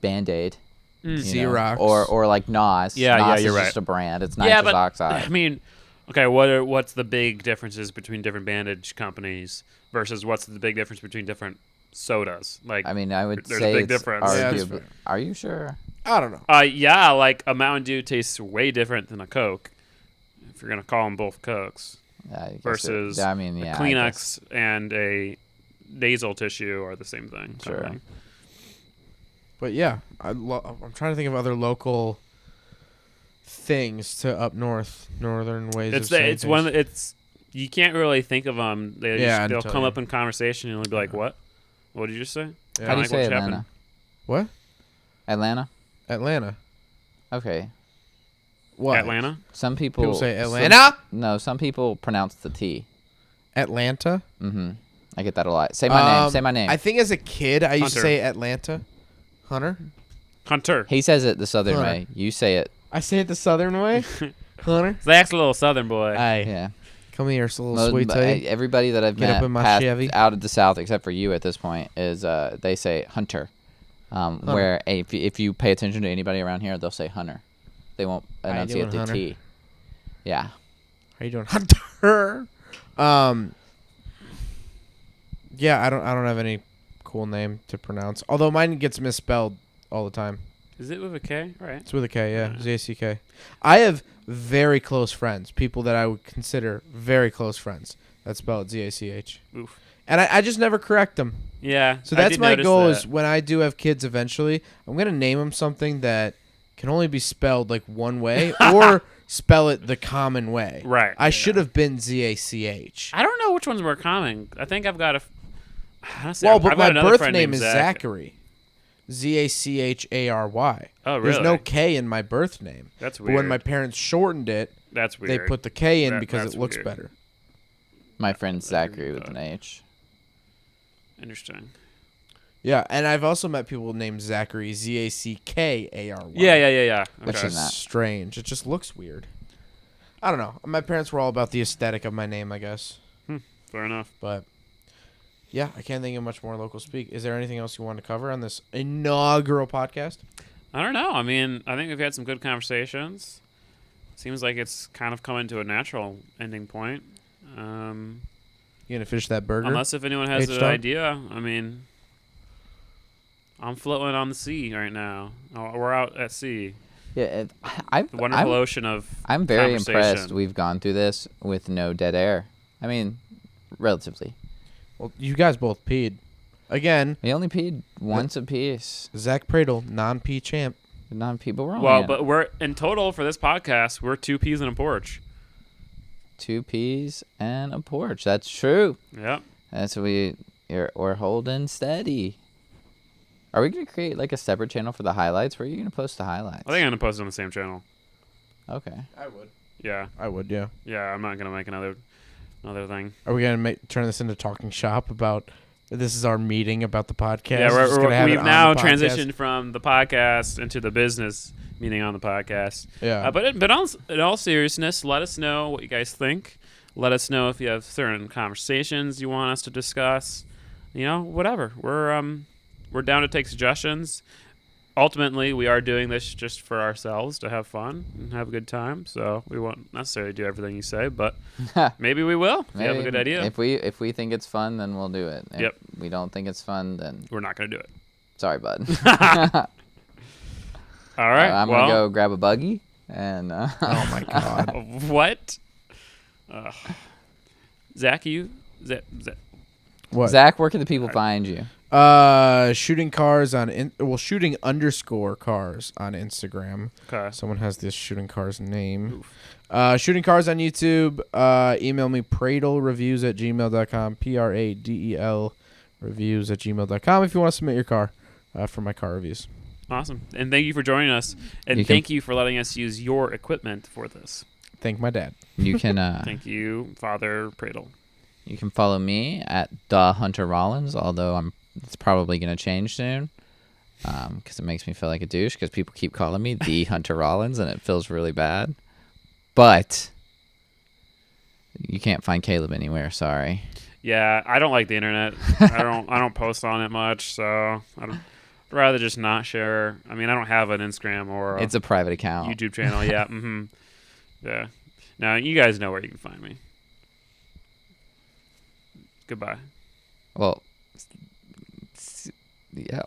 Speaker 2: Band-Aid. you know,
Speaker 3: Xerox.
Speaker 2: or like NOS.
Speaker 1: Yeah,
Speaker 2: NOS
Speaker 1: you're
Speaker 2: is
Speaker 1: right.
Speaker 2: just a brand. It's
Speaker 1: Yeah,
Speaker 2: nitrous
Speaker 1: but
Speaker 2: oxide.
Speaker 1: I mean, okay, what's the big differences between different bandage companies versus what's the big difference between different sodas? Like,
Speaker 2: I mean, I would
Speaker 1: there's a
Speaker 2: say
Speaker 1: big
Speaker 2: it's
Speaker 1: difference.
Speaker 3: Yeah, that's
Speaker 2: arguably.
Speaker 3: fair.
Speaker 2: Are you sure?
Speaker 3: I don't know.
Speaker 1: yeah, like a Mountain Dew tastes way different than a Coke. If you're gonna call them both Cokes,
Speaker 2: Yeah, I guess
Speaker 1: versus
Speaker 2: I mean,
Speaker 1: a
Speaker 2: yeah, I
Speaker 1: Kleenex
Speaker 2: guess.
Speaker 1: and a nasal tissue are the same thing. kind of
Speaker 2: Sure.
Speaker 1: thing.
Speaker 3: But yeah, I'm trying to think of other local things to up north, northern ways.
Speaker 1: It's
Speaker 3: of saying
Speaker 1: it's one
Speaker 3: things.
Speaker 1: it's you can't really think of them.
Speaker 3: Yeah,
Speaker 1: They'll
Speaker 3: until
Speaker 1: come
Speaker 3: you-
Speaker 1: up in conversation and you'll be like, "What? What did you just say?"
Speaker 3: Yeah.
Speaker 2: How do you
Speaker 1: like
Speaker 2: say
Speaker 1: what
Speaker 2: Atlanta?
Speaker 1: happened.
Speaker 3: What?
Speaker 2: Atlanta.
Speaker 3: Atlanta.
Speaker 2: Okay.
Speaker 3: What?
Speaker 1: Atlanta.
Speaker 2: Some people,
Speaker 3: People say
Speaker 2: some-
Speaker 3: Atlanta.
Speaker 2: no, some people pronounce the T.
Speaker 3: Atlanta.
Speaker 2: Mm-hmm. I get that a lot. Say my name. Say my name.
Speaker 3: I think as a kid I used to
Speaker 1: Hunter.
Speaker 3: say Atlanta. Hunter.
Speaker 1: Hunter.
Speaker 2: He says it the southern
Speaker 3: Hunter.
Speaker 2: way. You say it.
Speaker 3: I say it the southern way. Hunter.
Speaker 1: Zach's a little southern boy.
Speaker 3: Hey,
Speaker 2: Yeah.
Speaker 3: come here, it's a little
Speaker 2: Most-
Speaker 3: sweet titty.
Speaker 2: everybody that I've
Speaker 3: Get up
Speaker 2: met
Speaker 3: in my
Speaker 2: past
Speaker 3: Chevy.
Speaker 2: out of the South, except for you at this point, is they say Hunter. where if you pay attention to anybody around here, they'll say Hunter. They won't enunciate the
Speaker 3: Hunter?
Speaker 2: T. Yeah.
Speaker 3: How you doing, Hunter? Yeah, I don't have any cool name to pronounce. Although mine gets misspelled all the time.
Speaker 1: Is it with a K? Right.
Speaker 3: It's with a K, yeah. Z-A-C-K. I have very close friends, people that I would consider very close friends. That spell it Z-A-C-H.
Speaker 1: Oof.
Speaker 3: And I just never correct them.
Speaker 1: Yeah.
Speaker 3: So
Speaker 1: I
Speaker 3: that's
Speaker 1: did
Speaker 3: my
Speaker 1: notice
Speaker 3: goal
Speaker 1: that.
Speaker 3: is when I do have kids eventually, I'm going to name them something that can only be spelled like one way or spell it the common way.
Speaker 1: Right.
Speaker 3: I should have been Z-A-C-H.
Speaker 1: I don't know which one's more common. I think I've got a. Honestly,
Speaker 3: Well,
Speaker 1: I've
Speaker 3: but
Speaker 1: got
Speaker 3: my
Speaker 1: another
Speaker 3: birth
Speaker 1: friend
Speaker 3: name
Speaker 1: named
Speaker 3: is
Speaker 1: Zach.
Speaker 3: Zachary. Z-A-C-H-A-R-Y.
Speaker 1: Oh, really?
Speaker 3: There's no K in my birth name.
Speaker 1: That's
Speaker 3: But
Speaker 1: weird.
Speaker 3: when my parents shortened it,
Speaker 1: That's weird.
Speaker 3: they put the K in
Speaker 1: That-
Speaker 3: because
Speaker 1: that's
Speaker 3: it looks
Speaker 1: weird.
Speaker 3: better.
Speaker 2: My friend's Zachary with an H.
Speaker 1: Interesting.
Speaker 3: Yeah, and I've also met people named Zachary, Z-A-C-K-A-R-Y.
Speaker 1: Yeah.
Speaker 2: Which
Speaker 1: Okay.
Speaker 2: is
Speaker 3: That's strange. It just looks weird. I don't know. My parents were all about the aesthetic of my name, I guess.
Speaker 1: Fair enough.
Speaker 3: But yeah, I can't think of much more local speak. Is there anything else you want to cover on this inaugural podcast?
Speaker 1: I don't know. I mean, I think we've had some good conversations. Seems like it's kind of coming to a natural ending point.
Speaker 3: You gonna finish that burger?
Speaker 1: Unless if anyone has an
Speaker 3: H-Dog?
Speaker 1: idea. I mean, I'm floating on the sea right now. We're out at sea.
Speaker 2: Yeah,
Speaker 1: The wonderful ocean of
Speaker 2: I'm very
Speaker 1: conversation.
Speaker 2: impressed we've gone through this with no dead air. I mean, relatively.
Speaker 3: Well, you guys both peed. Again,
Speaker 2: We only peed once apiece.
Speaker 3: Zack Pradel, non-pee champ.
Speaker 2: Non-people were only
Speaker 1: Well,
Speaker 2: at
Speaker 1: but we're in total for this podcast, we're 2 peas in a porch.
Speaker 2: 2 peas and a porch. That's true.
Speaker 1: Yep.
Speaker 2: That's what we're holding steady. Are we gonna create like a separate channel for the highlights? Where are you gonna post the highlights?
Speaker 1: I think I'm gonna post it on the same channel.
Speaker 2: Okay.
Speaker 3: I would.
Speaker 1: Yeah.
Speaker 3: I would, yeah.
Speaker 1: Yeah. I'm not gonna make another thing.
Speaker 3: Are we gonna turn this into talking shop about? This is our meeting about the podcast.
Speaker 1: Yeah,
Speaker 3: We're just gonna have it
Speaker 1: we've
Speaker 3: on
Speaker 1: now
Speaker 3: the podcast?
Speaker 1: transitioned from the podcast into the business meeting on the podcast.
Speaker 3: Yeah.
Speaker 1: But in all seriousness, let us know what you guys think. Let us know if you have certain conversations you want us to discuss. You know, whatever. We're down to take suggestions. Ultimately, we are doing this just for ourselves to have fun and have a good time. So we won't necessarily do everything you say, but maybe we will. If you have a good idea.
Speaker 2: If we think it's fun, then we'll do it. If
Speaker 1: Yep.
Speaker 2: we don't think it's fun, then
Speaker 1: We're not going to do it.
Speaker 2: sorry, bud.
Speaker 1: All right.
Speaker 2: I'm
Speaker 1: well,
Speaker 2: gonna go grab a buggy and.
Speaker 3: Oh my god.
Speaker 1: What? Zach, Zach.
Speaker 3: What?
Speaker 2: Zach, where can the people find you?
Speaker 3: Shooting cars on shooting_cars on Instagram.
Speaker 1: Okay.
Speaker 3: Someone has this shooting cars name. Shooting cars on YouTube. Email me pradelreviews@gmail.com. PRADEL reviews@gmail.com if you want to submit your car for my car reviews.
Speaker 1: Awesome. And thank you for joining us. And thank you for letting us use your equipment for this.
Speaker 3: Thank my dad.
Speaker 2: You can
Speaker 1: Thank you, Father Pradel.
Speaker 2: you can follow me at the Hunter Rollins, although it's probably gonna change soon. Because it makes me feel like a douche because people keep calling me the Hunter Rollins and it feels really bad. But you can't find Caleb anywhere. Sorry.
Speaker 1: Yeah, I don't like the internet. I don't post on it much, so I'd rather just not share. I mean, I don't have an Instagram or
Speaker 2: It's a private account.
Speaker 1: YouTube channel. Yeah. Mm-hmm. Yeah. Now you guys know where you can find me. Goodbye.
Speaker 2: Well, yeah.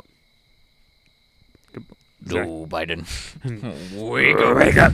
Speaker 1: Zach.
Speaker 2: Joe Biden.
Speaker 1: Wake up.